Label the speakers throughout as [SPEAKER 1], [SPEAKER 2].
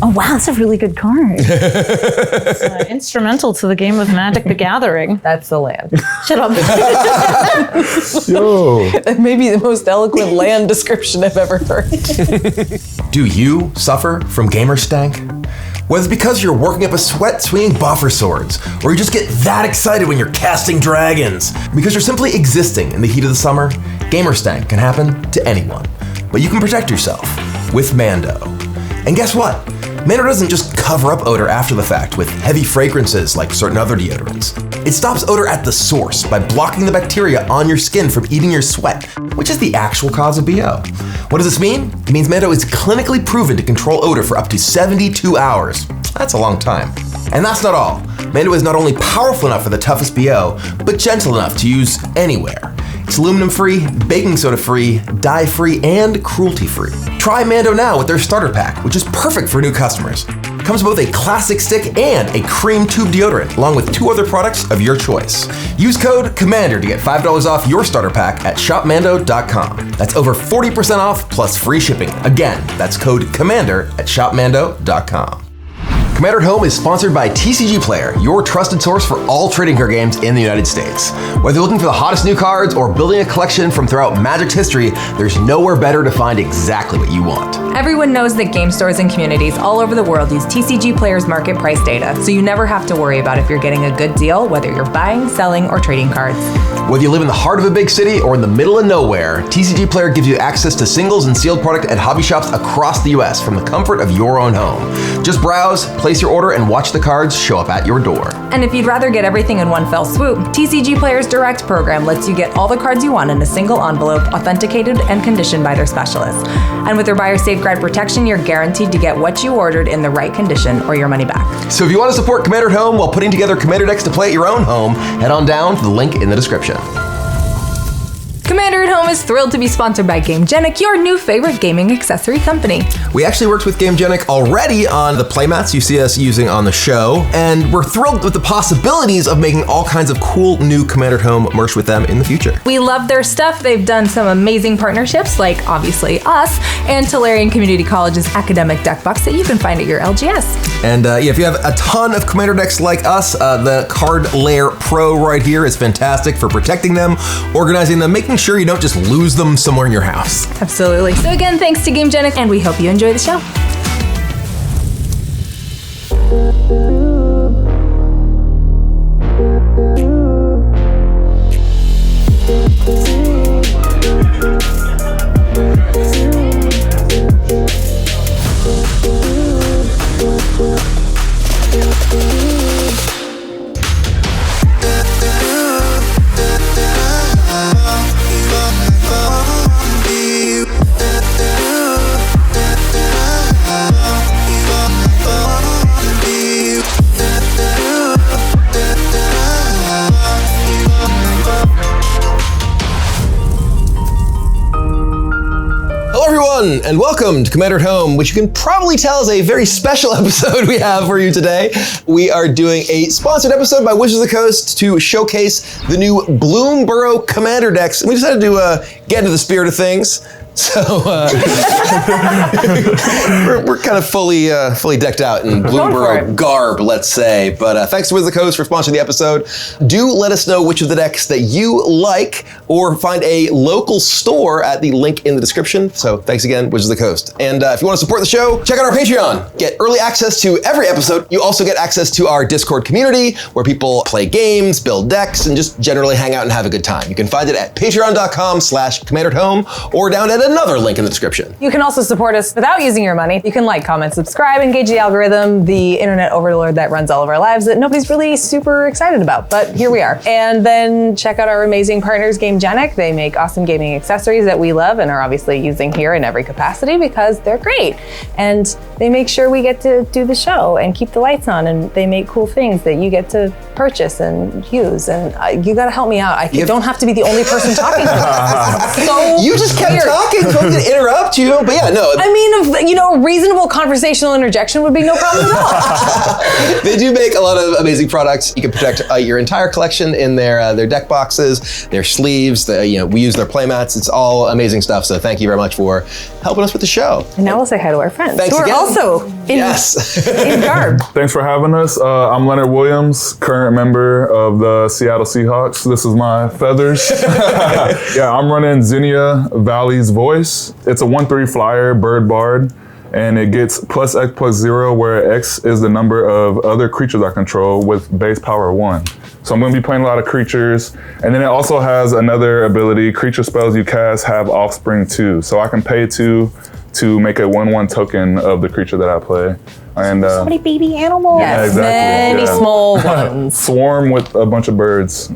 [SPEAKER 1] Oh, wow, that's a really good card. It's instrumental to the game of Magic the Gathering.
[SPEAKER 2] That's the land.
[SPEAKER 1] Shut up.
[SPEAKER 3] Yo.
[SPEAKER 2] That may be the most eloquent land description I've ever heard.
[SPEAKER 4] Do you suffer from gamer stank? Whether it's because you're working up a sweat swinging buffer swords, or you just get that excited when you're casting dragons, because you're simply existing in the heat of the summer, gamer stank can happen to anyone. But you can protect yourself with Mando. And guess what? Mando doesn't just cover up odor after the fact with heavy fragrances like certain other deodorants. It stops odor at the source by blocking the bacteria on your skin from eating your sweat, which is the actual cause of BO. What does this mean? It means Mando is clinically proven to control odor for up to 72 hours. That's a long time. And that's not all. Mando is not only powerful enough for the toughest BO, but gentle enough to use anywhere. It's aluminum-free, baking soda-free, dye-free, and cruelty-free. Try Mando now with their starter pack, which is perfect for new customers. It comes with both a classic stick and a cream tube deodorant, along with 2 other products of your choice. Use code COMMANDER to get $5 off your starter pack at shopmando.com. That's over 40% off plus free shipping. Again, that's code COMMANDER at shopmando.com. Commander at Home is sponsored by TCG Player, your trusted source for all trading card games in the United States. Whether you're looking for the hottest new cards or building a collection from throughout Magic's history, there's nowhere better to find exactly what you want.
[SPEAKER 5] Everyone knows that game stores and communities all over the world use TCG Player's market price data, so you never have to worry about if you're getting a good deal, whether you're buying, selling, or trading cards.
[SPEAKER 4] Whether you live in the heart of a big city or in the middle of nowhere, TCG Player gives you access to singles and sealed product at hobby shops across the US from the comfort of your own home. Just browse, place your order, and watch the cards show up at your door.
[SPEAKER 5] And if you'd rather get everything in one fell swoop, TCG Player's Direct program lets you get all the cards you want in a single envelope, authenticated and conditioned by their specialists. And with their buyer safeguard protection, you're guaranteed to get what you ordered in the right condition or your money back.
[SPEAKER 4] So if you want to support Commander at Home while putting together Commander decks to play at your own home, head on down to the link in the description.
[SPEAKER 5] Commander at Home is thrilled to be sponsored by GameGenic, your new favorite gaming accessory company.
[SPEAKER 4] We actually worked with GameGenic already on the playmats you see us using on the show, and we're thrilled with the possibilities of making all kinds of cool new Commander at Home merch with them in the future.
[SPEAKER 5] We love their stuff. They've done some amazing partnerships, like obviously us, and Tulare Community College's academic deck box that you can find at your LGS.
[SPEAKER 4] And if you have a ton of Commander decks like us, the Card Layer Pro right here is fantastic for protecting them, organizing them, making sure you don't just lose them somewhere in your house.
[SPEAKER 5] Absolutely. So again, thanks to GameGenic, and we hope you enjoy the show.
[SPEAKER 4] And welcome to Commander at Home, which you can probably tell is a very special episode we have for you today. We are doing a sponsored episode by Wizards of the Coast to showcase the new Bloomburrow Commander decks. And we decided to get into the spirit of things. So we're kind of fully decked out in Bloomburrow garb, let's say. But thanks to Wizards of the Coast for sponsoring the episode. Do let us know which of the decks that you like, or find a local store at the link in the description. So thanks again, Wizards of the Coast. And if you want to support the show, check out our Patreon. Get early access to every episode. You also get access to our Discord community, where people play games, build decks, and just generally hang out and have a good time. You can find it at patreon.com/commandeathome, or down at another link in the description.
[SPEAKER 2] You can also support us without using your money. You can like, comment, subscribe, engage the algorithm, the internet overlord that runs all of our lives that nobody's really super excited about, but here we are. And then check out our amazing partners, GameGenic. They make awesome gaming accessories that we love and are obviously using here in every capacity because they're great. And they make sure we get to do the show and keep the lights on, and they make cool things that you get to purchase and use. And you gotta help me out. I don't have to be the only person talking to this. So
[SPEAKER 4] you just kept talking. So I'm gonna interrupt you, but yeah, no.
[SPEAKER 2] I mean, a reasonable conversational interjection would be no problem at all.
[SPEAKER 4] They do make a lot of amazing products. You can protect your entire collection in their deck boxes, their sleeves. We use their playmats. It's all amazing stuff. So thank you very much for helping us with the show.
[SPEAKER 2] And now we'll say hi to our friends.
[SPEAKER 4] Thanks
[SPEAKER 2] who are
[SPEAKER 4] again.
[SPEAKER 2] also
[SPEAKER 3] Yes.
[SPEAKER 2] In garb.
[SPEAKER 6] Thanks for having us. I'm Leonard Williams, current member of the Seattle Seahawks. This is my feathers. Yeah, I'm running Zinnia Valley's Voice. It's a 1/3 flyer, bird bard, and it gets +X+0, where X is the number of other creatures I control with base power 1. So I'm going to be playing a lot of creatures. And then it also has another ability, creature spells you cast have offspring 2. So I can pay 2 to make a 1/1 token of the creature that I play. And
[SPEAKER 1] So many baby animals.
[SPEAKER 2] Yes,
[SPEAKER 6] exactly,
[SPEAKER 2] many
[SPEAKER 6] yeah.
[SPEAKER 2] small ones.
[SPEAKER 6] swarm with a bunch of birds.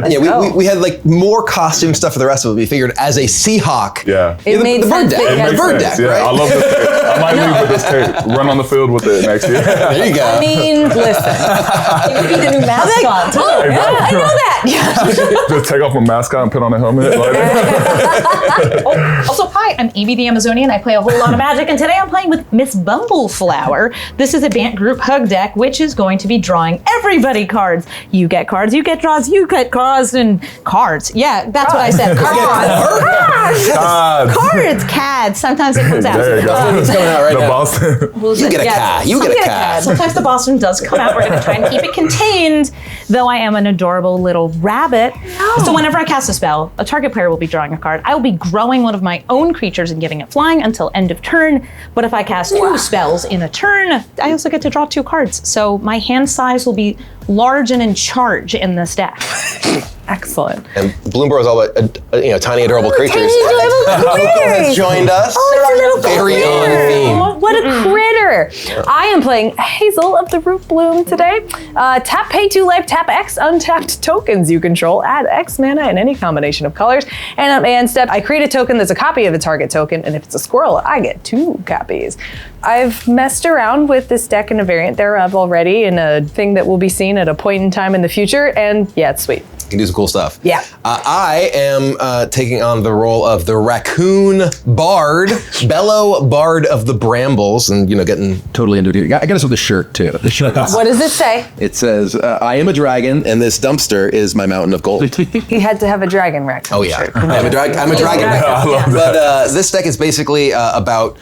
[SPEAKER 3] Yeah, we had like more costume stuff for the rest of it. We figured as a Seahawk.
[SPEAKER 6] Yeah.
[SPEAKER 2] It made
[SPEAKER 3] the bird
[SPEAKER 2] sense
[SPEAKER 3] deck.
[SPEAKER 2] that you
[SPEAKER 6] It
[SPEAKER 2] had
[SPEAKER 6] makes
[SPEAKER 3] bird
[SPEAKER 6] sense,
[SPEAKER 3] deck,
[SPEAKER 6] yeah.
[SPEAKER 3] right?
[SPEAKER 6] I love this tape. I might leave with this tape. Run on the field with it next year.
[SPEAKER 3] There you go.
[SPEAKER 2] I mean, listen.
[SPEAKER 1] It would be the new mascot. too.
[SPEAKER 2] Oh, yeah, I know that. Yeah.
[SPEAKER 6] Just take off a mascot and put on a helmet.
[SPEAKER 1] Also, hi, I'm Evie the Amazonian. I play a whole lot of Magic, and today I'm playing with Miss Bumbleflower. This is a Bant group hug deck, which is going to be drawing everybody cards. You get cards, you get draws, you get cards, and cards. Yeah, that's what I said. Cards. Cards. Cards. Sometimes it comes out.
[SPEAKER 6] There you go.
[SPEAKER 3] It's coming out right
[SPEAKER 6] The
[SPEAKER 3] now.
[SPEAKER 6] Boston.
[SPEAKER 3] You get a cat. You get a cat.
[SPEAKER 1] Sometimes the Boston does come out. We're going to try and keep it contained, though I am an adorable little rabbit. So whenever I cast a spell, a target player will be drawing a card. I will be growing one of my own creatures and giving it flying until end of turn. But if I cast 2 spells in a turn, I also get to draw 2 cards. So my hand size will be large and in charge in this deck.
[SPEAKER 2] Excellent.
[SPEAKER 3] And Bloomburrow is all about tiny adorable creatures. Coco has joined us.
[SPEAKER 2] Oh, it's a little
[SPEAKER 3] Very on theme.
[SPEAKER 2] Oh, what a critter. I am playing Hazel of the Root Bloom today. Tap, pay 2 life, tap X untapped tokens you control. Add X mana in any combination of colors. And at my end step, I create a token that's a copy of a target token. And if it's a squirrel, I get 2 copies. I've messed around with this deck and a variant thereof already in a thing that will be seen at a point in time in the future. And yeah, it's sweet.
[SPEAKER 3] You can do some cool stuff.
[SPEAKER 2] Yeah.
[SPEAKER 3] I am taking on the role of the raccoon bard, Bellow Bard of the Brambles, and getting
[SPEAKER 7] Totally into it. I got us with a shirt too.
[SPEAKER 2] What does it say?
[SPEAKER 7] It says, "I am a dragon,
[SPEAKER 3] and this dumpster is my mountain of gold.
[SPEAKER 2] He had to have a dragon raccoon.
[SPEAKER 3] Oh yeah, I'm a dragon raccoon. But this deck is basically about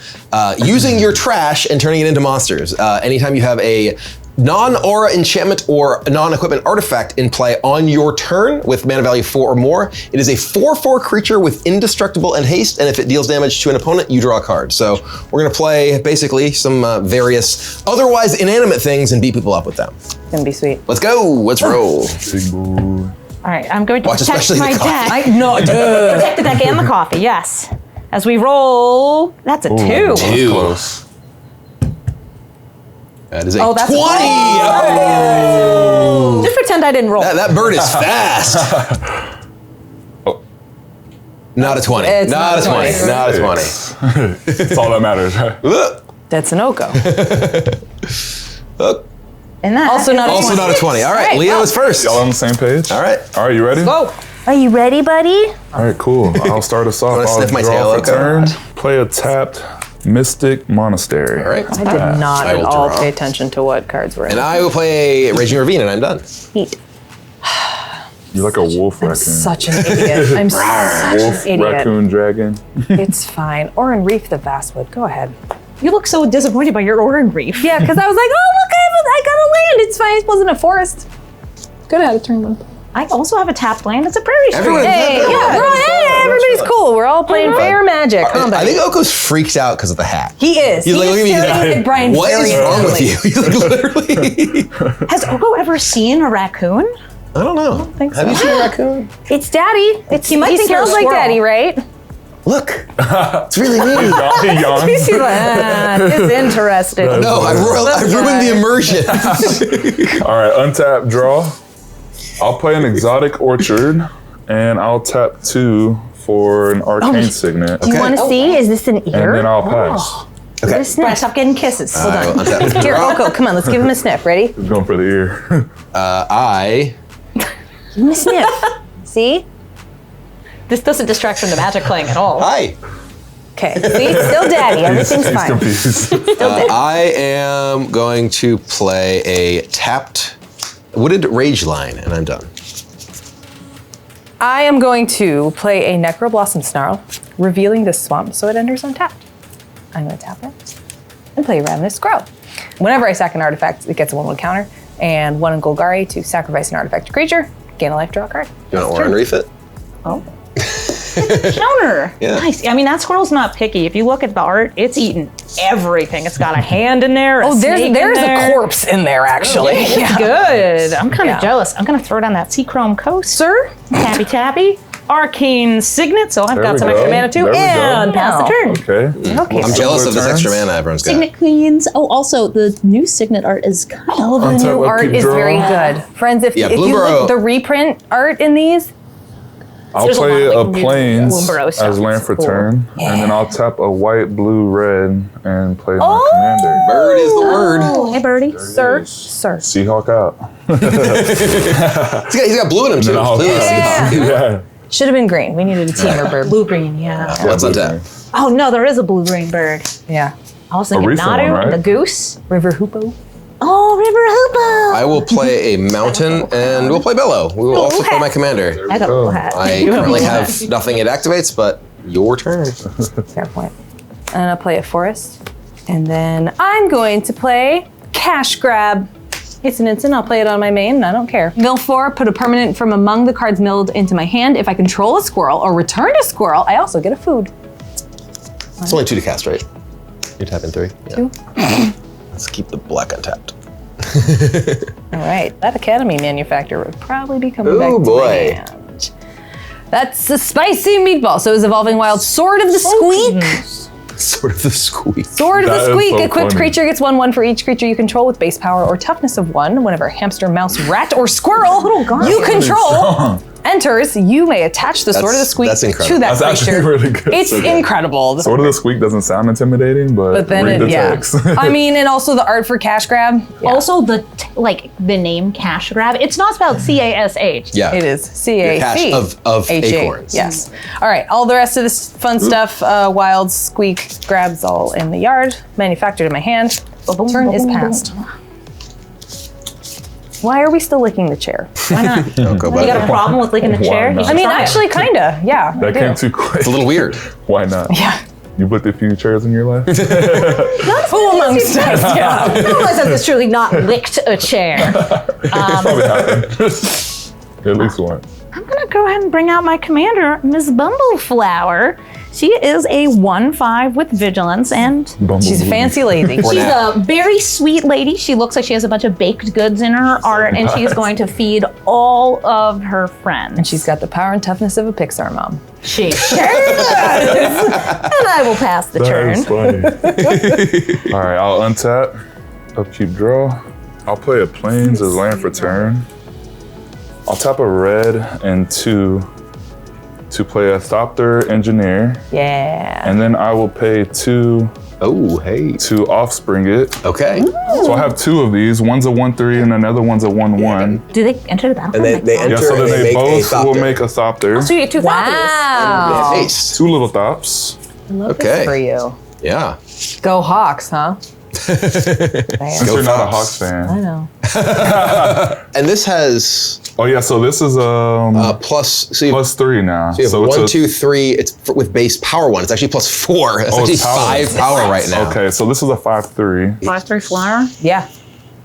[SPEAKER 3] using your trash and turning it into monsters. Anytime you have a non-aura enchantment or non-equipment artifact in play on your turn with mana value 4 or more, it is a 4/4 creature with indestructible and haste, and if it deals damage to an opponent, you draw a card. So we're gonna play basically some various otherwise inanimate things and beat people up with them.
[SPEAKER 2] It's gonna be sweet.
[SPEAKER 3] Let's go, let's roll.
[SPEAKER 6] Big boy.
[SPEAKER 1] All right, I'm going to
[SPEAKER 3] Watch
[SPEAKER 1] protect
[SPEAKER 3] especially
[SPEAKER 1] my
[SPEAKER 3] the coffee.
[SPEAKER 1] deck. Protect the deck and the coffee, yes. As we roll, that's a 2.
[SPEAKER 3] Two.
[SPEAKER 6] Close.
[SPEAKER 3] That is a
[SPEAKER 2] Oh, that's
[SPEAKER 3] 20!
[SPEAKER 2] Oh.
[SPEAKER 1] Just pretend I didn't roll.
[SPEAKER 3] That bird is fast.
[SPEAKER 6] Oh.
[SPEAKER 3] Not a 20.
[SPEAKER 2] It's
[SPEAKER 3] Not a 20. Not a 20.
[SPEAKER 6] That's all that matters, right?
[SPEAKER 3] Ugh.
[SPEAKER 2] That's an Oko.
[SPEAKER 3] Ugh.
[SPEAKER 1] And that
[SPEAKER 2] Also not a
[SPEAKER 3] Also
[SPEAKER 2] 20.
[SPEAKER 3] not a 20. All right,
[SPEAKER 2] Right,
[SPEAKER 3] Leo
[SPEAKER 2] well.
[SPEAKER 3] is first.
[SPEAKER 6] Y'all on the same page?
[SPEAKER 3] All right.
[SPEAKER 6] All right, you ready?
[SPEAKER 1] Go.
[SPEAKER 2] Are you ready, buddy?
[SPEAKER 6] All right, cool. I'll start us off.
[SPEAKER 3] wanna
[SPEAKER 6] I'll
[SPEAKER 3] sniff my
[SPEAKER 6] draw
[SPEAKER 3] tail?
[SPEAKER 6] for
[SPEAKER 3] Okay.
[SPEAKER 6] turn. Play a tapped Mystic Monastery.
[SPEAKER 3] All right.
[SPEAKER 2] I did not
[SPEAKER 3] I
[SPEAKER 2] at
[SPEAKER 3] will
[SPEAKER 2] all
[SPEAKER 3] draw.
[SPEAKER 2] pay attention to what cards were in
[SPEAKER 3] And I will play Raging Ravine, and I'm done.
[SPEAKER 2] Heat.
[SPEAKER 6] You're like a wolf
[SPEAKER 2] I'm
[SPEAKER 6] raccoon.
[SPEAKER 2] such an idiot. I'm such
[SPEAKER 6] Wolf,
[SPEAKER 2] an idiot.
[SPEAKER 6] raccoon, dragon.
[SPEAKER 2] It's fine. Orin Reef the Vastwood. Go ahead.
[SPEAKER 1] You look so disappointed by your Orin Reef.
[SPEAKER 2] Yeah, because I was like, oh, look, I got a land. It's fine. It wasn't a forest. Good at it, turn 1.
[SPEAKER 1] I also have a tapped land. It's a prairie stream.
[SPEAKER 3] Everyone-
[SPEAKER 2] Hey, yeah, we're all, hey, everybody's cool. We're all playing fair magic. Come on,
[SPEAKER 3] I
[SPEAKER 2] buddy.
[SPEAKER 3] think Oko's freaked out because of the hat.
[SPEAKER 2] He is.
[SPEAKER 3] He's like, look at me. He's
[SPEAKER 2] staring
[SPEAKER 3] like,
[SPEAKER 2] at Brian
[SPEAKER 3] what
[SPEAKER 2] very
[SPEAKER 3] is wrong with
[SPEAKER 2] intently.
[SPEAKER 3] you? He's like, literally.
[SPEAKER 1] Has Oko ever seen a raccoon?
[SPEAKER 3] I don't know.
[SPEAKER 2] think
[SPEAKER 3] Have
[SPEAKER 2] so.
[SPEAKER 3] you seen a raccoon?
[SPEAKER 2] It's Daddy.
[SPEAKER 1] He might think you're a
[SPEAKER 2] smells like
[SPEAKER 1] squirrel.
[SPEAKER 2] Daddy, right?
[SPEAKER 3] Look. It's really neat.
[SPEAKER 6] He yawns.
[SPEAKER 2] He's like, it's interesting.
[SPEAKER 3] No, I ruined the immersion.
[SPEAKER 6] All right, untap, draw. I'll play an exotic orchard, and I'll tap 2 for an arcane signet,
[SPEAKER 2] Do you want to see? Is this an
[SPEAKER 6] and
[SPEAKER 2] ear?
[SPEAKER 6] then I'll pass.
[SPEAKER 3] Okay.
[SPEAKER 2] Get a sniff.
[SPEAKER 1] Stop getting kisses. Hold
[SPEAKER 3] I will
[SPEAKER 1] on.
[SPEAKER 3] untap.
[SPEAKER 2] Here, Oko, come on, let's give him a sniff. Ready?
[SPEAKER 6] Just going for the ear.
[SPEAKER 3] I
[SPEAKER 2] Give him a sniff. See?
[SPEAKER 1] This doesn't distract from the magic playing at all.
[SPEAKER 3] Hi.
[SPEAKER 2] Okay. See? Still Daddy. Everything's
[SPEAKER 6] He's
[SPEAKER 2] fine.
[SPEAKER 6] confused.
[SPEAKER 3] I am going to play a tapped Wooded Rage Line, and I'm done.
[SPEAKER 2] I am going to play a Necroblossom Snarl, revealing the swamp so it enters untapped. I'm going to tap it and play Ravenous Scroll. Whenever I sack an artifact, it gets a 1/1 counter, and 1 in Golgari to sacrifice an artifact creature, gain a life, draw a card.
[SPEAKER 3] You want to Aura and refit?
[SPEAKER 1] Oh. Counter.
[SPEAKER 3] Yeah.
[SPEAKER 1] Nice. I mean, that squirrel's not picky. If you look at the art, it's eaten everything. It's got a hand in there.
[SPEAKER 2] There's a corpse in there, actually.
[SPEAKER 1] It's good. I'm kind of
[SPEAKER 2] Yeah.
[SPEAKER 1] jealous. I'm going to throw down that Seachrome Coaster. Tappy tappy. Arcane Signet. So I've
[SPEAKER 6] There
[SPEAKER 1] got
[SPEAKER 6] we
[SPEAKER 1] some
[SPEAKER 6] go.
[SPEAKER 1] extra mana too.
[SPEAKER 6] There we go.
[SPEAKER 1] And pass the turn.
[SPEAKER 6] Okay.
[SPEAKER 2] Okay.
[SPEAKER 3] I'm jealous of this
[SPEAKER 6] Turns.
[SPEAKER 3] extra mana everyone's got.
[SPEAKER 8] Signet Queens. Oh, also the new Signet art is kind of
[SPEAKER 2] Oh, the
[SPEAKER 6] On top
[SPEAKER 2] new
[SPEAKER 6] of
[SPEAKER 2] art is
[SPEAKER 6] Kibler.
[SPEAKER 2] very good. Friends, if you
[SPEAKER 3] Bloomburrow.
[SPEAKER 2] look the reprint art in these,
[SPEAKER 6] I'll
[SPEAKER 1] There's a
[SPEAKER 6] play
[SPEAKER 1] lot
[SPEAKER 6] a
[SPEAKER 1] of, like, new
[SPEAKER 6] plains
[SPEAKER 1] Bloomburrow stuff.
[SPEAKER 6] as land for
[SPEAKER 1] Cool.
[SPEAKER 6] turn, and then I'll tap a white, blue, red, and play my
[SPEAKER 2] Oh!
[SPEAKER 6] commander.
[SPEAKER 3] Bird is the word.
[SPEAKER 1] Oh, hey, birdie.
[SPEAKER 2] sir.
[SPEAKER 6] Seahawk out.
[SPEAKER 3] He's got blue in him too.
[SPEAKER 6] then I'll-
[SPEAKER 3] Blue is
[SPEAKER 2] Yeah.
[SPEAKER 3] Seahawk.
[SPEAKER 6] Yeah.
[SPEAKER 2] Should have been green. We needed a teamer bird.
[SPEAKER 1] Blue-green, yeah.
[SPEAKER 3] Let's untap.
[SPEAKER 1] Oh, no, there is a blue-green bird.
[SPEAKER 2] Yeah.
[SPEAKER 1] I was thinking
[SPEAKER 6] recent
[SPEAKER 1] Nadu
[SPEAKER 6] one, right?
[SPEAKER 1] and the goose.
[SPEAKER 2] River Hoopo.
[SPEAKER 1] Oh, River Hoopo.
[SPEAKER 3] I will play a mountain and we'll play Bellow. We will also play my commander.
[SPEAKER 1] I got a blue hat.
[SPEAKER 3] I currently have nothing it activates, but your turn.
[SPEAKER 2] Fair point. And I'll play a forest. And then I'm going to play Cash Grab. It's an instant. I'll play it on my main. I don't care. Mill 4, put a permanent from among the cards milled into my hand. If I control a squirrel or return a squirrel, I also get a food.
[SPEAKER 3] It's only 2 to cast, right? You tap in 3. Yeah.
[SPEAKER 2] 2.
[SPEAKER 3] Let's keep the black untapped.
[SPEAKER 2] All right. That Academy manufacturer would probably be coming back
[SPEAKER 3] Oh
[SPEAKER 2] to my
[SPEAKER 3] boy.
[SPEAKER 2] hand. That's the spicy meatball. So is Evolving Wild Sword of the Squeak.
[SPEAKER 3] Sort of the squeak.
[SPEAKER 2] Sword of
[SPEAKER 6] That
[SPEAKER 2] the
[SPEAKER 6] is
[SPEAKER 2] Squeak.
[SPEAKER 6] so
[SPEAKER 2] Equipped
[SPEAKER 6] funny.
[SPEAKER 2] creature gets 1/1 for each creature you control with base power or toughness of 1. Whenever hamster, mouse, rat, or squirrel you control enters, you may attach the Sword of the
[SPEAKER 3] That's-
[SPEAKER 2] Squeak
[SPEAKER 3] that's incredible.
[SPEAKER 2] to that
[SPEAKER 6] That's
[SPEAKER 2] creature.
[SPEAKER 6] actually really good.
[SPEAKER 2] It's
[SPEAKER 6] So good.
[SPEAKER 2] incredible.
[SPEAKER 6] Sort of the squeak doesn't sound intimidating, but
[SPEAKER 2] But then
[SPEAKER 6] read
[SPEAKER 2] it,
[SPEAKER 6] the
[SPEAKER 2] yeah.
[SPEAKER 6] text.
[SPEAKER 2] I mean, and also the art for Cash Grab. Yeah.
[SPEAKER 1] Also, the name Cash Grab. It's not spelled C-A-S-H.
[SPEAKER 3] Yeah.
[SPEAKER 2] It is C-A-C.
[SPEAKER 3] Cache of
[SPEAKER 2] H-A.
[SPEAKER 3] acorns.
[SPEAKER 2] Yes. All right. All the rest of this fun stuff, wild squeak grabs all in the yard, manufactured in my hand. Turn is passed. Why are we still licking the chair?
[SPEAKER 1] Why not?
[SPEAKER 3] Don't go
[SPEAKER 1] You got a
[SPEAKER 3] by.
[SPEAKER 1] problem with licking the
[SPEAKER 6] Why
[SPEAKER 1] chair? You
[SPEAKER 6] not?
[SPEAKER 1] should
[SPEAKER 2] I mean,
[SPEAKER 1] try it.
[SPEAKER 2] actually, kinda. Yeah. I
[SPEAKER 6] That
[SPEAKER 2] do.
[SPEAKER 6] came too quick.
[SPEAKER 3] It's a little weird.
[SPEAKER 6] Why not?
[SPEAKER 2] Yeah.
[SPEAKER 6] You put a few chairs in your life?
[SPEAKER 2] Who amongst us? Yeah.
[SPEAKER 1] No one has truly not licked a chair.
[SPEAKER 6] Probably happened. At least one.
[SPEAKER 1] I'm gonna go ahead and bring out my commander, Miss Bumbleflower. She is a 1/5 with vigilance, and
[SPEAKER 2] She's a fancy lady.
[SPEAKER 1] she's a very sweet lady. She looks like she has a bunch of baked goods in her art, and she's going to feed all of her friends.
[SPEAKER 2] And she's got the power and toughness of a Pixar mom.
[SPEAKER 1] She sure does. And I will pass the
[SPEAKER 6] That
[SPEAKER 1] turn.
[SPEAKER 6] is funny. All right, I'll untap, upkeep draw. I'll play a plains as land for turn. I'll tap a red and 2 to play a Thopter Engineer,
[SPEAKER 2] Yeah.
[SPEAKER 6] and then I will pay 2
[SPEAKER 3] Oh, hey.
[SPEAKER 6] to offspring it.
[SPEAKER 3] Okay.
[SPEAKER 6] So I have 2 of these. One's a 1/3 and another one's a 1/1.
[SPEAKER 1] Do they enter the battlefield?
[SPEAKER 3] And they
[SPEAKER 6] Yeah,
[SPEAKER 3] enter
[SPEAKER 6] so then
[SPEAKER 3] and
[SPEAKER 6] they
[SPEAKER 3] make a
[SPEAKER 6] both will
[SPEAKER 3] Thopter.
[SPEAKER 6] make a Thopter.
[SPEAKER 1] So you get 2
[SPEAKER 2] Wow.
[SPEAKER 3] Nice.
[SPEAKER 6] 2 little Thops.
[SPEAKER 3] Okay.
[SPEAKER 2] For you.
[SPEAKER 3] Yeah.
[SPEAKER 2] Go Hawks, huh?
[SPEAKER 6] Since you're not a Hawks
[SPEAKER 2] I
[SPEAKER 6] fan.
[SPEAKER 2] know.
[SPEAKER 3] And this has
[SPEAKER 6] Oh yeah, so this is
[SPEAKER 3] plus. So you have,
[SPEAKER 6] +3 now.
[SPEAKER 3] so you have
[SPEAKER 6] So it's
[SPEAKER 3] 1,
[SPEAKER 6] a-
[SPEAKER 3] 2, 3. It's with base power 1. It's actually +4. It's
[SPEAKER 6] Oh,
[SPEAKER 3] actually
[SPEAKER 6] it's power.
[SPEAKER 3] 5 power right now.
[SPEAKER 6] Okay, so this is a 5/3.
[SPEAKER 1] 5/3 flyer.
[SPEAKER 2] Yeah.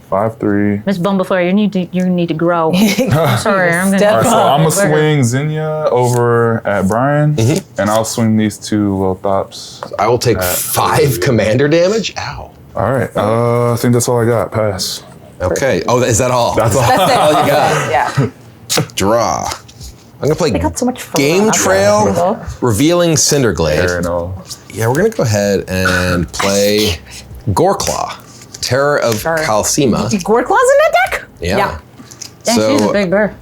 [SPEAKER 6] 5/3.
[SPEAKER 1] Miss Bumbleflower, you need to grow. I'm sorry, I'm
[SPEAKER 2] Step
[SPEAKER 6] All right, so
[SPEAKER 2] up.
[SPEAKER 6] I'm gonna swing Zinnia over at Brian, and I'll swing these 2 little Thops.
[SPEAKER 3] I will take 5 commander damage. Ow.
[SPEAKER 6] All right, I think that's all I got. Pass.
[SPEAKER 3] Okay. Oh, is that all?
[SPEAKER 6] That's all.
[SPEAKER 2] That's it.
[SPEAKER 3] all you got.
[SPEAKER 2] Yeah.
[SPEAKER 3] Draw. I'm gonna play
[SPEAKER 1] got so much fun.
[SPEAKER 3] Game Trail, Revealing Cinderglade.
[SPEAKER 6] Fair enough.
[SPEAKER 3] Yeah, we're gonna go ahead and play Goreclaw, Terror of Calcima.
[SPEAKER 1] Goreclaw's in that deck?
[SPEAKER 3] Yeah.
[SPEAKER 1] Dang, she's a
[SPEAKER 3] So
[SPEAKER 1] big bird.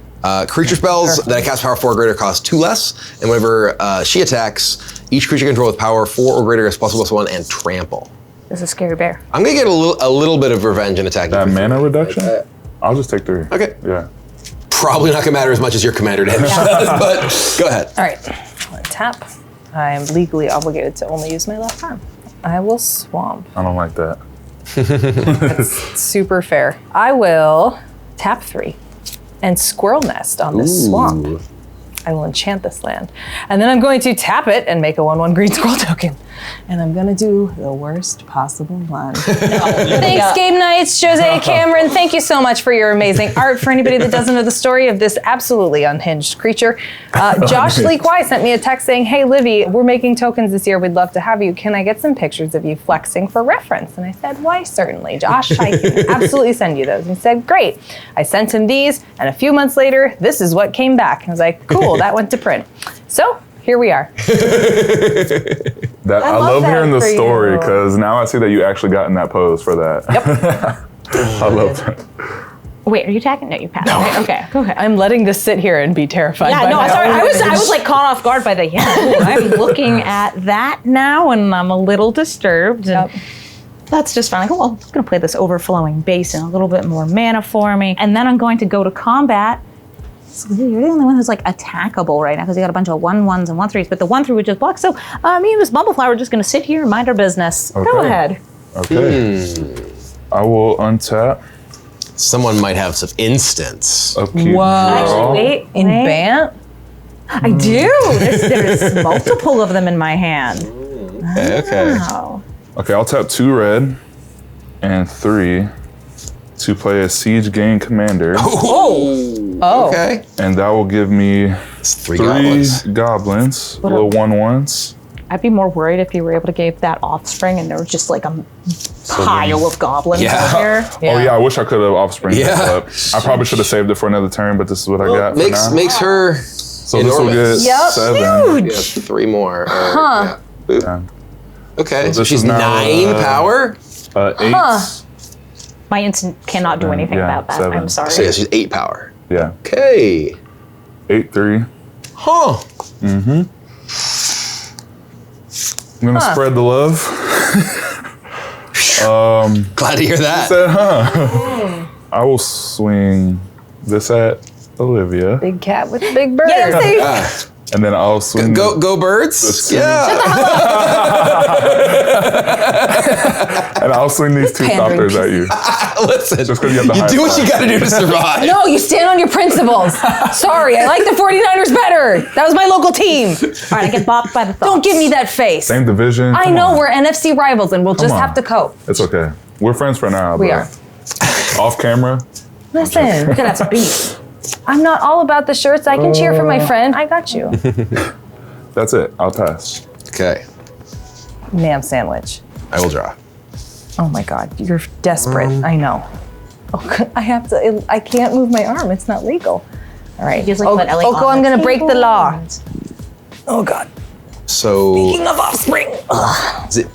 [SPEAKER 3] creature spells that I cast power 4 or greater cost 2 less, and whenever she attacks, each creature you control with power 4 or greater gets +1/+1 and trample.
[SPEAKER 1] This is a scary bear.
[SPEAKER 3] I'm gonna get a little bit of revenge and attacking.
[SPEAKER 6] That
[SPEAKER 3] for 3.
[SPEAKER 6] mana reduction? I'll just take 3.
[SPEAKER 3] Okay.
[SPEAKER 6] Yeah.
[SPEAKER 3] Probably not gonna matter as much as your commander damage does, but go ahead.
[SPEAKER 2] All right. I'm gonna tap. I am legally obligated to only use my left arm. I will swamp.
[SPEAKER 6] I don't like that.
[SPEAKER 2] Super fair. I will tap 3 and Squirrel Nest on this swamp. I will enchant this land. And then I'm going to tap it and make a 1/1 green squirrel token. And I'm gonna do the worst possible one. Thanks, Game Nights, Jose, Cameron. Thank you so much for your amazing art. For anybody that doesn't know the story of this absolutely unhinged creature, Josh Lee Kwai sent me a text saying, "Hey, Livy, we're making tokens this year. We'd love to have you. Can I get some pictures of you flexing for reference?" And I said, "Why, certainly, Josh. I can absolutely send you those." And he said, "Great." I sent him these, and a few months later, this is what came back. I was like, "Cool, that went to print." So here we are.
[SPEAKER 6] I love
[SPEAKER 2] that
[SPEAKER 6] hearing the
[SPEAKER 2] for
[SPEAKER 6] story
[SPEAKER 2] you.
[SPEAKER 6] because now I see that you actually got in that pose for that.
[SPEAKER 2] Yep.
[SPEAKER 6] I love that.
[SPEAKER 1] Wait, are you tagging? No, you passed. No. Okay, go ahead.
[SPEAKER 2] I'm letting this sit here and be terrified.
[SPEAKER 1] Yeah,
[SPEAKER 2] by
[SPEAKER 1] no,
[SPEAKER 2] my
[SPEAKER 1] sorry.
[SPEAKER 2] own
[SPEAKER 1] I was
[SPEAKER 2] image.
[SPEAKER 1] like caught off guard by the I'm looking at that now, and I'm a little disturbed. And that's just fine. Like, well, I'm going to play this overflowing basin, a little bit more mana for me, and then I'm going to go to combat. So you're the only one who's like attackable right now because you got a bunch of 1/1s and 1/3s, but the 1/3 would just block. So me and this Bumbleflower are just going to sit here and mind our business.
[SPEAKER 6] Okay.
[SPEAKER 1] Go ahead.
[SPEAKER 6] Okay. I will untap
[SPEAKER 3] Someone might have some instance.
[SPEAKER 6] a Kibler.
[SPEAKER 1] Actually, wait.
[SPEAKER 2] In Bant?
[SPEAKER 1] I do. There's multiple of them in my hand.
[SPEAKER 3] Okay.
[SPEAKER 1] Wow.
[SPEAKER 6] Okay, I'll tap 2 red and 3 to play a Siege Gang Commander,
[SPEAKER 2] Oh.
[SPEAKER 3] Okay.
[SPEAKER 6] and that will give me
[SPEAKER 3] It's 3
[SPEAKER 6] 3
[SPEAKER 3] goblins.
[SPEAKER 6] goblins, little 1/1s.
[SPEAKER 1] I'd be more worried if you were able to give that offspring and there was just like a pile of goblins
[SPEAKER 3] Yeah.
[SPEAKER 1] out there.
[SPEAKER 6] Oh yeah, I wish I could have offspring
[SPEAKER 3] Yeah.
[SPEAKER 6] picked up. I probably should have saved it for another turn, but this is what I got for now.
[SPEAKER 3] Makes her
[SPEAKER 6] So this will get
[SPEAKER 3] enormous.
[SPEAKER 6] 7.
[SPEAKER 3] Yeah, 3 more.
[SPEAKER 6] Yeah.
[SPEAKER 3] Okay, so
[SPEAKER 6] this
[SPEAKER 3] she's
[SPEAKER 6] is now,
[SPEAKER 3] 9 power.
[SPEAKER 6] 8.
[SPEAKER 1] My instant cannot do anything
[SPEAKER 6] Yeah,
[SPEAKER 1] about that.
[SPEAKER 6] 7.
[SPEAKER 1] I'm sorry.
[SPEAKER 3] So yeah, she's 8 power.
[SPEAKER 6] Yeah.
[SPEAKER 3] Okay.
[SPEAKER 6] 8/3.
[SPEAKER 3] Huh.
[SPEAKER 6] I'm gonna spread the love.
[SPEAKER 3] Glad to hear that.
[SPEAKER 6] I will swing this at Olivia,
[SPEAKER 2] Big cat with big bird.
[SPEAKER 6] and then I'll swing.
[SPEAKER 3] Go birds. Yeah.
[SPEAKER 6] And I'll swing these 2
[SPEAKER 2] Pandering
[SPEAKER 6] doctors at you.
[SPEAKER 3] Listen,
[SPEAKER 6] Just 'cause you have the
[SPEAKER 3] you
[SPEAKER 6] high
[SPEAKER 3] do what
[SPEAKER 6] fly.
[SPEAKER 3] you got to do to survive.
[SPEAKER 2] No, you stand on your principles. Sorry, I like the 49ers better. That was my local team.
[SPEAKER 1] All right, I get bopped by the thoughts.
[SPEAKER 2] Don't give me that face.
[SPEAKER 6] Same division.
[SPEAKER 2] I
[SPEAKER 6] Come
[SPEAKER 2] know
[SPEAKER 6] on.
[SPEAKER 2] we're NFC rivals and we'll just
[SPEAKER 6] on.
[SPEAKER 2] have to cope.
[SPEAKER 6] It's okay. We're friends for now.
[SPEAKER 2] We
[SPEAKER 6] but
[SPEAKER 2] are.
[SPEAKER 6] Off camera.
[SPEAKER 2] Listen,
[SPEAKER 1] Look at that's beef.
[SPEAKER 2] I'm not all about the shirts. I can cheer for my friend. I got you.
[SPEAKER 6] That's it. I'll pass.
[SPEAKER 3] Okay,
[SPEAKER 2] Ma'am sandwich.
[SPEAKER 3] I will draw.
[SPEAKER 2] Oh my God, you're desperate. I know. Oh, I have to. I can't move my arm. It's not legal. All right.
[SPEAKER 1] Just like put Ellie
[SPEAKER 2] Oko,
[SPEAKER 1] on
[SPEAKER 2] I'm
[SPEAKER 1] the
[SPEAKER 2] gonna break the
[SPEAKER 1] table
[SPEAKER 2] law.
[SPEAKER 1] and-
[SPEAKER 2] Oh God.
[SPEAKER 3] So
[SPEAKER 2] King of offspring.
[SPEAKER 3] is it?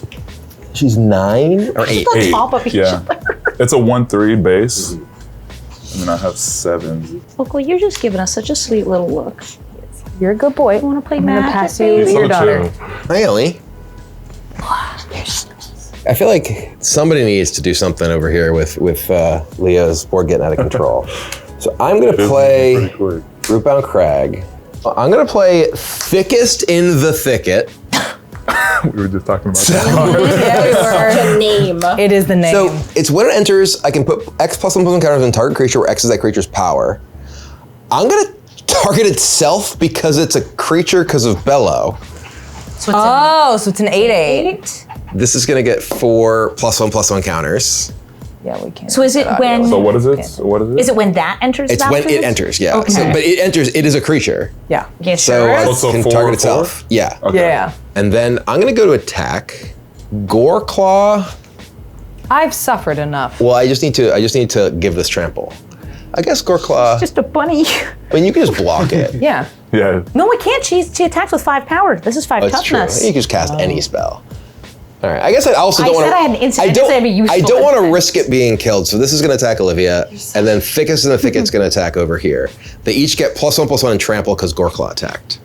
[SPEAKER 3] She's 9 or 8.
[SPEAKER 1] The top of each
[SPEAKER 6] Yeah.
[SPEAKER 1] other.
[SPEAKER 6] It's a 1/3 base, and then I have 7.
[SPEAKER 1] Look, well, you're just giving us such a sweet little look.
[SPEAKER 2] You're a good boy.
[SPEAKER 1] You want to play
[SPEAKER 2] I'm gonna
[SPEAKER 1] magic?
[SPEAKER 2] pass you
[SPEAKER 1] baby?
[SPEAKER 6] So
[SPEAKER 2] your daughter.
[SPEAKER 6] chill.
[SPEAKER 3] Hi, Ellie. I feel like somebody needs to do something over here with Leo's board getting out of control. So I'm going to play
[SPEAKER 6] Pretty quick.
[SPEAKER 3] Rootbound Crag. I'm going to play Thickest in the Thicket.
[SPEAKER 6] We were just talking about that.
[SPEAKER 8] The name.
[SPEAKER 2] It is the name.
[SPEAKER 3] So it's when it enters, I can put X plus 1 counters on target creature where X is that creature's power. I'm going to target itself because it's a creature because of Bellow.
[SPEAKER 1] So
[SPEAKER 2] it's an 8/8.
[SPEAKER 3] This is going to get 4 +1/+1 counters.
[SPEAKER 2] Yeah, we can't.
[SPEAKER 1] So is it when?
[SPEAKER 6] So what is it? What is it?
[SPEAKER 1] Is it when that enters?
[SPEAKER 3] It's
[SPEAKER 1] the
[SPEAKER 3] when it
[SPEAKER 1] battlefield?
[SPEAKER 3] enters, yeah.
[SPEAKER 1] Okay.
[SPEAKER 3] So, but it enters, it is a creature.
[SPEAKER 2] Yeah.
[SPEAKER 1] Yeah,
[SPEAKER 3] So
[SPEAKER 1] sure.
[SPEAKER 3] it
[SPEAKER 6] Also
[SPEAKER 3] can
[SPEAKER 6] 4/4?
[SPEAKER 3] target itself. Yeah.
[SPEAKER 6] Okay.
[SPEAKER 2] Yeah.
[SPEAKER 3] And then I'm going to go to attack. Goreclaw.
[SPEAKER 2] I've suffered enough.
[SPEAKER 3] Well, I just need to give this trample. I guess Goreclaw.
[SPEAKER 1] Just a bunny.
[SPEAKER 3] I mean, you can just block it.
[SPEAKER 2] Yeah.
[SPEAKER 6] Yeah.
[SPEAKER 1] No, I can't. She attacks with 5 power. This is 5
[SPEAKER 3] That's true.
[SPEAKER 1] toughness.
[SPEAKER 3] You can just cast any spell. All right. I guess I also
[SPEAKER 1] I
[SPEAKER 3] don't want
[SPEAKER 1] said
[SPEAKER 3] to.
[SPEAKER 1] I had an instant. I didn't say I'd be useful
[SPEAKER 3] I don't want to
[SPEAKER 1] instant.
[SPEAKER 3] risk it being killed. So this is going to attack Olivia, and then Thickest in the Thicket's going to attack over here. They each get +1/+1 and trample because Goreclaw attacked.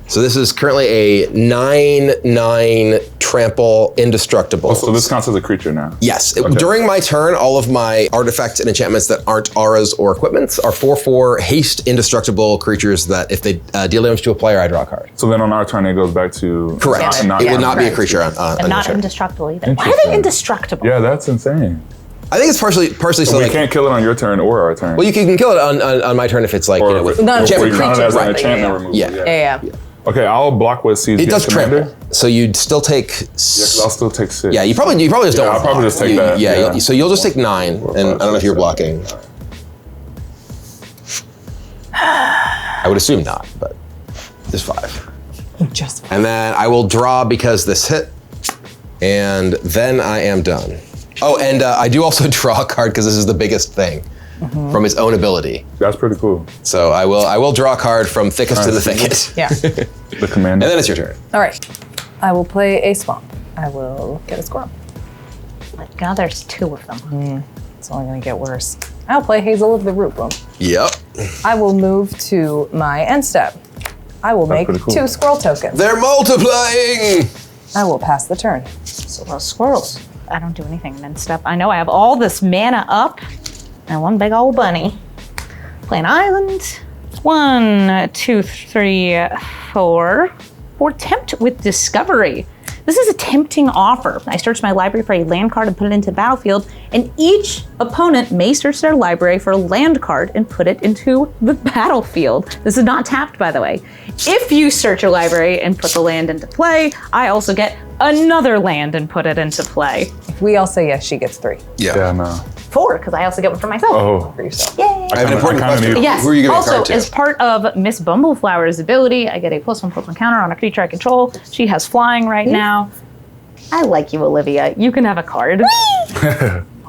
[SPEAKER 3] So this is currently a 9/9 trample indestructible.
[SPEAKER 6] So this counts as a creature now.
[SPEAKER 3] Yes.
[SPEAKER 6] Okay.
[SPEAKER 3] During my turn, all of my artifacts and enchantments that aren't auras or equipments are 4/4 haste indestructible creatures that if they deal damage to a player, I draw a card.
[SPEAKER 6] So then on our turn, it goes back to
[SPEAKER 3] Correct.
[SPEAKER 6] Not
[SPEAKER 3] It would not be a
[SPEAKER 1] correct.
[SPEAKER 3] creature on
[SPEAKER 1] And
[SPEAKER 3] your
[SPEAKER 1] not
[SPEAKER 3] turn.
[SPEAKER 1] indestructible either. Why are they
[SPEAKER 6] Interesting.
[SPEAKER 1] indestructible?
[SPEAKER 6] Yeah, that's insane.
[SPEAKER 3] I think it's partially so
[SPEAKER 6] We
[SPEAKER 3] like.
[SPEAKER 6] can't kill it on your turn or our turn.
[SPEAKER 3] Well, you can kill it on my turn if it's like
[SPEAKER 6] or
[SPEAKER 3] with
[SPEAKER 2] No,
[SPEAKER 6] or
[SPEAKER 2] just
[SPEAKER 3] enchantment
[SPEAKER 6] we count it
[SPEAKER 3] creatures.
[SPEAKER 6] as an
[SPEAKER 3] Right.
[SPEAKER 6] enchantment removal.
[SPEAKER 3] Yeah.
[SPEAKER 2] Yeah.
[SPEAKER 6] Okay, I'll block with Siege
[SPEAKER 3] It does
[SPEAKER 6] Commander.
[SPEAKER 3] trample. So you'd still take.
[SPEAKER 6] Because I'll still take 6.
[SPEAKER 3] Yeah, you probably just don't.
[SPEAKER 6] I'll probably just take that.
[SPEAKER 3] Yeah. So you'll just take 9, and I don't know if you're blocking. I would assume not, but just 5.
[SPEAKER 2] Just
[SPEAKER 3] And then I will draw because this hit, and then I am done. Oh, and I do also draw a card because this is the biggest thing from his own ability.
[SPEAKER 6] That's pretty cool.
[SPEAKER 3] So I will draw a card from thickest to the thicket.
[SPEAKER 2] yeah.
[SPEAKER 6] The commander.
[SPEAKER 3] And then it's your turn.
[SPEAKER 2] All right. I will play a swamp. I will get a squirrel.
[SPEAKER 1] My God, there's 2 of them.
[SPEAKER 2] It's only going to get worse. I'll play Hazel of the Root Bloom.
[SPEAKER 3] Yep.
[SPEAKER 2] I will move to my end step. I will make
[SPEAKER 6] pretty cool.
[SPEAKER 2] 2 squirrel tokens.
[SPEAKER 3] They're multiplying.
[SPEAKER 2] I will pass the turn.
[SPEAKER 1] So those squirrels. I don't do anything in step. I know I have all this mana up and one big old bunny. Play an island. 1, 2, 3, 4. 4 tempt with discovery. This is a tempting offer. I search my library for a land card and put it into the battlefield, and each opponent may search their library for a land card and put it into the battlefield. This is not tapped, by the way. If you search your library and put the land into play, I also get another land and put it into play.
[SPEAKER 2] If we all say yes, she gets 3.
[SPEAKER 6] Yeah, no.
[SPEAKER 1] 4, because I also get one for myself.
[SPEAKER 6] Oh.
[SPEAKER 2] For yourself.
[SPEAKER 1] Yay!
[SPEAKER 3] I have an important
[SPEAKER 6] I kinda
[SPEAKER 3] question.
[SPEAKER 6] need-
[SPEAKER 1] Yes.
[SPEAKER 3] Who are you giving a
[SPEAKER 1] Also,
[SPEAKER 3] card to?
[SPEAKER 1] as part of Miss Bumbleflower's ability, I get a +1/+1 counter on a creature I control. She has flying right now. I like you, Olivia. You can have a card.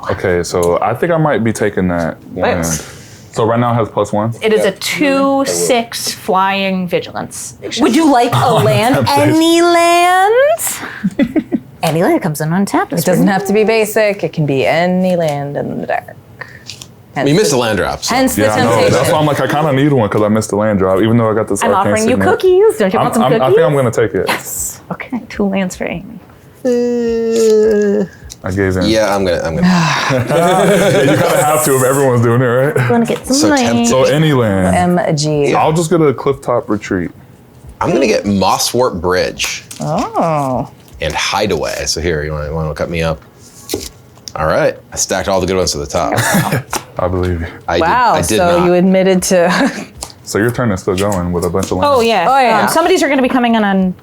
[SPEAKER 6] Okay, so I think I might be taking that one. So right now it has +1?
[SPEAKER 1] It is a 2/6 flying vigilance. Would you like a land? Any land? Any land comes in untapped.
[SPEAKER 2] It doesn't have to be basic. It can be any land in the dark.
[SPEAKER 3] You missed a land drop. So.
[SPEAKER 2] Hence the
[SPEAKER 6] Yeah, I know.
[SPEAKER 2] temptation.
[SPEAKER 6] That's why I'm like, I kind of need one because I missed the land drop, even though I got this
[SPEAKER 1] I'm
[SPEAKER 6] arcane
[SPEAKER 1] offering you
[SPEAKER 6] signet.
[SPEAKER 1] cookies. Don't you want some cookies?
[SPEAKER 6] I think I'm going to take it.
[SPEAKER 1] Yes. Okay, 2 lands for Amy.
[SPEAKER 6] I gave in.
[SPEAKER 3] Yeah, I'm gonna.
[SPEAKER 6] Yeah, you kind of have to if everyone's doing it, right?
[SPEAKER 1] I'm gonna get some
[SPEAKER 3] So
[SPEAKER 1] land.
[SPEAKER 3] tempting.
[SPEAKER 6] So any land.
[SPEAKER 2] MG.
[SPEAKER 6] I'll just get a clifftop retreat.
[SPEAKER 3] I'm gonna get Mosswarp Bridge
[SPEAKER 2] Oh.
[SPEAKER 3] and Hideaway. So here, you want to cut me up? All right, I stacked all the good ones to the top.
[SPEAKER 6] I believe you.
[SPEAKER 2] Wow.
[SPEAKER 3] I did
[SPEAKER 2] so
[SPEAKER 3] not.
[SPEAKER 2] you admitted to.
[SPEAKER 6] So your turn is still going with a bunch of land.
[SPEAKER 1] Oh yeah.
[SPEAKER 2] Oh, yeah.
[SPEAKER 1] Some of these are going to be coming in on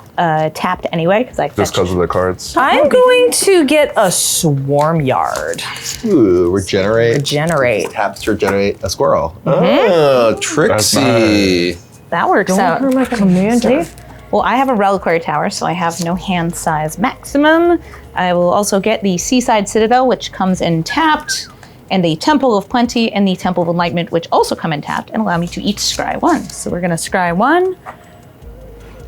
[SPEAKER 1] tapped anyway because I
[SPEAKER 6] Just
[SPEAKER 1] fetched.
[SPEAKER 6] because of the cards.
[SPEAKER 2] I'm going to get a swarm yard.
[SPEAKER 3] Ooh, regenerate.
[SPEAKER 2] Generate.
[SPEAKER 3] Taps to regenerate a squirrel. Oh, Trixie.
[SPEAKER 1] That works out.
[SPEAKER 2] Community.
[SPEAKER 1] Well, I have a reliquary tower, so I have no hand size maximum. I will also get the Seaside Citadel, which comes in tapped, and the Temple of Plenty and the Temple of Enlightenment, which also come in tapped and allow me to each scry 1. So we're going to scry 1,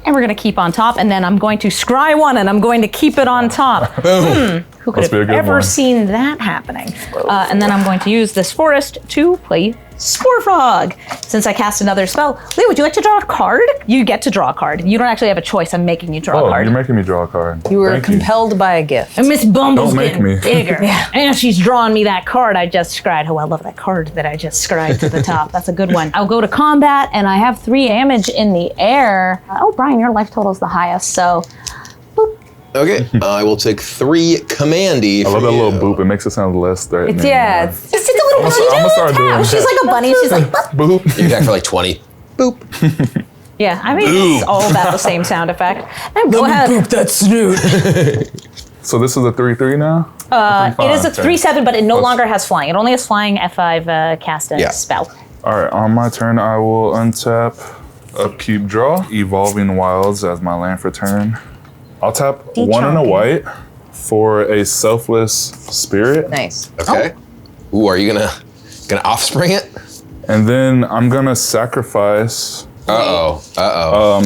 [SPEAKER 1] and we're going to keep on top, and then I'm going to scry 1, and I'm going to keep it on top. Who could
[SPEAKER 6] Must be a
[SPEAKER 1] have
[SPEAKER 6] good
[SPEAKER 1] ever
[SPEAKER 6] one.
[SPEAKER 1] seen that happening? And then I'm going to use this forest to play Spore Frog. Since I cast another spell, Lee, would you like to draw a card? You get to draw a card. You don't actually have a choice. I'm making you draw a
[SPEAKER 6] Oh,
[SPEAKER 1] card.
[SPEAKER 6] you're making me draw a card.
[SPEAKER 2] You were
[SPEAKER 6] Thank
[SPEAKER 2] compelled by a gift.
[SPEAKER 1] And Miss Bumble's
[SPEAKER 6] Don't make
[SPEAKER 1] getting
[SPEAKER 6] me.
[SPEAKER 1] bigger. And she's drawing me that card I just scried. Oh, I love that card that I just scried to the top. That's a good one. I'll go to combat, and I have 3 damage in the air. Oh, Brian, your life total is the highest, so boop.
[SPEAKER 3] Okay, I will take 3 commandy.
[SPEAKER 6] I love
[SPEAKER 3] for
[SPEAKER 6] that
[SPEAKER 3] you.
[SPEAKER 6] little boop. It makes it sound less threatening.
[SPEAKER 2] It's
[SPEAKER 1] It's just a little
[SPEAKER 6] I'm gonna start doing that.
[SPEAKER 1] She's like a bunny. She's like, boop.
[SPEAKER 6] Boop.
[SPEAKER 3] You attack for like 20. Boop.
[SPEAKER 1] Yeah, I mean, it's all about the same sound effect. And go ahead.
[SPEAKER 2] that snoot.
[SPEAKER 6] So this is a 3/3 now?
[SPEAKER 1] It is a 3/7, but it no
[SPEAKER 6] Let's-
[SPEAKER 1] longer has flying. It only has flying F5 cast and
[SPEAKER 3] Yeah.
[SPEAKER 1] spell.
[SPEAKER 6] All right, on my turn, I will untap, upkeep, draw, Evolving Wilds as my land for turn. I'll tap 1 and a white for a Selfless Spirit,
[SPEAKER 2] Nice.
[SPEAKER 3] Okay. Ooh, are you gonna offspring it?
[SPEAKER 6] and then I'm gonna sacrifice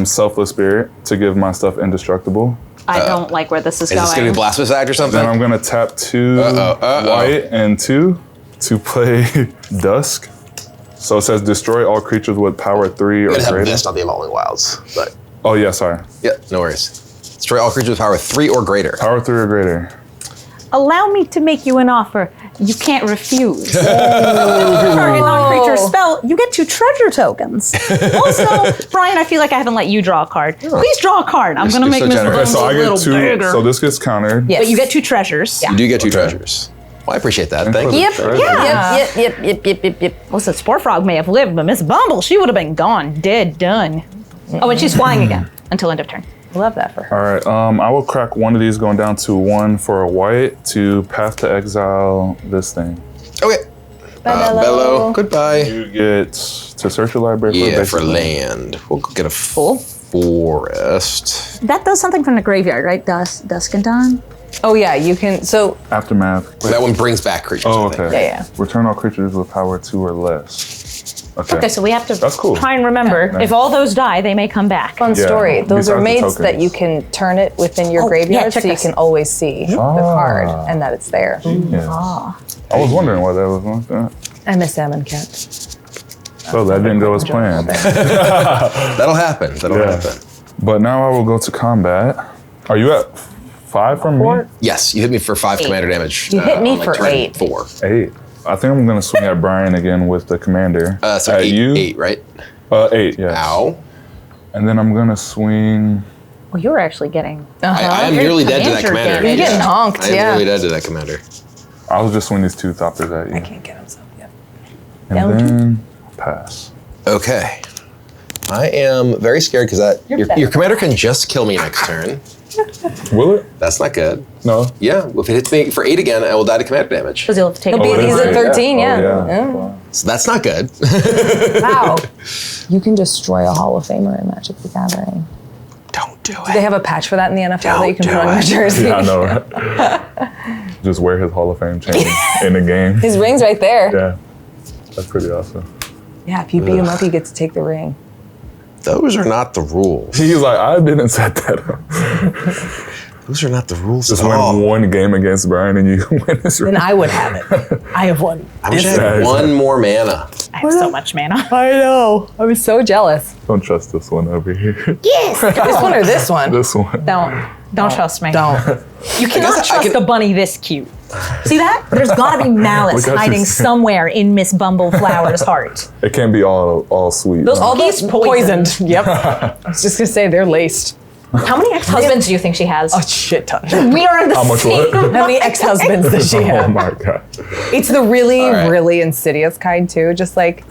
[SPEAKER 6] Selfless Spirit to give my stuff indestructible.
[SPEAKER 1] I don't like where this is
[SPEAKER 3] Is
[SPEAKER 1] going.
[SPEAKER 3] this gonna be Blasphemous Act or something?
[SPEAKER 6] Then I'm gonna tap 2 white and 2 to play Dusk. So it says destroy all creatures with power 3 or
[SPEAKER 3] I'm gonna have
[SPEAKER 6] greater.
[SPEAKER 3] this on the Evolving Wilds, but
[SPEAKER 6] Oh yeah, sorry.
[SPEAKER 3] yeah, no worries. Destroy all creatures with power 3 or greater.
[SPEAKER 6] Power 3 or greater.
[SPEAKER 1] Allow me to make you an offer you can't refuse. Target non-creature spell, you get 2 treasure tokens. Also, Brian, I feel like I haven't let you draw a card. Please draw a card. I'm going to
[SPEAKER 3] you're
[SPEAKER 1] make
[SPEAKER 3] so
[SPEAKER 1] Miss
[SPEAKER 3] generous.
[SPEAKER 1] Bumble
[SPEAKER 6] So I
[SPEAKER 1] a little
[SPEAKER 6] get 2.
[SPEAKER 1] bigger.
[SPEAKER 6] So this gets countered.
[SPEAKER 2] Yes.
[SPEAKER 1] But you get 2 treasures.
[SPEAKER 3] You do get 2 treasures. Well, I appreciate that. Thank
[SPEAKER 6] for
[SPEAKER 3] you.
[SPEAKER 6] the treasure.
[SPEAKER 2] Yep.
[SPEAKER 1] Listen, Spore Frog may have lived, but Miss Bumble, she would have been gone, dead, done. Oh, and she's flying again until end of turn.
[SPEAKER 2] I love that for her.
[SPEAKER 6] All right, I will crack one of these going down to 1 for a white to path to exile this thing.
[SPEAKER 3] Okay.
[SPEAKER 2] Bye,
[SPEAKER 3] Bello. Goodbye.
[SPEAKER 6] You get to search your library for a
[SPEAKER 3] Yeah,
[SPEAKER 6] basic
[SPEAKER 3] for
[SPEAKER 6] land.
[SPEAKER 3] land. We'll go get a forest.
[SPEAKER 1] That does something from the graveyard, right? Dusk and Dawn?
[SPEAKER 2] Oh yeah, you can, so,
[SPEAKER 6] Aftermath.
[SPEAKER 3] That one brings back creatures.
[SPEAKER 6] Oh,
[SPEAKER 3] I think.
[SPEAKER 6] okay.
[SPEAKER 2] yeah.
[SPEAKER 6] Return all creatures with power 2 or less.
[SPEAKER 1] Okay, so we have to
[SPEAKER 6] That's cool.
[SPEAKER 1] try and remember, if all those die, they may come back.
[SPEAKER 2] fun
[SPEAKER 6] Yeah,
[SPEAKER 2] story. Those are
[SPEAKER 6] besides the
[SPEAKER 2] maids that
[SPEAKER 6] tokens.
[SPEAKER 2] you can turn it within your
[SPEAKER 1] Oh,
[SPEAKER 2] graveyard
[SPEAKER 1] yeah, check
[SPEAKER 2] so you
[SPEAKER 1] this.
[SPEAKER 2] can always see the card and that it's there.
[SPEAKER 6] Yeah. I was wondering why that was like that.
[SPEAKER 2] I miss Salmon Cat.
[SPEAKER 6] So that didn't go as planned.
[SPEAKER 3] That'll happen. That'll
[SPEAKER 6] Yeah.
[SPEAKER 3] happen.
[SPEAKER 6] But now I will go to combat. Are you at 5 from me?
[SPEAKER 3] Yes, you hit me for 5 commander damage.
[SPEAKER 2] You hit me
[SPEAKER 3] on,
[SPEAKER 2] for
[SPEAKER 3] turn
[SPEAKER 2] 8.
[SPEAKER 3] 4.
[SPEAKER 6] 8. I think I'm gonna swing at Brian again with the commander.
[SPEAKER 3] So
[SPEAKER 6] at
[SPEAKER 3] 8,
[SPEAKER 6] you.
[SPEAKER 3] 8, right?
[SPEAKER 6] 8, yeah.
[SPEAKER 3] Ow.
[SPEAKER 6] And then I'm gonna swing.
[SPEAKER 1] Well, you were actually getting.
[SPEAKER 3] I am nearly dead to that commander.
[SPEAKER 1] Commander
[SPEAKER 2] You're getting honked,
[SPEAKER 3] I am
[SPEAKER 2] yeah.
[SPEAKER 3] nearly dead to that commander.
[SPEAKER 6] I'll just swing these 2 thoppers at you.
[SPEAKER 2] I can't get him so yet.
[SPEAKER 6] And then pass.
[SPEAKER 3] Okay. I am very scared because your commander can just kill me next turn.
[SPEAKER 6] Will it?
[SPEAKER 3] That's not good.
[SPEAKER 6] No.
[SPEAKER 3] Yeah, if it hits me for 8 again, I will die to commander damage.
[SPEAKER 1] Because you'll have to take
[SPEAKER 6] Oh, it
[SPEAKER 2] He's
[SPEAKER 6] is
[SPEAKER 2] at
[SPEAKER 6] eight.
[SPEAKER 2] 13, yeah.
[SPEAKER 6] Oh,
[SPEAKER 2] Yeah.
[SPEAKER 6] Wow.
[SPEAKER 3] So that's not good.
[SPEAKER 2] Wow. You can destroy a Hall of Famer in Magic the Gathering.
[SPEAKER 3] Don't do
[SPEAKER 2] Do they
[SPEAKER 3] it.
[SPEAKER 2] have a patch for that in the NFL that you can
[SPEAKER 3] Don't
[SPEAKER 2] put
[SPEAKER 3] do
[SPEAKER 2] on your
[SPEAKER 3] it.
[SPEAKER 2] jersey?
[SPEAKER 6] Yeah, I know, right? Just wear his Hall of Fame chain in the game.
[SPEAKER 2] His ring's right there.
[SPEAKER 6] Yeah. That's pretty awesome.
[SPEAKER 2] Yeah, if you beat him up, you get to take the ring.
[SPEAKER 3] Those are not the rules.
[SPEAKER 6] He's like, I didn't set that up.
[SPEAKER 3] Those are not the rules
[SPEAKER 6] Just
[SPEAKER 3] at all.
[SPEAKER 6] win one game against Brian and you win this
[SPEAKER 2] Then
[SPEAKER 6] ring.
[SPEAKER 2] I would have it. I have one.
[SPEAKER 3] I wish I had
[SPEAKER 6] Yeah,
[SPEAKER 3] one more mana.
[SPEAKER 1] I have so much mana.
[SPEAKER 2] I know. I was so jealous.
[SPEAKER 6] Don't trust this one over here.
[SPEAKER 2] This one or this one?
[SPEAKER 6] This one.
[SPEAKER 1] Don't trust me.
[SPEAKER 2] Don't.
[SPEAKER 1] You cannot
[SPEAKER 3] guess I
[SPEAKER 1] trust
[SPEAKER 3] can-
[SPEAKER 1] a bunny this cute. See that? There's got to be malice
[SPEAKER 6] Look how
[SPEAKER 1] hiding
[SPEAKER 6] she's-
[SPEAKER 1] somewhere in Miss Bumbleflower's heart.
[SPEAKER 6] It can't be all sweet.
[SPEAKER 1] Those
[SPEAKER 6] huh?
[SPEAKER 1] all these poisoned.
[SPEAKER 2] Yep. I was just gonna say they're laced.
[SPEAKER 1] How many ex-husbands do you think she has?
[SPEAKER 2] A shit ton.
[SPEAKER 1] We are in the
[SPEAKER 6] How much
[SPEAKER 1] same.
[SPEAKER 6] what?
[SPEAKER 2] How many ex-husbands does she
[SPEAKER 6] Oh
[SPEAKER 2] have?
[SPEAKER 6] my god.
[SPEAKER 2] It's the really,
[SPEAKER 3] All right.
[SPEAKER 2] really insidious kind too. Just like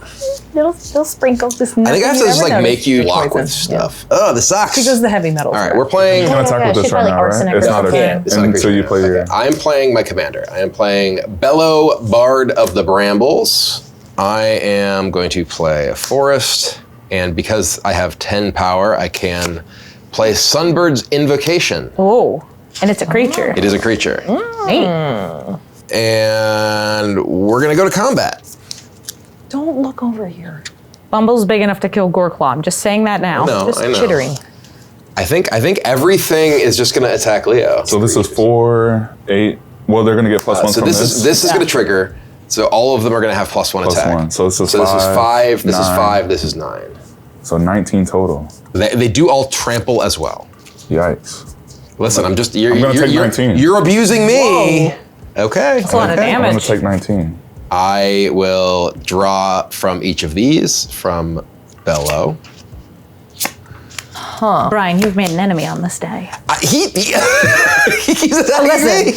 [SPEAKER 2] little sprinkles. Just
[SPEAKER 3] I think I have to just like make you block with stuff. Oh, this sucks.
[SPEAKER 2] She goes the heavy metals.
[SPEAKER 3] All right, we're playing.
[SPEAKER 6] You can attack with this right now, right? It's not a
[SPEAKER 3] Okay, it's not a
[SPEAKER 6] until
[SPEAKER 3] creature.
[SPEAKER 6] you play your.
[SPEAKER 3] I am playing my commander. I am playing Bellow, Bard of the Brambles. I am going to play a forest, and because I have 10 power, I can play Sunbird's Invocation.
[SPEAKER 1] Oh, and it's a creature.
[SPEAKER 3] It is a creature.
[SPEAKER 1] Neat.
[SPEAKER 3] And we're gonna go to combat.
[SPEAKER 2] Don't look over here.
[SPEAKER 1] Bumble's big enough to kill Goreclaw. I'm just saying that now.
[SPEAKER 3] No,
[SPEAKER 2] Just
[SPEAKER 3] I know.
[SPEAKER 2] chittering.
[SPEAKER 3] I think everything is just gonna attack Leo.
[SPEAKER 6] So this is 4, 8. Well, they're gonna get +1
[SPEAKER 3] So
[SPEAKER 6] from
[SPEAKER 3] this is gonna trigger. So all of them are gonna have +1
[SPEAKER 6] Plus
[SPEAKER 3] attack.
[SPEAKER 6] 1. So this is
[SPEAKER 3] So this is 5. This is
[SPEAKER 6] 9.
[SPEAKER 3] 5. This is 9.
[SPEAKER 6] So 19 total.
[SPEAKER 3] They do all trample as well.
[SPEAKER 6] Yikes.
[SPEAKER 3] Listen, I'm just
[SPEAKER 6] I'm gonna take 19.
[SPEAKER 3] You're abusing me. Okay.
[SPEAKER 1] That's a lot of
[SPEAKER 6] I'm gonna
[SPEAKER 1] damage.
[SPEAKER 6] take 19.
[SPEAKER 3] I will draw from each of these from Bellow.
[SPEAKER 1] Brian, you've made an enemy on this day.
[SPEAKER 3] He keeps attacking me.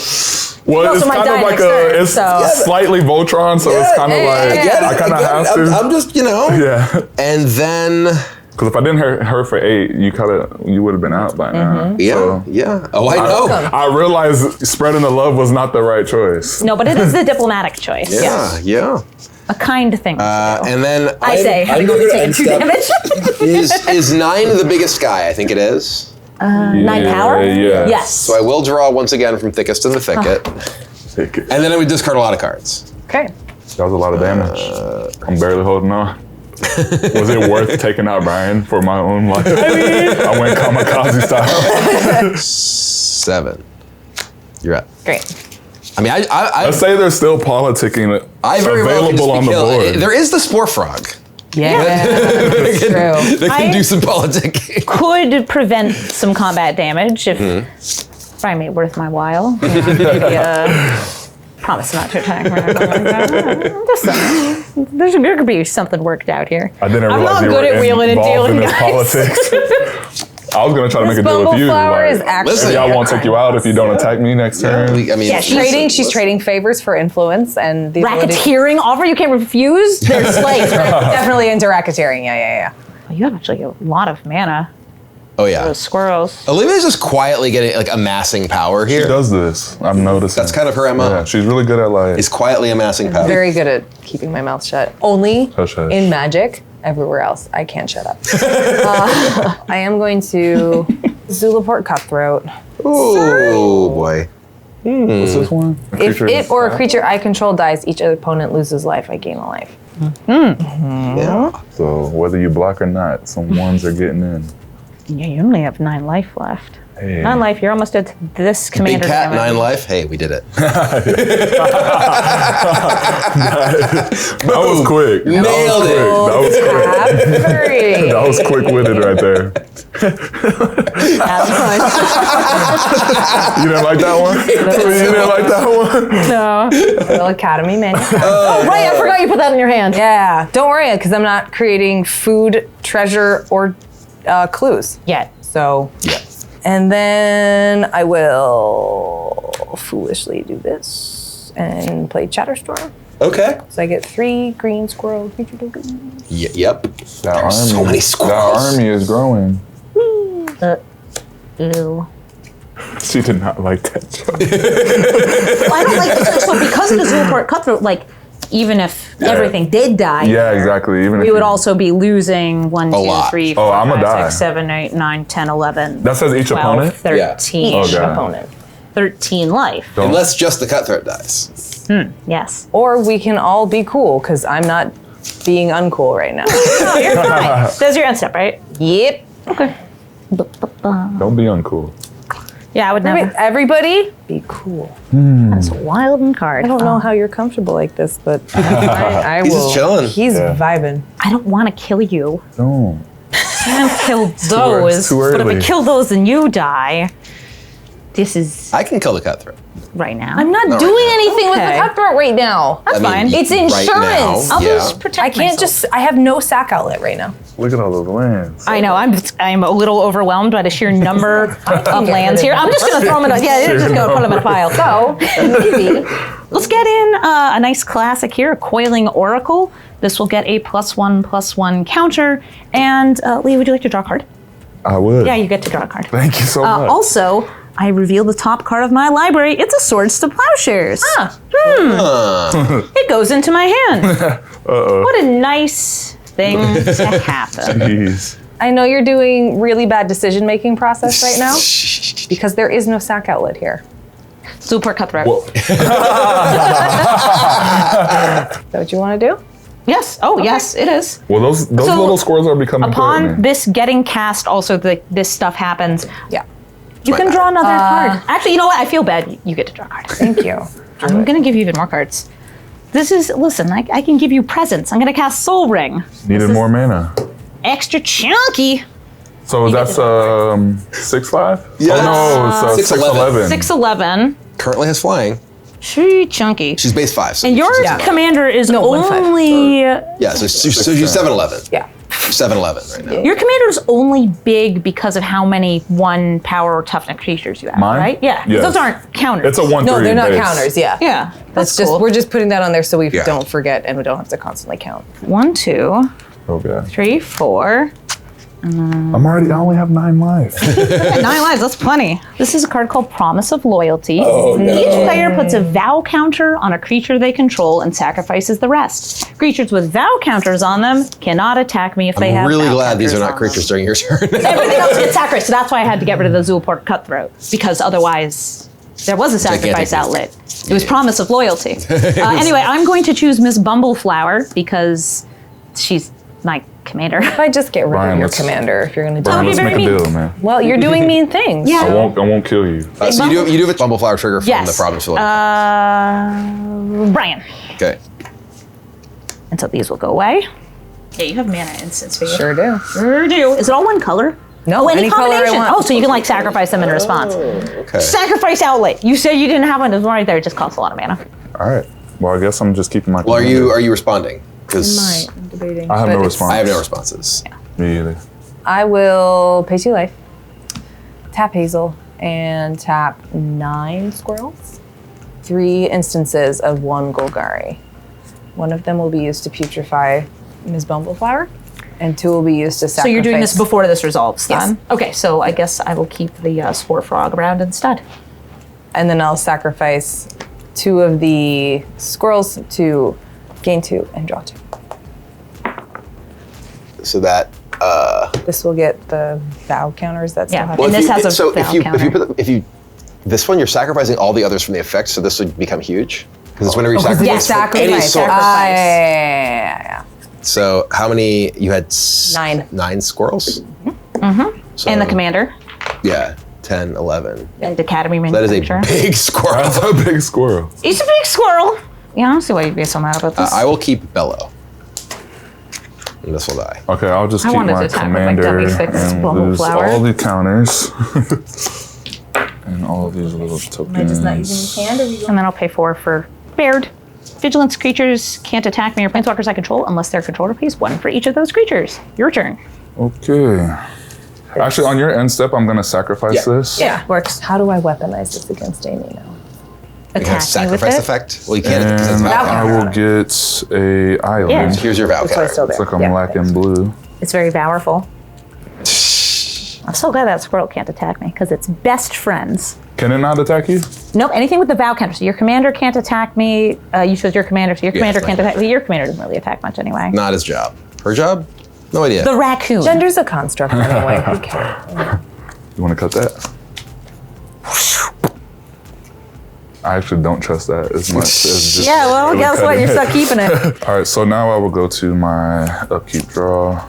[SPEAKER 6] Well,
[SPEAKER 1] also
[SPEAKER 6] it's
[SPEAKER 1] might
[SPEAKER 6] kind
[SPEAKER 1] die
[SPEAKER 6] of like
[SPEAKER 1] next turn,
[SPEAKER 6] it's
[SPEAKER 1] so-
[SPEAKER 6] slightly Voltron, so it's kind of like I kind of have to.
[SPEAKER 3] I'm just,
[SPEAKER 6] Yeah,
[SPEAKER 3] And then,
[SPEAKER 6] because if I didn't hurt her for 8, you would have been out by now.
[SPEAKER 3] yeah,
[SPEAKER 6] So
[SPEAKER 3] yeah. Oh, I know.
[SPEAKER 6] I realized spreading the love was not the right choice.
[SPEAKER 1] No, but it is the diplomatic choice.
[SPEAKER 3] Yeah.
[SPEAKER 1] A kind thing to do.
[SPEAKER 3] And then
[SPEAKER 1] I say, having only taken 2 damage.
[SPEAKER 3] is 9 the biggest guy? I think it is.
[SPEAKER 1] 9 power?
[SPEAKER 6] Yeah.
[SPEAKER 1] Yes.
[SPEAKER 3] So I will draw once again from thickest in the thicket,
[SPEAKER 6] That
[SPEAKER 3] and then I would discard a lot of cards.
[SPEAKER 2] Okay.
[SPEAKER 6] was a lot of damage. I'm barely holding on. Was it worth taking out Brian for my own life? I went kamikaze style.
[SPEAKER 3] 7. You're up.
[SPEAKER 2] Great.
[SPEAKER 3] I mean, I
[SPEAKER 6] Let's say there's still politicking
[SPEAKER 3] I very well can just
[SPEAKER 6] available
[SPEAKER 3] be
[SPEAKER 6] on the
[SPEAKER 3] killed.
[SPEAKER 6] board.
[SPEAKER 3] There is the Spore Frog.
[SPEAKER 2] Yeah. That's true.
[SPEAKER 3] That can do some politicking.
[SPEAKER 1] Could prevent some combat damage if Brian made it worth my while. Maybe, promise not to attack. Just saying. There could be something worked out here.
[SPEAKER 6] I didn't
[SPEAKER 1] I'm
[SPEAKER 6] realize
[SPEAKER 1] not
[SPEAKER 6] you
[SPEAKER 1] good
[SPEAKER 6] were
[SPEAKER 1] at wheeling and
[SPEAKER 6] involved in
[SPEAKER 1] dealing,
[SPEAKER 6] this
[SPEAKER 1] guys.
[SPEAKER 6] politics. I was gonna try to make a deal with you.
[SPEAKER 2] Bumbleflower
[SPEAKER 6] Like,
[SPEAKER 2] is actually.
[SPEAKER 3] Listen,
[SPEAKER 6] I won't take you out if you don't attack me next turn.
[SPEAKER 3] I mean,
[SPEAKER 1] Yeah,
[SPEAKER 2] She's trading favors for influence and the ability-
[SPEAKER 1] Racketeering offer you can't refuse. They're slaves.
[SPEAKER 2] Definitely into racketeering. Yeah.
[SPEAKER 1] Well, you have actually a lot of mana.
[SPEAKER 3] Oh yeah.
[SPEAKER 1] Those squirrels.
[SPEAKER 3] Olivia's just quietly getting like amassing power here.
[SPEAKER 6] She does this. I'm noticing.
[SPEAKER 3] That's kind of her MO.
[SPEAKER 6] Yeah, she's really good at like.
[SPEAKER 3] Is quietly amassing power.
[SPEAKER 2] Very good at keeping my mouth shut. Only
[SPEAKER 6] Hush, hush.
[SPEAKER 2] in Magic. Everywhere else, I can't shut up. I am going to Zulaport Cutthroat.
[SPEAKER 3] Oh boy.
[SPEAKER 6] What's this one?
[SPEAKER 2] If it or a creature I control dies, each opponent loses life. I gain a life.
[SPEAKER 3] Yeah.
[SPEAKER 6] So whether you block or not, some ones are getting in.
[SPEAKER 1] Yeah, you only have 9 life left.
[SPEAKER 6] Hey.
[SPEAKER 1] 9 life. You're almost at this
[SPEAKER 3] Big
[SPEAKER 1] commander.
[SPEAKER 3] cat,
[SPEAKER 1] damage.
[SPEAKER 3] 9 life. Hey, we did it.
[SPEAKER 6] That was quick.
[SPEAKER 3] Nailed it.
[SPEAKER 6] That was quick.
[SPEAKER 2] Three.
[SPEAKER 6] That was quick-witted right there. You didn't like that one? You didn't like that one?
[SPEAKER 1] No.
[SPEAKER 2] Royal Academy manufacturer.
[SPEAKER 1] Oh, right. I forgot you put that in your hand.
[SPEAKER 2] Yeah, don't worry, because I'm not creating food, treasure, or clues.
[SPEAKER 1] Yet.
[SPEAKER 2] So, and then I will foolishly do this and play Chatterstorm.
[SPEAKER 3] Okay.
[SPEAKER 2] So I get 3 green squirrel creature tokens.
[SPEAKER 3] Yep.
[SPEAKER 6] That army,
[SPEAKER 3] so many
[SPEAKER 6] that
[SPEAKER 3] squirrels.
[SPEAKER 6] army is growing.
[SPEAKER 1] Ew.
[SPEAKER 6] She did not like that joke.
[SPEAKER 1] Well, I don't like this. So because of the Zulaport Cutthroat, like, even if everything did die,
[SPEAKER 6] Yeah, exactly. Even if
[SPEAKER 1] we would
[SPEAKER 6] you-
[SPEAKER 1] also be losing 1, 2,
[SPEAKER 3] lot.
[SPEAKER 1] 3,
[SPEAKER 6] Oh,
[SPEAKER 1] 4,
[SPEAKER 6] I'ma
[SPEAKER 1] 5,
[SPEAKER 6] die.
[SPEAKER 1] 6, 7, 8, 9, 10, 11.
[SPEAKER 6] That says each
[SPEAKER 1] 12,
[SPEAKER 6] opponent?
[SPEAKER 1] 13.
[SPEAKER 6] Oh,
[SPEAKER 2] Each
[SPEAKER 6] God.
[SPEAKER 2] opponent.
[SPEAKER 1] 13 life.
[SPEAKER 6] Don't-
[SPEAKER 3] Unless just the cutthroat dies.
[SPEAKER 1] Yes.
[SPEAKER 2] Or we can all be cool, because I'm not being uncool right now.
[SPEAKER 1] No, you're fine. There's your end step, right?
[SPEAKER 2] Yep.
[SPEAKER 1] Okay.
[SPEAKER 6] Don't be uncool.
[SPEAKER 1] Yeah, I would never.
[SPEAKER 2] Everybody, be cool.
[SPEAKER 1] That's a wild card.
[SPEAKER 2] I don't know how you're comfortable like this, but I
[SPEAKER 3] He's
[SPEAKER 2] will.
[SPEAKER 3] just chilling.
[SPEAKER 2] He's
[SPEAKER 6] Yeah.
[SPEAKER 2] vibing.
[SPEAKER 1] I don't want to kill you.
[SPEAKER 6] Don't.
[SPEAKER 1] I don't kill those.
[SPEAKER 6] too
[SPEAKER 1] But if I
[SPEAKER 6] early.
[SPEAKER 1] kill those and you die, this is
[SPEAKER 3] I can kill the cutthroat.
[SPEAKER 1] right now.
[SPEAKER 2] I'm not
[SPEAKER 3] Not
[SPEAKER 2] doing
[SPEAKER 3] right now.
[SPEAKER 2] anything with the
[SPEAKER 1] Okay.
[SPEAKER 2] cutthroat right now.
[SPEAKER 1] That's
[SPEAKER 3] I mean,
[SPEAKER 1] fine.
[SPEAKER 2] It's
[SPEAKER 3] right
[SPEAKER 2] insurance.
[SPEAKER 3] now,
[SPEAKER 1] I'll
[SPEAKER 3] yeah.
[SPEAKER 1] just protect
[SPEAKER 2] I can't
[SPEAKER 1] myself.
[SPEAKER 2] I have no sack outlet right now.
[SPEAKER 6] Look at all those lands.
[SPEAKER 1] I know. I'm a little overwhelmed by the sheer number of lands here. I'm just going to throw them in. Just going to put them in a pile. So maybe let's get in a nice classic here, a Coiling Oracle. This will get a +1/+1 counter. And Lee, would you like to draw a card?
[SPEAKER 6] I would.
[SPEAKER 1] Yeah, you get to draw a card.
[SPEAKER 6] Thank you so much.
[SPEAKER 1] Also, I reveal the top card of my library. It's a Swords to Plowshares. It goes into my hand. What a nice thing to happen.
[SPEAKER 6] Jeez.
[SPEAKER 2] I know you're doing really bad decision-making process right now because there is no sack outlet here.
[SPEAKER 1] Super cutthroat.
[SPEAKER 2] Is that what you want to do?
[SPEAKER 1] Yes. Oh, yes, it is.
[SPEAKER 6] Well, those
[SPEAKER 1] So,
[SPEAKER 6] little squirrels are becoming
[SPEAKER 1] Upon
[SPEAKER 6] important.
[SPEAKER 1] this getting cast, also this stuff happens.
[SPEAKER 2] Yeah.
[SPEAKER 1] You can draw another card. Actually, you know what? I feel bad. You get to draw a card.
[SPEAKER 2] Thank you.
[SPEAKER 1] I'm going to give you even more cards. Listen, I can give you presents. I'm going to cast Soul Ring.
[SPEAKER 6] Needed more mana.
[SPEAKER 1] Extra chunky.
[SPEAKER 6] So that's 6/5?
[SPEAKER 3] Yeah.
[SPEAKER 6] Oh no, it's
[SPEAKER 3] 6/11.
[SPEAKER 1] 6/11.
[SPEAKER 3] Currently has flying.
[SPEAKER 1] She chunky.
[SPEAKER 3] She's base 5. So
[SPEAKER 1] And your
[SPEAKER 3] she's 6/11.
[SPEAKER 1] commander is
[SPEAKER 2] 1/5.
[SPEAKER 1] only...
[SPEAKER 3] Yeah, so she's 7/11.
[SPEAKER 2] Yeah.
[SPEAKER 3] 7/11 right now.
[SPEAKER 1] Your commander is only big because of how many 1 power or toughness creatures you have,
[SPEAKER 6] Mine?
[SPEAKER 1] right? Yeah.
[SPEAKER 6] Yes.
[SPEAKER 1] Those aren't counters.
[SPEAKER 6] It's a 1/3.
[SPEAKER 2] No, they're not
[SPEAKER 6] base.
[SPEAKER 2] counters. Yeah.
[SPEAKER 1] Yeah.
[SPEAKER 2] That's
[SPEAKER 1] cool.
[SPEAKER 2] just we're just putting that on there so we
[SPEAKER 3] Yeah.
[SPEAKER 2] don't forget and we don't have to constantly count.
[SPEAKER 1] 1, 2,
[SPEAKER 6] Oh god.
[SPEAKER 1] 3, 4.
[SPEAKER 6] I only have 9 life.
[SPEAKER 1] 9 lives, that's plenty. This is a card called Promise of Loyalty. Each player puts a vow counter on a creature they control and sacrifices the rest. Creatures with vow counters on them cannot attack me if they have
[SPEAKER 3] I'm really
[SPEAKER 1] vow
[SPEAKER 3] glad these are
[SPEAKER 1] counters
[SPEAKER 3] not
[SPEAKER 1] on
[SPEAKER 3] creatures during your turn.
[SPEAKER 1] them. Everything else gets sacrificed, so that's why I had to get rid of the Zulaport Cutthroat, because otherwise there was a sacrifice
[SPEAKER 3] Gigantic.
[SPEAKER 1] outlet. It was Promise of Loyalty. Anyway, I'm going to choose Miss Bumbleflower because she's my commander.
[SPEAKER 2] If I just get rid
[SPEAKER 6] Brian,
[SPEAKER 2] of your
[SPEAKER 6] let's-
[SPEAKER 2] commander, if you're going to do
[SPEAKER 6] Brian,
[SPEAKER 1] Okay,
[SPEAKER 6] let's
[SPEAKER 1] very
[SPEAKER 6] make a
[SPEAKER 1] mean.
[SPEAKER 6] deal, man.
[SPEAKER 2] well, you're doing mean things.
[SPEAKER 1] Yeah.
[SPEAKER 6] I won't kill you.
[SPEAKER 3] So you do have a Bumbleflower trigger from
[SPEAKER 1] Yes.
[SPEAKER 3] the Province of
[SPEAKER 1] Brian.
[SPEAKER 3] Okay.
[SPEAKER 1] And so these will go away. Yeah, you have mana instants for you.
[SPEAKER 2] Sure do.
[SPEAKER 1] Sure do. Is it all one color?
[SPEAKER 2] No,
[SPEAKER 1] Oh, any
[SPEAKER 2] any color I
[SPEAKER 1] combination.
[SPEAKER 2] want.
[SPEAKER 1] Oh, so you can like sacrifice them in response.
[SPEAKER 3] Okay.
[SPEAKER 1] Sacrifice outlet. You said you didn't have one. It was right there. It just costs a lot of mana.
[SPEAKER 6] All right. Well, I guess I'm just keeping my.
[SPEAKER 3] Well, are
[SPEAKER 6] commander.
[SPEAKER 3] you responding? Because
[SPEAKER 2] I'm debating.
[SPEAKER 6] I have
[SPEAKER 2] but
[SPEAKER 6] no
[SPEAKER 2] it's-
[SPEAKER 6] response.
[SPEAKER 3] I have no responses.
[SPEAKER 6] Me either.
[SPEAKER 2] I will pay 2 life, tap Hazel, and tap 9 squirrels. 3 instances of 1 Golgari. One of them will be used to putrefy Ms. Bumbleflower. And 2 will be used to sacrifice.
[SPEAKER 1] So you're doing this before this resolves then?
[SPEAKER 2] Yes.
[SPEAKER 1] Okay, so I guess I will keep the Spore Frog around instead.
[SPEAKER 2] And then I'll sacrifice 2 of the squirrels to gain 2 and draw 2.
[SPEAKER 3] So that.
[SPEAKER 2] This will get the vow counters that still
[SPEAKER 1] Yeah.
[SPEAKER 2] have.
[SPEAKER 1] Well, And this has a
[SPEAKER 3] so
[SPEAKER 1] vow counter.
[SPEAKER 3] if you this one you're sacrificing all the others from the effect, so this would become huge because it's whenever you
[SPEAKER 2] Yeah,
[SPEAKER 3] sacrifice from any
[SPEAKER 2] sacrifice.
[SPEAKER 3] source.
[SPEAKER 2] Yeah.
[SPEAKER 3] So how many you had?
[SPEAKER 2] 9.
[SPEAKER 3] 9 squirrels. So,
[SPEAKER 1] And the commander.
[SPEAKER 3] Yeah, 10, 11.
[SPEAKER 1] And Academy
[SPEAKER 3] That is a
[SPEAKER 1] Manufacturer.
[SPEAKER 3] big squirrel.
[SPEAKER 6] That's a big squirrel.
[SPEAKER 1] He's a big squirrel. Yeah, I don't see why you'd be so mad about this.
[SPEAKER 3] I will keep Bello. And this will die.
[SPEAKER 6] Okay, I'll just
[SPEAKER 1] I
[SPEAKER 6] keep
[SPEAKER 1] wanted
[SPEAKER 6] my
[SPEAKER 1] to attack with, like,
[SPEAKER 6] commander
[SPEAKER 1] dummy six
[SPEAKER 6] and
[SPEAKER 1] bubble
[SPEAKER 6] lose
[SPEAKER 1] flower.
[SPEAKER 6] all the counters. And all of these little tokens.
[SPEAKER 1] And then I'll pay 4 for Baird. Vigilance creatures can't attack me or planeswalkers I control unless their controller pays 1 for each of those creatures. Your turn.
[SPEAKER 6] Okay. Actually, on your end step, I'm going to sacrifice this.
[SPEAKER 1] Yeah, works.
[SPEAKER 2] How do I weaponize this against Amy now?
[SPEAKER 3] You have
[SPEAKER 1] Attack me with
[SPEAKER 3] sacrifice
[SPEAKER 1] it.
[SPEAKER 3] effect. Well, you can't because it's
[SPEAKER 6] And
[SPEAKER 3] vow
[SPEAKER 6] I
[SPEAKER 3] counter.
[SPEAKER 6] will get a Eilidh.
[SPEAKER 1] Yeah.
[SPEAKER 3] Here's your vow
[SPEAKER 2] That's why it's still
[SPEAKER 3] counter.
[SPEAKER 2] there.
[SPEAKER 6] It's like I'm lacking blue.
[SPEAKER 1] It's very powerful. I'm so glad that squirrel can't attack me because it's best friends.
[SPEAKER 6] Can it not attack you?
[SPEAKER 1] Nope, anything with the vow counter. So your commander can't attack me. You chose your commander, so your commander
[SPEAKER 3] it's
[SPEAKER 1] can't
[SPEAKER 3] not.
[SPEAKER 1] attack me. Your commander doesn't really attack much anyway.
[SPEAKER 3] Not his job. Her job? No idea.
[SPEAKER 1] The raccoon.
[SPEAKER 2] Gender's a construct anyway. Who cares?
[SPEAKER 6] You want to cut that? I actually don't trust that as much as just.
[SPEAKER 1] Yeah, well, guess what? You're stuck keeping it.
[SPEAKER 6] All right, so now I will go to my upkeep draw.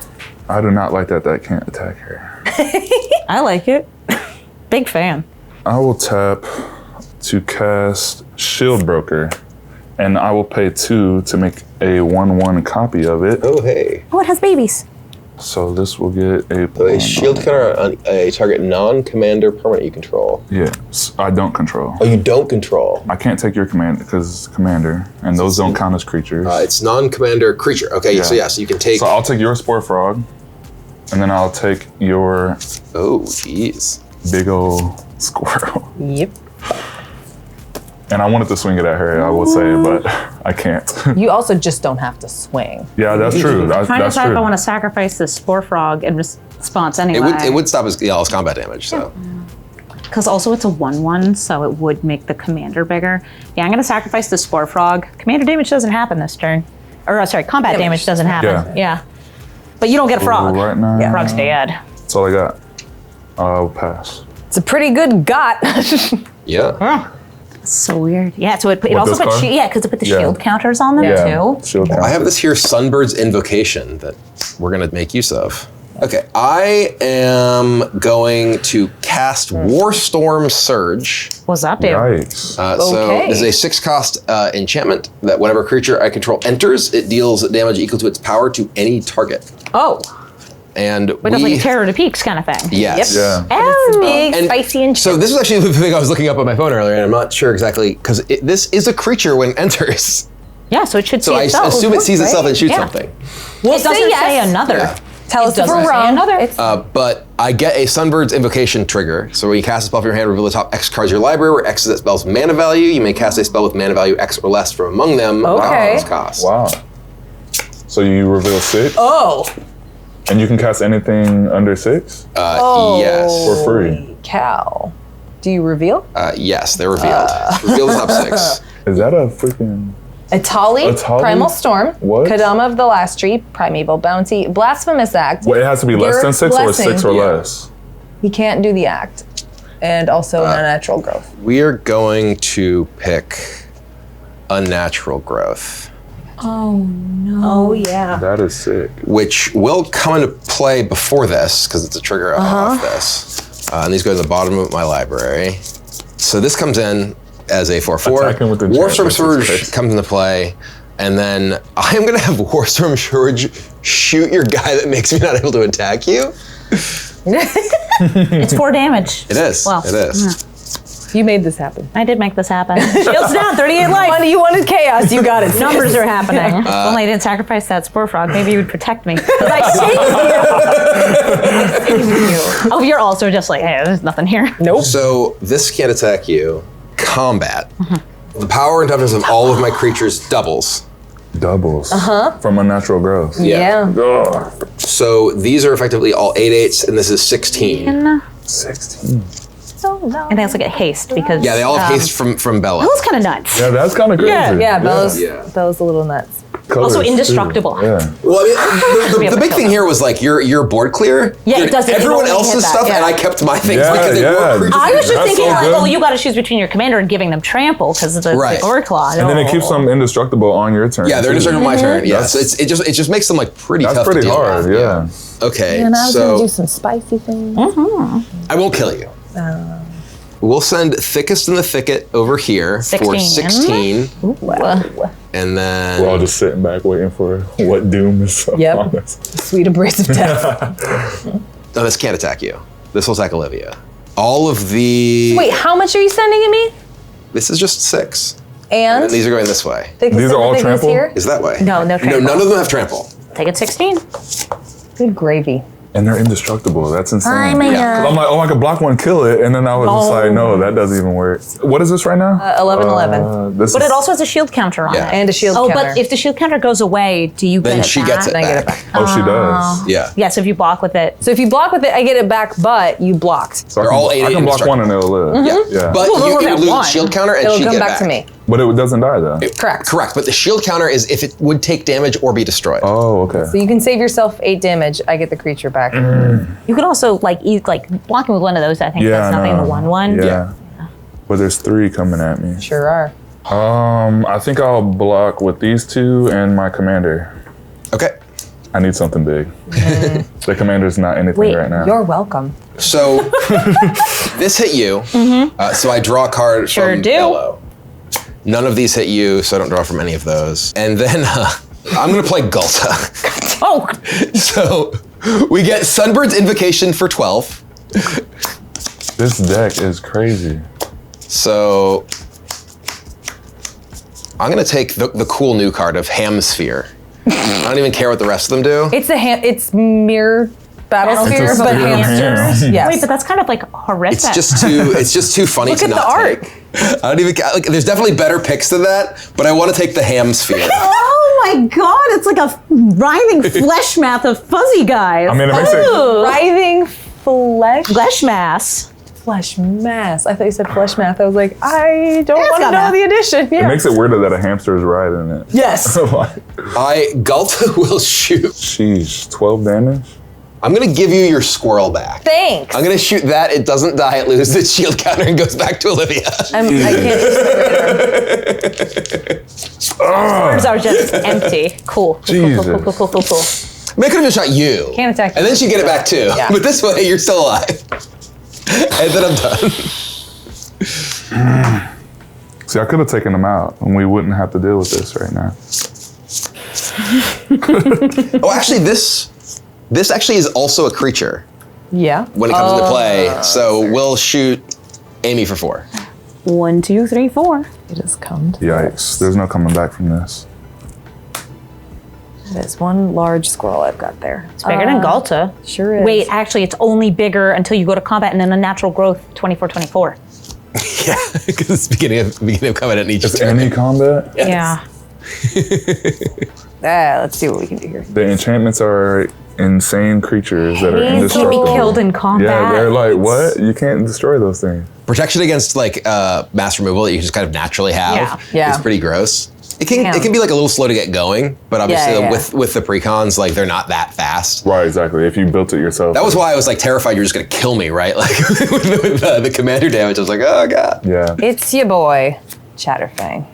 [SPEAKER 6] I do not like that can't attack her.
[SPEAKER 1] I like it. Big fan.
[SPEAKER 6] I will tap to cast Shield Broker, and I will pay 2 to make a 1/1 copy of it.
[SPEAKER 3] Oh, hey.
[SPEAKER 1] Oh, it has babies.
[SPEAKER 6] So this will get a.
[SPEAKER 3] A shield counter on a target non-commander permanent you control.
[SPEAKER 6] Yes, I don't control.
[SPEAKER 3] Oh, you don't control.
[SPEAKER 6] I can't take your command because it's commander, and those don't count as creatures.
[SPEAKER 3] It's non-commander creature. Okay,
[SPEAKER 6] Yeah.
[SPEAKER 3] so you can take.
[SPEAKER 6] So I'll take your Spore Frog, and then I'll take your
[SPEAKER 3] Oh, jeez.
[SPEAKER 6] big old squirrel.
[SPEAKER 2] Yep.
[SPEAKER 6] And I wanted to swing it at her, I will say, but I can't.
[SPEAKER 2] You also just don't have to swing.
[SPEAKER 6] Yeah, that's true.
[SPEAKER 1] I'm trying to
[SPEAKER 6] That's
[SPEAKER 1] decide if I
[SPEAKER 6] true.
[SPEAKER 1] want to sacrifice this Spore Frog in response anyway.
[SPEAKER 3] It would stop his combat damage. So
[SPEAKER 1] Because also it's a 1/1, so it would make the commander bigger. Yeah, I'm going to sacrifice the Spore Frog. Commander damage doesn't happen this turn. Or, sorry, combat damage doesn't happen. Yeah. But you don't get a frog.
[SPEAKER 6] Right now,
[SPEAKER 1] Frog's dead.
[SPEAKER 6] that's all I got. I'll pass.
[SPEAKER 2] It's a pretty good got.
[SPEAKER 3] yeah.
[SPEAKER 1] So weird. Yeah, so it
[SPEAKER 6] What,
[SPEAKER 1] also
[SPEAKER 6] this
[SPEAKER 1] put
[SPEAKER 6] card?
[SPEAKER 1] because it put the
[SPEAKER 6] Yeah.
[SPEAKER 1] shield counters on them too.
[SPEAKER 6] Shield
[SPEAKER 3] I have
[SPEAKER 6] counter.
[SPEAKER 3] this here Sunbird's Invocation that we're going to make use of. Okay, I am going to cast Warstorm Surge.
[SPEAKER 1] What's up, dude?
[SPEAKER 6] Yikes.
[SPEAKER 3] So
[SPEAKER 2] Okay.
[SPEAKER 3] this is a 6-cost enchantment that whenever a creature I control enters, it deals damage equal to its power to any target.
[SPEAKER 1] Oh,
[SPEAKER 3] And
[SPEAKER 1] but that's like a Terror to Peaks kind of thing.
[SPEAKER 3] Yes.
[SPEAKER 6] Yeah.
[SPEAKER 1] Oh,
[SPEAKER 2] Big,
[SPEAKER 3] And
[SPEAKER 2] spicy, and
[SPEAKER 3] So this is actually the thing I was looking up on my phone earlier, and I'm not sure exactly because this is a creature when it enters.
[SPEAKER 1] yeah. So it should
[SPEAKER 3] So
[SPEAKER 1] see
[SPEAKER 3] I
[SPEAKER 1] itself.
[SPEAKER 3] assume it sees itself and shoots
[SPEAKER 1] Yeah.
[SPEAKER 3] something.
[SPEAKER 1] It doesn't
[SPEAKER 2] say yes.
[SPEAKER 1] say another.
[SPEAKER 3] Yeah.
[SPEAKER 2] tell us if
[SPEAKER 1] doesn't
[SPEAKER 2] we're
[SPEAKER 1] say
[SPEAKER 2] wrong.
[SPEAKER 1] another.
[SPEAKER 3] But I get a Sunbird's Invocation trigger. So when you cast a spell from your hand, reveal the top X cards of your library, where X is that spell's mana value. You may cast a spell with mana value X or less from among them.
[SPEAKER 2] Okay.
[SPEAKER 3] Its cost.
[SPEAKER 6] Wow. So you reveal 6,
[SPEAKER 2] Oh,
[SPEAKER 6] and you can cast anything under 6
[SPEAKER 3] Yes.
[SPEAKER 6] for free.
[SPEAKER 2] cow. Do you reveal?
[SPEAKER 3] Yes, they're revealed. Reveal the top 6.
[SPEAKER 6] Is that a freaking?
[SPEAKER 2] Atali,
[SPEAKER 6] Atali?
[SPEAKER 2] Primal Storm,
[SPEAKER 6] What?
[SPEAKER 2] Kadama of the Last Tree, Primeval Bounty, Blasphemous Act.
[SPEAKER 6] Well, it has to be less
[SPEAKER 2] Your
[SPEAKER 6] than 6 or
[SPEAKER 2] blessing.
[SPEAKER 6] 6 or
[SPEAKER 3] Yeah.
[SPEAKER 6] less.
[SPEAKER 2] He can't do the act. And also Unnatural Growth.
[SPEAKER 3] We're going to pick Unnatural Growth,
[SPEAKER 1] Oh yeah.
[SPEAKER 6] That is sick.
[SPEAKER 3] which will come into play before this because it's a trigger off this. And these go to the bottom of my library. So this comes in as a 4/4.
[SPEAKER 6] Attacking with
[SPEAKER 3] Warstorm
[SPEAKER 6] enchantments is
[SPEAKER 3] Surge
[SPEAKER 6] crazy.
[SPEAKER 3] comes into play. And then I am going to have Warstorm Surge shoot your guy that makes me not able to attack you.
[SPEAKER 1] It's 4 damage.
[SPEAKER 3] It is.
[SPEAKER 1] Well,
[SPEAKER 3] it is.
[SPEAKER 2] You made this happen.
[SPEAKER 1] I did make this happen. Shields down, 38 life.
[SPEAKER 2] Money, you wanted chaos, you got it.
[SPEAKER 1] Numbers are happening. If only I didn't sacrifice that Spore Frog, maybe you would protect me. 'Cause I saved you. Oh, you're also just like, hey, there's nothing here.
[SPEAKER 2] Nope.
[SPEAKER 3] So this can't attack you. Combat. The power and toughness of all of my creatures doubles.
[SPEAKER 6] Doubles. From Unnatural Growth.
[SPEAKER 2] Yeah.
[SPEAKER 6] Ugh.
[SPEAKER 3] So these are effectively all 8/8s, and this is 16.
[SPEAKER 6] 16.
[SPEAKER 1] And they also get haste because
[SPEAKER 3] Yeah, they all have haste from Bella.
[SPEAKER 1] Bella's kind of nuts.
[SPEAKER 6] Yeah, that's kind of crazy.
[SPEAKER 2] Yeah, Bella's a little nuts.
[SPEAKER 6] Colors,
[SPEAKER 1] Also
[SPEAKER 6] too.
[SPEAKER 1] indestructible.
[SPEAKER 6] Yeah.
[SPEAKER 3] Well, I mean, the big thing here was like your board clear.
[SPEAKER 1] Yeah,
[SPEAKER 3] cleared
[SPEAKER 1] it doesn't-
[SPEAKER 3] everyone
[SPEAKER 1] it only
[SPEAKER 3] else's
[SPEAKER 1] hit that,
[SPEAKER 3] stuff,
[SPEAKER 1] yeah.
[SPEAKER 3] and I kept my things
[SPEAKER 6] Yeah,
[SPEAKER 3] because they
[SPEAKER 6] yeah.
[SPEAKER 3] were creatures.
[SPEAKER 1] I was just
[SPEAKER 6] That's
[SPEAKER 1] thinking,
[SPEAKER 6] so
[SPEAKER 1] like,
[SPEAKER 6] good.
[SPEAKER 1] oh, you got to choose between your commander and giving them trample because of the
[SPEAKER 3] Right.
[SPEAKER 1] Gore Claw.
[SPEAKER 6] And then it keeps them indestructible on your turn.
[SPEAKER 3] Yeah, they're
[SPEAKER 6] too.
[SPEAKER 3] indestructible my turn. Yeah,
[SPEAKER 6] That's-
[SPEAKER 3] so it just makes them like pretty
[SPEAKER 6] That's
[SPEAKER 3] tough
[SPEAKER 6] pretty
[SPEAKER 3] to deal
[SPEAKER 6] hard,
[SPEAKER 3] with.
[SPEAKER 6] yeah.
[SPEAKER 3] Okay,
[SPEAKER 2] And I was
[SPEAKER 3] so
[SPEAKER 2] gonna do some spicy things.
[SPEAKER 3] I won't kill you. We'll send Thickest in the Thicket over here
[SPEAKER 1] 16.
[SPEAKER 3] for 16, and then
[SPEAKER 6] We're all just sitting back waiting for what doom is
[SPEAKER 2] Yep.
[SPEAKER 6] upon us.
[SPEAKER 2] Sweet embrace of death.
[SPEAKER 3] no, this can't attack you. This will attack Olivia. All of the
[SPEAKER 2] Wait, how much are you sending at me?
[SPEAKER 3] this is just 6, and
[SPEAKER 2] And
[SPEAKER 3] these are going this way.
[SPEAKER 6] These are all trample?
[SPEAKER 2] Here?
[SPEAKER 3] Is that way?
[SPEAKER 1] No trample.
[SPEAKER 3] No, none of them have trample.
[SPEAKER 1] Take it 16.
[SPEAKER 2] Good gravy.
[SPEAKER 6] And they're indestructible. That's insane.
[SPEAKER 2] I'm a-
[SPEAKER 6] 'Cause I'm like, oh, I could block one, kill it, and then I was just like, no, that doesn't even work. What is this right now?
[SPEAKER 2] 11-11.
[SPEAKER 6] This
[SPEAKER 1] But
[SPEAKER 6] is,
[SPEAKER 1] it also has a shield counter on
[SPEAKER 3] Yeah.
[SPEAKER 1] it.
[SPEAKER 2] And a shield
[SPEAKER 1] Oh,
[SPEAKER 2] counter.
[SPEAKER 1] but if the shield counter goes away, do you
[SPEAKER 3] Then
[SPEAKER 1] get it
[SPEAKER 3] she
[SPEAKER 1] back?
[SPEAKER 3] gets it
[SPEAKER 2] Then I get it
[SPEAKER 3] back.
[SPEAKER 2] back.
[SPEAKER 6] oh, she does.
[SPEAKER 3] Yeah.
[SPEAKER 1] Yeah, so if you block with it.
[SPEAKER 2] So if you block with it, I get it back, but you blocked.
[SPEAKER 6] So
[SPEAKER 3] They're
[SPEAKER 6] I
[SPEAKER 3] all
[SPEAKER 6] can,
[SPEAKER 3] 8
[SPEAKER 6] I can block one and it'll live.
[SPEAKER 3] Yeah.
[SPEAKER 6] Yeah.
[SPEAKER 3] But
[SPEAKER 1] Well,
[SPEAKER 3] you
[SPEAKER 1] we'll
[SPEAKER 3] would
[SPEAKER 1] get
[SPEAKER 3] lose
[SPEAKER 1] one.
[SPEAKER 3] the shield counter and
[SPEAKER 2] It'll
[SPEAKER 3] she
[SPEAKER 2] come
[SPEAKER 3] get
[SPEAKER 2] back to me.
[SPEAKER 6] But it doesn't die though.
[SPEAKER 2] Correct.
[SPEAKER 3] Correct, but the shield counter is if it would take damage or be destroyed.
[SPEAKER 6] Oh, okay.
[SPEAKER 2] So you can save yourself 8 damage. I get the creature back.
[SPEAKER 1] You could also blocking with one of those, I think
[SPEAKER 6] Yeah,
[SPEAKER 1] that's nothing
[SPEAKER 6] no.
[SPEAKER 1] the 1/1.
[SPEAKER 6] Yeah. But there's 3 coming at me.
[SPEAKER 2] Sure are.
[SPEAKER 6] I think I'll block with these 2 and my commander.
[SPEAKER 3] Okay.
[SPEAKER 6] I need something big. The commander's not anything
[SPEAKER 1] Wait,
[SPEAKER 6] right now.
[SPEAKER 2] You're welcome.
[SPEAKER 3] So this hit you. So I draw a card
[SPEAKER 1] Sure
[SPEAKER 3] from
[SPEAKER 1] do.
[SPEAKER 3] Bello. None of these hit you, so I don't draw from any of those. And then I'm gonna play Gulta.
[SPEAKER 1] Oh,
[SPEAKER 3] So we get Sunbird's Invocation for 12.
[SPEAKER 6] This deck is crazy.
[SPEAKER 3] So I'm gonna take the cool new card of Hamsphere. I don't even care what the rest of them do.
[SPEAKER 2] It's mirror battlesphere,
[SPEAKER 6] It's a
[SPEAKER 2] but
[SPEAKER 6] sphere of
[SPEAKER 2] hamsters.
[SPEAKER 6] ham.
[SPEAKER 2] Yes.
[SPEAKER 1] wait, but that's kind of like horrific.
[SPEAKER 3] It's just too funny
[SPEAKER 2] Look
[SPEAKER 3] to
[SPEAKER 2] at the
[SPEAKER 3] not
[SPEAKER 2] art.
[SPEAKER 3] take. I don't even like. There's definitely better picks than that, but I want to take the Hamsphere.
[SPEAKER 1] Oh my god, it's like a writhing flesh mass of fuzzy guys.
[SPEAKER 6] I mean, it makes it.
[SPEAKER 2] Writhing flesh.
[SPEAKER 1] Flesh mass.
[SPEAKER 2] Flesh mass. I thought you said flesh math. I was like, I don't want to
[SPEAKER 1] got
[SPEAKER 2] know
[SPEAKER 1] math.
[SPEAKER 2] the addition.
[SPEAKER 6] It
[SPEAKER 2] Yeah.
[SPEAKER 6] makes it weirder that a hamster is riding it.
[SPEAKER 2] Yes.
[SPEAKER 6] Like,
[SPEAKER 3] Gulta will shoot.
[SPEAKER 6] sheesh, 12 damage?
[SPEAKER 3] I'm gonna give you your squirrel back.
[SPEAKER 2] Thanks.
[SPEAKER 3] I'm gonna shoot that. It doesn't die. It loses its shield counter and goes back to Olivia.
[SPEAKER 2] I can't use
[SPEAKER 1] Arms are just empty. Cool.
[SPEAKER 6] Jesus.
[SPEAKER 1] Cool.
[SPEAKER 3] I mean, I could have just shot you.
[SPEAKER 2] Can't attack
[SPEAKER 3] And
[SPEAKER 2] you.
[SPEAKER 3] then she'd get it back too.
[SPEAKER 2] Yeah.
[SPEAKER 3] But this way, you're still alive. And then I'm done.
[SPEAKER 6] See, I could have taken them out and we wouldn't have to deal with this right now.
[SPEAKER 3] Oh, actually, this actually is also a creature
[SPEAKER 2] Yeah.
[SPEAKER 3] when it comes into play. So we'll shoot Amy for 4.
[SPEAKER 1] 1, 2, 3, 4.
[SPEAKER 2] It has come.
[SPEAKER 6] Yikes, there's no coming back from this.
[SPEAKER 2] There's one large squirrel I've got there.
[SPEAKER 1] It's bigger than Gulta.
[SPEAKER 2] Sure is.
[SPEAKER 1] Wait, actually, it's only bigger until you go to combat and then a natural growth 24/24.
[SPEAKER 3] Yeah, because it's beginning of combat at each
[SPEAKER 6] Is
[SPEAKER 3] turn.
[SPEAKER 6] any combat?
[SPEAKER 1] Yeah.
[SPEAKER 2] Let's see what we can do here.
[SPEAKER 6] The enchantments are insane creatures that are
[SPEAKER 1] These can't be
[SPEAKER 6] indestructible.
[SPEAKER 1] killed in combat.
[SPEAKER 6] Yeah, they're like, what? You can't destroy those things.
[SPEAKER 3] Protection against like mass removal that you just kind of naturally have.
[SPEAKER 2] Yeah.
[SPEAKER 3] It's pretty gross. It can
[SPEAKER 1] Yeah.
[SPEAKER 3] it can be like a little slow to get going, but obviously
[SPEAKER 2] Yeah.
[SPEAKER 3] with the precons, like they're not that fast.
[SPEAKER 6] Right, exactly. If you built it yourself.
[SPEAKER 3] That was why I was like terrified you're just gonna kill me, right? Like with the commander damage, I was like, oh god.
[SPEAKER 6] Yeah.
[SPEAKER 2] It's your boy, Chatterfang.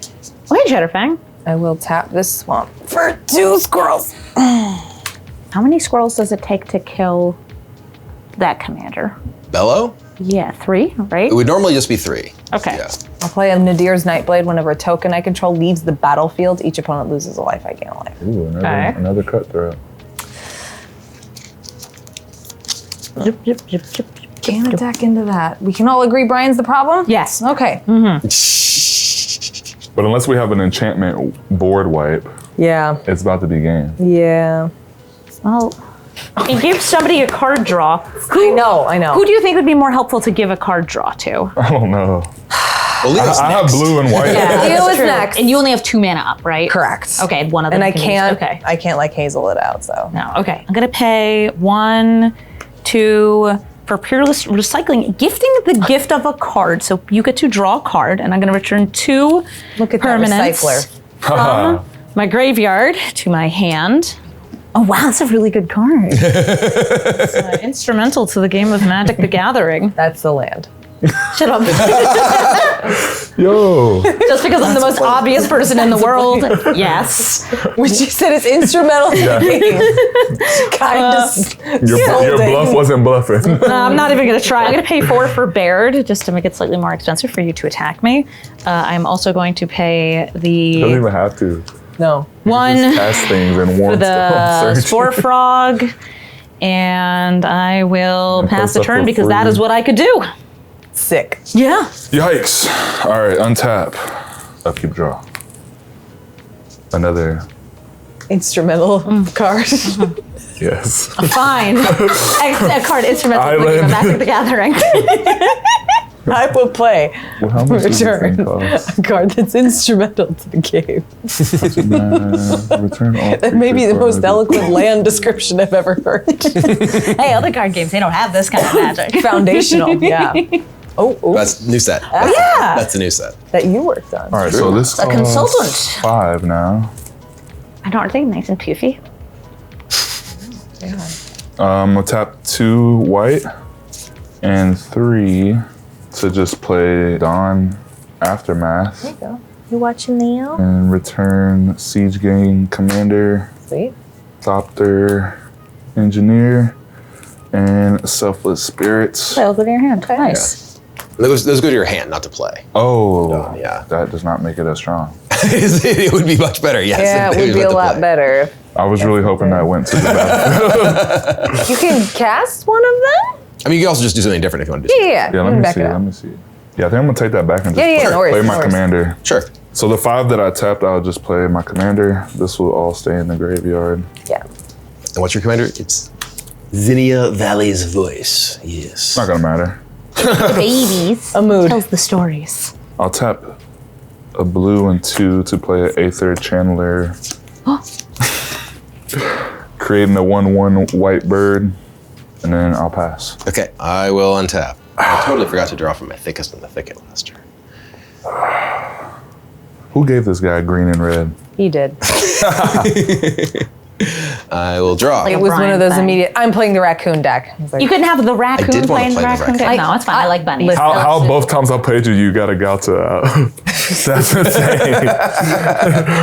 [SPEAKER 1] Wait, Shadowfang.
[SPEAKER 2] I will tap this swamp for 2 squirrels.
[SPEAKER 1] How many squirrels does it take to kill that commander?
[SPEAKER 3] Bello?
[SPEAKER 1] Yeah, 3, right?
[SPEAKER 3] It would normally just be 3.
[SPEAKER 1] Okay.
[SPEAKER 3] Yeah.
[SPEAKER 2] I'll play a Nadir's Nightblade whenever a token I control leaves the battlefield. Each opponent loses a life. I gain a life.
[SPEAKER 6] Ooh,
[SPEAKER 1] Okay.
[SPEAKER 6] another cutthroat.
[SPEAKER 1] Zip, zip, zip, zip, zip,
[SPEAKER 2] Can't
[SPEAKER 1] zip.
[SPEAKER 2] attack into that. We can all agree Brian's the problem?
[SPEAKER 1] Yes.
[SPEAKER 2] Okay.
[SPEAKER 6] But unless we have an enchantment board wipe,
[SPEAKER 2] Yeah.
[SPEAKER 6] it's about to be game.
[SPEAKER 2] Yeah.
[SPEAKER 1] Well, you give somebody a card draw.
[SPEAKER 2] I know.
[SPEAKER 1] Who do you think would be more helpful to give a card draw to?
[SPEAKER 6] I don't know.
[SPEAKER 3] Leo's
[SPEAKER 6] I have
[SPEAKER 3] next.
[SPEAKER 6] blue and white.
[SPEAKER 1] Yeah,
[SPEAKER 2] Leo
[SPEAKER 1] that's
[SPEAKER 2] is
[SPEAKER 1] true.
[SPEAKER 2] next.
[SPEAKER 1] And you only have 2 mana up, right?
[SPEAKER 2] Correct.
[SPEAKER 1] Okay, one of them.
[SPEAKER 2] And I
[SPEAKER 1] can use-
[SPEAKER 2] can't.
[SPEAKER 1] Okay.
[SPEAKER 2] I can't like hazel it out. So
[SPEAKER 1] No. Okay. I'm gonna pay 1, 2 for peerless recycling, gifting the gift of a card. So you get to draw a card, and I'm gonna return 2
[SPEAKER 2] look at
[SPEAKER 1] permanents
[SPEAKER 2] that recycler.
[SPEAKER 1] from my graveyard to my hand. Oh wow, that's a really good card. It's instrumental to the game of Magic: The Gathering.
[SPEAKER 2] That's the land.
[SPEAKER 1] Shut up.
[SPEAKER 6] Yo.
[SPEAKER 1] Just because I'm the most obvious person in the world. Yes.
[SPEAKER 2] When she said it's instrumental to the game, kind of.
[SPEAKER 6] Your bluff wasn't bluffing.
[SPEAKER 1] I'm not even going to try. I'm going to pay 4 for Baird just to make it slightly more expensive for you to attack me. I'm also going to pay
[SPEAKER 6] You don't
[SPEAKER 1] the
[SPEAKER 6] even have to.
[SPEAKER 2] No.
[SPEAKER 1] 1
[SPEAKER 6] Cast things and
[SPEAKER 1] for
[SPEAKER 6] warm
[SPEAKER 1] the
[SPEAKER 6] stuff.
[SPEAKER 1] Spore Frog, and I will
[SPEAKER 6] And
[SPEAKER 1] pass the
[SPEAKER 6] stuff
[SPEAKER 1] turn
[SPEAKER 6] for
[SPEAKER 1] because that
[SPEAKER 6] free.
[SPEAKER 1] is what I could do.
[SPEAKER 2] Sick.
[SPEAKER 1] Yeah.
[SPEAKER 6] Yikes. All right, untap. Upkeep draw. Another.
[SPEAKER 2] Instrumental card.
[SPEAKER 6] Yes.
[SPEAKER 1] Fine. A card instrumental to the game of Magic: The Gathering.
[SPEAKER 2] I will play
[SPEAKER 6] Well, how much does this
[SPEAKER 2] Return.
[SPEAKER 6] thing cost?
[SPEAKER 2] a card that's instrumental to the game.
[SPEAKER 6] Return all.
[SPEAKER 2] That may be the most
[SPEAKER 6] creature
[SPEAKER 2] eloquent land description I've ever heard.
[SPEAKER 1] Hey, other card games, they don't have this kind of magic.
[SPEAKER 2] Foundational. Yeah. Oh,
[SPEAKER 3] That's new set.
[SPEAKER 1] Yeah.
[SPEAKER 3] That's the new set.
[SPEAKER 2] that you worked on.
[SPEAKER 6] All right, so this
[SPEAKER 1] A
[SPEAKER 6] costs
[SPEAKER 1] consultant.
[SPEAKER 6] 5 now.
[SPEAKER 1] I don't think nice and poofy.
[SPEAKER 6] I'll tap 2 white and 3 to just play Dawn Aftermath
[SPEAKER 2] There you go. You watching Leo?
[SPEAKER 6] and return Siege Gang Commander,
[SPEAKER 2] Sweet.
[SPEAKER 6] Thopter, Engineer, and Selfless Spirits.
[SPEAKER 1] Play all good in your hand. Nice.
[SPEAKER 3] Those go to your hand, not to play.
[SPEAKER 6] Oh,
[SPEAKER 3] yeah.
[SPEAKER 6] That does not make it as strong.
[SPEAKER 3] It would be much better, yes.
[SPEAKER 2] Yeah, it would be a lot better.
[SPEAKER 6] I was really hoping that went to the bathroom.
[SPEAKER 2] You can cast one of them?
[SPEAKER 3] I mean, you can also just do something different if you want to do something.
[SPEAKER 2] Yeah.
[SPEAKER 6] Yeah, let me see. Let me see. Yeah, I think I'm gonna take that back and just
[SPEAKER 2] Yeah,
[SPEAKER 6] play,
[SPEAKER 2] no worries,
[SPEAKER 6] play
[SPEAKER 2] no
[SPEAKER 6] my
[SPEAKER 2] worries.
[SPEAKER 6] commander.
[SPEAKER 3] Sure.
[SPEAKER 6] So the 5 that I tapped, I'll just play my commander. This will all stay in the graveyard.
[SPEAKER 2] Yeah.
[SPEAKER 3] And what's your commander? It's Zinnia Valley's Voice. Yes.
[SPEAKER 6] It's not gonna matter.
[SPEAKER 1] Babies.
[SPEAKER 2] A mood.
[SPEAKER 1] Tells the stories.
[SPEAKER 6] I'll tap a blue and 2 to play an Aether Channeler. Creating a 1/1 white bird, and then I'll pass.
[SPEAKER 3] Okay, I will untap. I totally forgot to draw from my Thickest in the Thicket last turn.
[SPEAKER 6] Who gave this guy green and red?
[SPEAKER 2] He did.
[SPEAKER 3] I will draw.
[SPEAKER 2] It was one
[SPEAKER 1] Brian
[SPEAKER 2] of those
[SPEAKER 1] thing.
[SPEAKER 2] immediate. I'm playing the raccoon deck. I was like,
[SPEAKER 1] You couldn't have the raccoon
[SPEAKER 3] did wanna
[SPEAKER 1] playing the
[SPEAKER 3] play the
[SPEAKER 1] raccoon
[SPEAKER 3] raccoon.
[SPEAKER 1] deck. No, it's fine. I like bunnies.
[SPEAKER 2] Listen.
[SPEAKER 6] How both times I played you got a Galta out. That's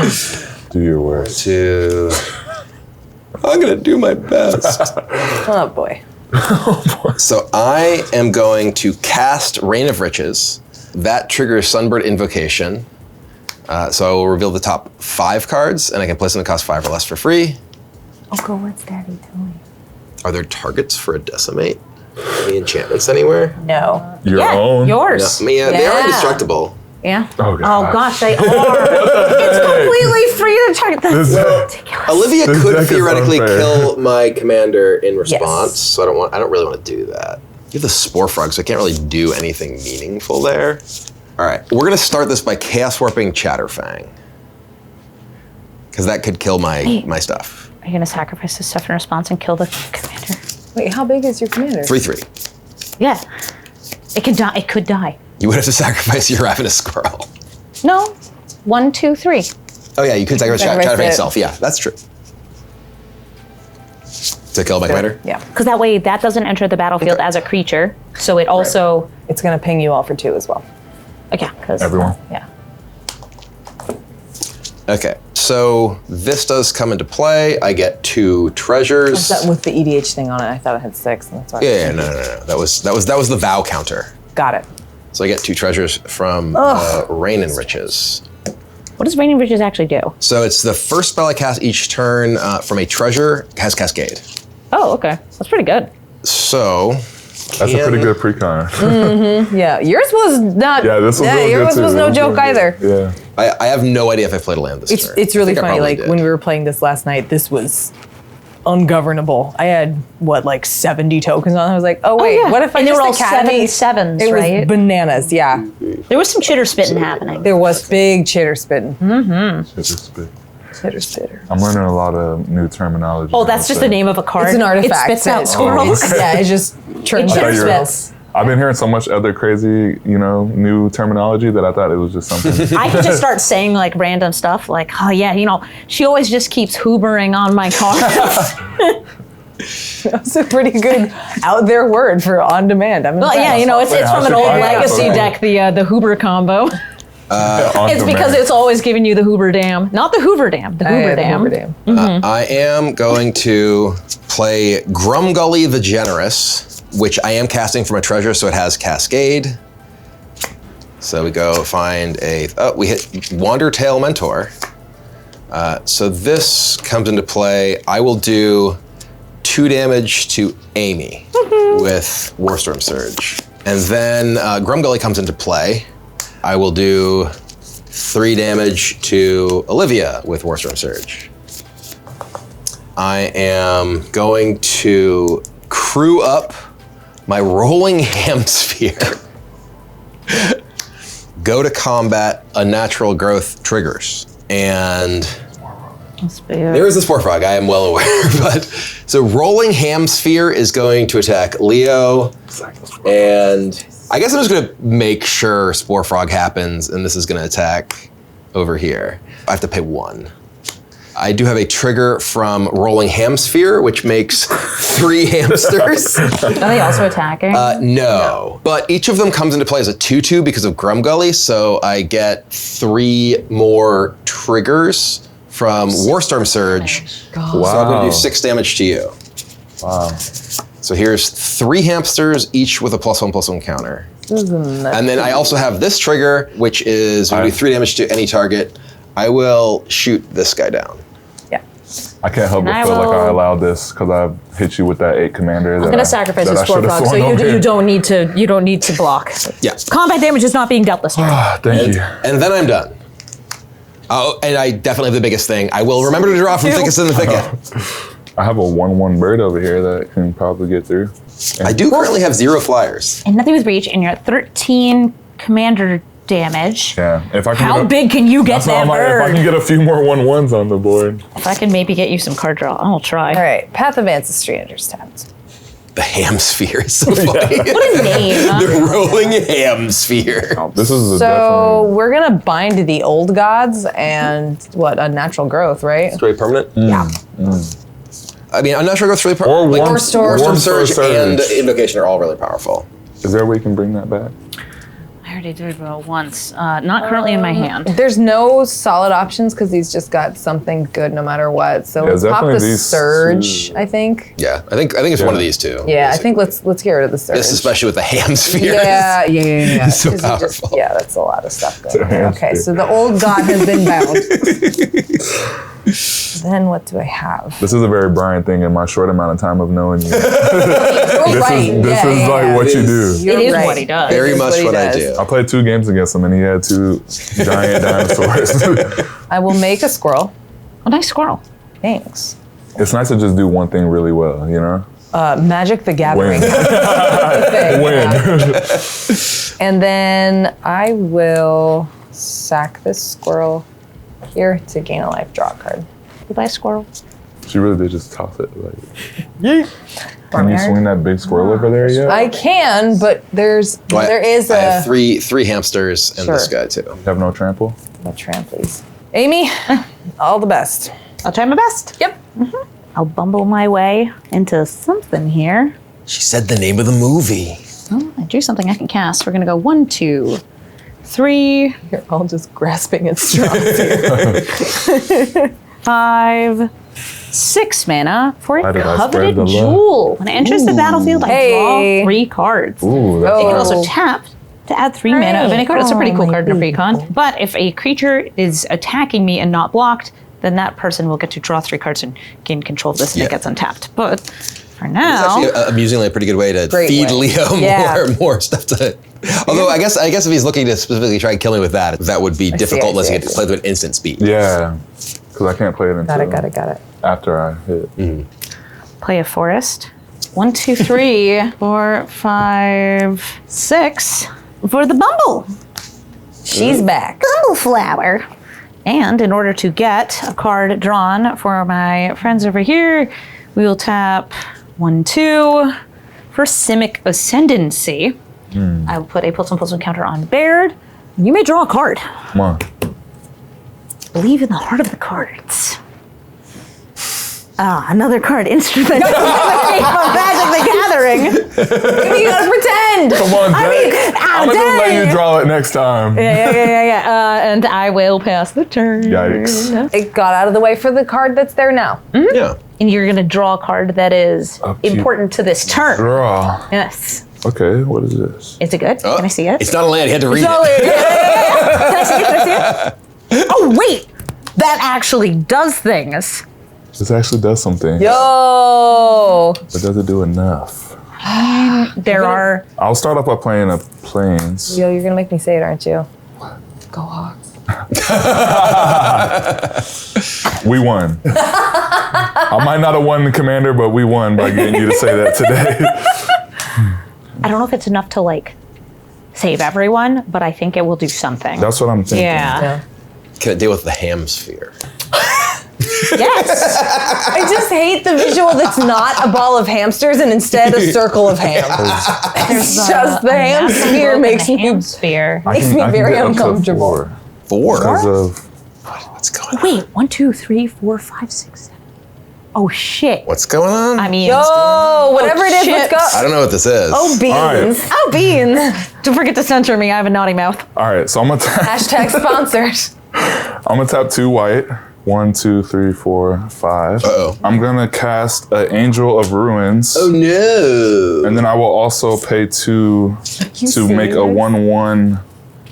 [SPEAKER 6] insane. Do your worst.
[SPEAKER 3] To... I'm gonna do my best.
[SPEAKER 2] oh boy.
[SPEAKER 3] So I am going to cast Reign of Riches. That triggers Sunbird Invocation. So I will reveal the top 5 cards, and I can place them to cost 5 or less for free.
[SPEAKER 1] Uncle, what's Daddy doing?
[SPEAKER 3] Are there targets for a Decimate? Any enchantments anywhere?
[SPEAKER 2] No.
[SPEAKER 6] Your
[SPEAKER 1] Yeah,
[SPEAKER 6] own?
[SPEAKER 1] yours.
[SPEAKER 3] I mean, they are
[SPEAKER 2] Yeah.
[SPEAKER 3] indestructible.
[SPEAKER 1] Yeah.
[SPEAKER 6] Oh,
[SPEAKER 1] Oh
[SPEAKER 6] gosh.
[SPEAKER 1] gosh, they are. It's completely free to target. That's ridiculous.
[SPEAKER 3] Olivia
[SPEAKER 6] This deck
[SPEAKER 3] could
[SPEAKER 6] is
[SPEAKER 3] theoretically
[SPEAKER 6] unfair.
[SPEAKER 3] kill my commander in response,
[SPEAKER 2] Yes.
[SPEAKER 3] so I don't really want to do that. You have the Spore Frog, so I can't really do anything meaningful there. All right, we're gonna start this by Chaos Warping Chatterfang, because that could kill my stuff.
[SPEAKER 1] Are you gonna sacrifice this stuff in response and kill the commander?
[SPEAKER 2] Wait, how big is your commander?
[SPEAKER 3] 3/3.
[SPEAKER 1] Yeah. It could die. It could die.
[SPEAKER 3] You would have to sacrifice your Ravenous Squirrel.
[SPEAKER 1] No. 1, 2, 3.
[SPEAKER 3] Oh yeah, you could sacrifice
[SPEAKER 2] Sacrifice
[SPEAKER 3] Chatterfang
[SPEAKER 2] it.
[SPEAKER 3] itself. Yeah, that's true. To kill my commander?
[SPEAKER 2] Yeah.
[SPEAKER 1] Because that way that doesn't enter the battlefield as a creature. So it also
[SPEAKER 2] It's going to ping you all for 2 as well.
[SPEAKER 1] okay, because
[SPEAKER 6] Everyone.
[SPEAKER 1] Yeah.
[SPEAKER 3] Okay, so this does come into play. I get 2 treasures.
[SPEAKER 2] That with the EDH thing on it, I thought it had 6. And that's why.
[SPEAKER 3] Yeah, no. That was the vow counter.
[SPEAKER 2] Got it.
[SPEAKER 3] So I get 2 treasures from Reign and Riches.
[SPEAKER 1] What does Raining Riches actually do?
[SPEAKER 3] So it's the first spell I cast each turn from a treasure has Cascade.
[SPEAKER 1] Oh, okay. That's pretty good.
[SPEAKER 3] So
[SPEAKER 6] That's a pretty good precon.
[SPEAKER 2] Yeah, yours was not.
[SPEAKER 6] Yeah, this was really
[SPEAKER 2] yours
[SPEAKER 6] good
[SPEAKER 2] was
[SPEAKER 6] too.
[SPEAKER 2] no
[SPEAKER 6] This
[SPEAKER 2] joke
[SPEAKER 6] really
[SPEAKER 2] either.
[SPEAKER 6] good. Yeah.
[SPEAKER 3] I have no idea if I played a land this turn.
[SPEAKER 2] It's really
[SPEAKER 3] I think I
[SPEAKER 2] funny.
[SPEAKER 3] probably
[SPEAKER 2] Like
[SPEAKER 3] did.
[SPEAKER 2] when we were playing this last night, this was ungovernable. I had like 70 tokens on. I was like, oh wait,
[SPEAKER 1] yeah.
[SPEAKER 2] what if I
[SPEAKER 1] And they
[SPEAKER 2] just
[SPEAKER 1] were all
[SPEAKER 2] Academy?
[SPEAKER 1] 7/7s,
[SPEAKER 2] It
[SPEAKER 1] right?
[SPEAKER 2] was bananas. Yeah,
[SPEAKER 1] There was some chitter spitting happening.
[SPEAKER 2] there was big chitter spitting.
[SPEAKER 6] Chitter spit.
[SPEAKER 2] Chitter spitter.
[SPEAKER 6] I'm learning a lot of new terminology.
[SPEAKER 1] Oh, that's just the name of a card.
[SPEAKER 2] It's an artifact.
[SPEAKER 1] It spits out
[SPEAKER 2] that-
[SPEAKER 1] squirrels.
[SPEAKER 2] Yeah, it just turns
[SPEAKER 1] It
[SPEAKER 2] out
[SPEAKER 1] chitter
[SPEAKER 6] you're-
[SPEAKER 1] spits.
[SPEAKER 6] I've been hearing so much other crazy, new terminology that I thought it was just something.
[SPEAKER 1] I could just start saying like random stuff like, oh yeah, she always just keeps hoovering on my cards.
[SPEAKER 2] That's a pretty good out there word for on demand. I'm
[SPEAKER 1] Well, yeah, it's from an old legacy deck, the Hoover combo. It's because it's always giving you the Hoover Dam. Not the Hoover Dam, the Hoover Dam.
[SPEAKER 3] I am going to play Grumgully the Generous, which I am casting from a treasure, so it has Cascade. So we go find we hit Wandertail Mentor. So this comes into play. I will do 2 damage to Amy with Warstorm Surge. And then Grumgully comes into play. I will do 3 damage to Olivia with Warstorm Surge. I am going to crew up my Rolling Hamsphere. Go to combat Unnatural Growth triggers. And there is the Spore Frog, I am well aware. But so Rolling Hamsphere is going to attack Leo. And I guess I'm just going to make sure Spore Frog happens, and this is going to attack over here. I have to pay 1. I do have a trigger from Rolling Hamsphere, which makes 3 hamsters.
[SPEAKER 1] Are they also attacking?
[SPEAKER 3] No. But each of them comes into play as a 2/2 because of Grumgully, so I get 3 more triggers from Warstorm Surge.
[SPEAKER 6] Wow.
[SPEAKER 3] So I'm going to do 6 damage to you.
[SPEAKER 6] Wow.
[SPEAKER 3] So here's 3 hamsters, each with a +1/+1 counter. And then I also have this trigger, which is when you do 3 damage to any target. I will shoot this guy down.
[SPEAKER 2] Yeah.
[SPEAKER 6] I can't help but
[SPEAKER 1] And
[SPEAKER 6] feel
[SPEAKER 1] I
[SPEAKER 6] like I
[SPEAKER 1] will-
[SPEAKER 6] allowed this because I hit you with that 8 commander.
[SPEAKER 1] I'm gonna sacrifice the Spore Frog, so you don't need to block.
[SPEAKER 3] Yeah.
[SPEAKER 1] Combat damage is not being dealt this turn.
[SPEAKER 6] Thank you.
[SPEAKER 3] And then I'm done. Oh, and I definitely have the biggest thing. I will remember to draw from thickest in the thicket.
[SPEAKER 6] I have a 1/1 bird over here that can probably get through.
[SPEAKER 3] I do currently have 0 flyers.
[SPEAKER 1] And nothing with reach, and you're at 13 commander damage.
[SPEAKER 6] Yeah. If I can
[SPEAKER 1] How
[SPEAKER 6] get a-
[SPEAKER 1] big can you get
[SPEAKER 6] That's why
[SPEAKER 1] that
[SPEAKER 6] I'm like, if I
[SPEAKER 1] bird?
[SPEAKER 6] can get a few more 1/1s on the board.
[SPEAKER 1] If I can maybe get you some card draw, I'll try.
[SPEAKER 2] All right, Path of Ancestry understands.
[SPEAKER 3] The Hamsphere is so funny.
[SPEAKER 1] What a name. huh?
[SPEAKER 3] The Rolling Hamsphere.
[SPEAKER 6] This is a
[SPEAKER 2] So
[SPEAKER 6] definitely
[SPEAKER 2] we're gonna bind the old gods and unnatural growth, right?
[SPEAKER 3] It's really permanent.
[SPEAKER 2] Yeah.
[SPEAKER 3] I mean, I'm not sure what's really
[SPEAKER 6] Or
[SPEAKER 3] powerful.
[SPEAKER 6] Warm
[SPEAKER 2] Storm.
[SPEAKER 3] Warm Surge
[SPEAKER 6] Surge.
[SPEAKER 3] and Invocation are all really powerful.
[SPEAKER 6] Is there a way you can bring that back?
[SPEAKER 1] I already did roll once. Not currently in my hand.
[SPEAKER 2] There's no solid options because he's just got something good no matter what. So
[SPEAKER 6] Yeah,
[SPEAKER 2] let's pop the
[SPEAKER 6] definitely these
[SPEAKER 2] surge,
[SPEAKER 6] two.
[SPEAKER 2] I think.
[SPEAKER 3] Yeah, I think it's one of these two.
[SPEAKER 2] Yeah, I think let's get rid of the surge.
[SPEAKER 3] This, especially with the Hamsphere.
[SPEAKER 2] Yeah.
[SPEAKER 3] So
[SPEAKER 2] 'Cause you just-
[SPEAKER 3] powerful.
[SPEAKER 2] yeah, that's a lot of stuff going on.
[SPEAKER 6] Yeah,
[SPEAKER 2] Okay,
[SPEAKER 6] it's
[SPEAKER 2] so the old god has been bound. Then what do I have?
[SPEAKER 6] This is a very Brian thing in my short amount of time of knowing you.
[SPEAKER 2] You're
[SPEAKER 6] This
[SPEAKER 2] right.
[SPEAKER 6] is like what
[SPEAKER 3] It
[SPEAKER 6] you
[SPEAKER 3] is.
[SPEAKER 6] do.
[SPEAKER 1] It is
[SPEAKER 2] right.
[SPEAKER 1] what he does.
[SPEAKER 3] Very
[SPEAKER 2] It is
[SPEAKER 3] much
[SPEAKER 2] what he
[SPEAKER 3] what I
[SPEAKER 2] does.
[SPEAKER 3] do.
[SPEAKER 6] I played 2 games against him and he had 2 giant dinosaurs.
[SPEAKER 2] I will make a squirrel.
[SPEAKER 1] A nice squirrel.
[SPEAKER 2] Thanks.
[SPEAKER 6] It's nice to just do one thing really well, you know?
[SPEAKER 2] Magic the Gathering.
[SPEAKER 6] Win. Win.
[SPEAKER 2] And then I will sack this squirrel here to gain a life, draw a card.
[SPEAKER 1] Goodbye, squirrel.
[SPEAKER 6] She really did just toss it. Like, can you swing that big squirrel over there yet?
[SPEAKER 2] I can, but there is
[SPEAKER 3] I
[SPEAKER 2] a
[SPEAKER 3] have three hamsters and this
[SPEAKER 2] Sure.
[SPEAKER 3] guy too.
[SPEAKER 6] You have no trample?
[SPEAKER 2] trampolines. Amy, all the best.
[SPEAKER 1] I'll try my best.
[SPEAKER 2] Yep.
[SPEAKER 1] I'll bumble my way into something here.
[SPEAKER 3] She said the name of the movie.
[SPEAKER 1] Oh, I drew something I can cast. We're gonna go 1, 2, 3,
[SPEAKER 2] You're all just grasping at straws here.
[SPEAKER 1] 5, 6 mana for
[SPEAKER 6] Why
[SPEAKER 1] a
[SPEAKER 6] did I
[SPEAKER 1] coveted
[SPEAKER 6] spread the love?
[SPEAKER 1] jewel. When it enters the battlefield, I
[SPEAKER 2] Hey.
[SPEAKER 1] draw 3 cards.
[SPEAKER 6] Ooh, that's
[SPEAKER 1] You can
[SPEAKER 2] Oh.
[SPEAKER 1] also tap to add 3 mana of any card. That's a pretty cool card in a pre-con. But if a creature is attacking me and not blocked, then that person will get to draw 3 cards and gain control of this and
[SPEAKER 3] Yeah.
[SPEAKER 1] it gets untapped. But for
[SPEAKER 3] It's
[SPEAKER 1] now,
[SPEAKER 3] actually amusingly a pretty good way to
[SPEAKER 2] Great
[SPEAKER 3] feed
[SPEAKER 2] way.
[SPEAKER 3] Leo
[SPEAKER 2] Yeah.
[SPEAKER 3] more stuff to. Although I guess if he's looking to specifically try and kill me with that, that would be difficult unless you get to play with an instant speed.
[SPEAKER 6] Yeah, because I can't play it until
[SPEAKER 2] Got it.
[SPEAKER 6] after I hit.
[SPEAKER 1] play a forest. 1, 2, 3, 4, 5, 6 for the Bumble.
[SPEAKER 2] She's back.
[SPEAKER 1] Bumble flower. And in order to get a card drawn for my friends over here, we will tap 1, 2 for Simic Ascendancy. I will put a +1/+1 counter on Baird. You may draw a card.
[SPEAKER 6] Come on.
[SPEAKER 1] Believe in the heart of the cards. Another card instrument. Magic the Gathering.
[SPEAKER 2] You gotta pretend.
[SPEAKER 6] Come on, Jack. I'm gonna let you draw it next time.
[SPEAKER 1] Yeah. And I will pass the turn.
[SPEAKER 6] Yikes.
[SPEAKER 2] It got out of the way for the card that's there now.
[SPEAKER 3] Yeah.
[SPEAKER 1] And you're going to draw a card that is important to this turn.
[SPEAKER 6] Draw.
[SPEAKER 1] Yes.
[SPEAKER 6] Okay, what is this?
[SPEAKER 1] Is it good?
[SPEAKER 3] Oh,
[SPEAKER 1] Can I see it?
[SPEAKER 3] It's not a land. You had to read it.
[SPEAKER 1] Can I see it? Can I see it? Oh, wait. That actually does things.
[SPEAKER 6] This actually does something.
[SPEAKER 2] Yo.
[SPEAKER 6] But does it do enough?
[SPEAKER 1] There are...
[SPEAKER 6] I'll start off by playing a Plains.
[SPEAKER 2] Yo, you're gonna make me say it, aren't you? Go Hawks.
[SPEAKER 6] We won. I might not have won the commander, but we won by getting you to say that today.
[SPEAKER 1] I don't know if it's enough to, like, save everyone, but I think it will do something.
[SPEAKER 6] That's what I'm thinking.
[SPEAKER 1] Yeah.
[SPEAKER 3] Can it deal with the ham sphere?
[SPEAKER 1] Yes.
[SPEAKER 2] I just hate the visual that's not a ball of hamsters and instead a circle of ham. It's just the ham sphere makes me
[SPEAKER 1] sphere.
[SPEAKER 2] Makes me very uncomfortable.
[SPEAKER 3] 4?
[SPEAKER 6] Because of
[SPEAKER 3] What's going on?
[SPEAKER 1] Wait, 1, 2, 3, 4, 5, 6, 7. Oh shit.
[SPEAKER 3] What's going on?
[SPEAKER 1] I mean,
[SPEAKER 2] Yo, whatever it is, let's go.
[SPEAKER 3] I don't know what this is.
[SPEAKER 2] Oh, beans.
[SPEAKER 6] right.
[SPEAKER 2] Oh, beans.
[SPEAKER 1] don't forget to censor me. I have a naughty mouth.
[SPEAKER 6] All right, so I'm gonna
[SPEAKER 2] Hashtag sponsored.
[SPEAKER 6] I'm gonna tap 2 white. 1, 2, 3, 4, 5.
[SPEAKER 3] Uh-oh.
[SPEAKER 6] I'm gonna cast an Angel of Ruins.
[SPEAKER 3] Oh no.
[SPEAKER 6] And then I will also pay 2 to make a 1/1.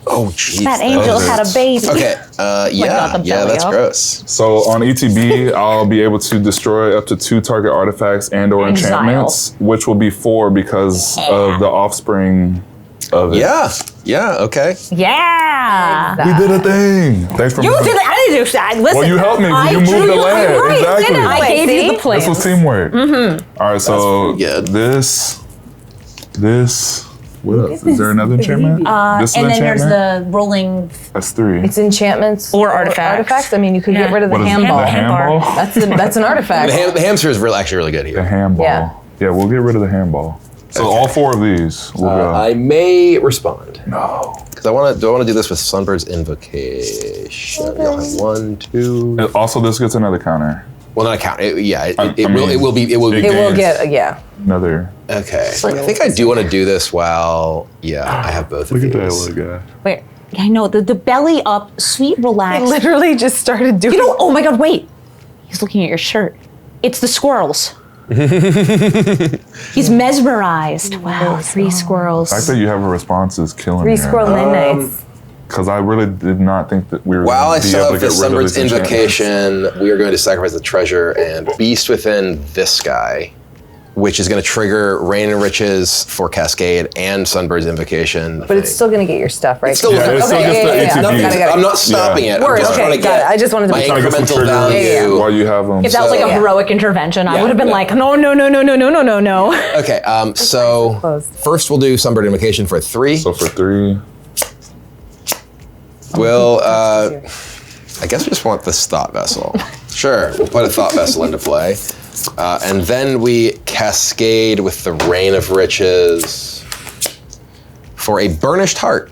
[SPEAKER 3] Oh jeez.
[SPEAKER 1] That angel had a baby.
[SPEAKER 3] Okay.
[SPEAKER 1] God,
[SPEAKER 3] Yeah,
[SPEAKER 1] the
[SPEAKER 3] yeah,
[SPEAKER 1] belly
[SPEAKER 3] that's
[SPEAKER 1] up.
[SPEAKER 3] gross.
[SPEAKER 6] So on ETB, I'll be able to destroy up to 2 target artifacts and/or
[SPEAKER 1] Exile.
[SPEAKER 6] enchantments, which will be 4 because of the offspring of it.
[SPEAKER 3] Yeah, okay.
[SPEAKER 1] Yeah.
[SPEAKER 6] We did a thing. Thanks for
[SPEAKER 1] You
[SPEAKER 6] moving.
[SPEAKER 1] did it. I didn't do that. Listen.
[SPEAKER 6] Well, you helped me.
[SPEAKER 1] I
[SPEAKER 6] You moved
[SPEAKER 1] drew
[SPEAKER 6] the
[SPEAKER 1] you
[SPEAKER 6] land.
[SPEAKER 1] right,
[SPEAKER 6] Exactly.
[SPEAKER 1] didn't I? I gave you the plan.
[SPEAKER 6] This was teamwork. All right, so this, what else? Is there another enchantment? This is
[SPEAKER 1] And
[SPEAKER 6] an
[SPEAKER 1] then there's
[SPEAKER 6] enchantment?
[SPEAKER 1] the rolling.
[SPEAKER 6] That's 3.
[SPEAKER 2] It's enchantments
[SPEAKER 1] Or artifacts.
[SPEAKER 2] I mean, you could get rid of the
[SPEAKER 6] What is it,
[SPEAKER 2] ham ball.
[SPEAKER 6] the handball?
[SPEAKER 2] That's an artifact.
[SPEAKER 3] The hamster is actually really good
[SPEAKER 6] The
[SPEAKER 3] here.
[SPEAKER 6] handball.
[SPEAKER 2] Yeah.
[SPEAKER 6] Yeah, we'll get rid of the handball. So all 4 of these will go.
[SPEAKER 3] I may respond.
[SPEAKER 6] No.
[SPEAKER 3] Because I want to do this with Sunbird's Invocation. You'll have 1, 2.
[SPEAKER 6] Also, this gets another counter.
[SPEAKER 3] Well, not a count. It
[SPEAKER 6] mean,
[SPEAKER 3] will be.
[SPEAKER 2] It will get, yeah.
[SPEAKER 6] Another.
[SPEAKER 3] Okay. I think I do want to do this while. Yeah, I have both of
[SPEAKER 6] Look
[SPEAKER 3] these.
[SPEAKER 6] at that little guy.
[SPEAKER 1] Wait. I know the belly up, sweet,
[SPEAKER 2] I
[SPEAKER 1] relaxed.
[SPEAKER 2] literally just started doing
[SPEAKER 1] You know. Oh my God! Wait. He's looking at your shirt. It's the squirrels. He's mesmerized. Wow, 3 squirrels.
[SPEAKER 6] The fact that you have a response is killing
[SPEAKER 2] 3
[SPEAKER 6] me.
[SPEAKER 2] squirrel nights.
[SPEAKER 6] Because I really did not think that we were
[SPEAKER 3] While I
[SPEAKER 6] going to be
[SPEAKER 3] still
[SPEAKER 6] able
[SPEAKER 3] have
[SPEAKER 6] to
[SPEAKER 3] the
[SPEAKER 6] get rid of
[SPEAKER 3] Sunbird's
[SPEAKER 6] this enchantment.
[SPEAKER 3] Invocation, we are going to sacrifice the treasure and beast within this guy, which is going to trigger Rain and Riches for Cascade and Sunbird's Invocation.
[SPEAKER 2] But it's still going to get your stuff, right?
[SPEAKER 3] It's still,
[SPEAKER 6] Yeah, it's still just the ATB.
[SPEAKER 3] nothing-
[SPEAKER 2] Got it.
[SPEAKER 3] I'm not stopping it. I'm
[SPEAKER 2] Word,
[SPEAKER 3] just
[SPEAKER 2] okay,
[SPEAKER 3] trying to
[SPEAKER 2] got
[SPEAKER 3] get
[SPEAKER 2] it. I just wanted to
[SPEAKER 3] my
[SPEAKER 2] be
[SPEAKER 6] Trying to get some
[SPEAKER 3] incremental
[SPEAKER 6] triggers
[SPEAKER 3] value.
[SPEAKER 6] while you have them.
[SPEAKER 1] If that was like a heroic intervention, I would have been
[SPEAKER 3] yeah.
[SPEAKER 1] like, no.
[SPEAKER 3] Okay, so
[SPEAKER 2] close.
[SPEAKER 3] first we'll do Sunbird Invocation for 3.
[SPEAKER 6] So for 3,
[SPEAKER 3] We'll, I guess we just want this Thought Vessel. Sure, we'll put a Thought Vessel into play. And then we cascade with the Rain of Riches for a Burnished Heart,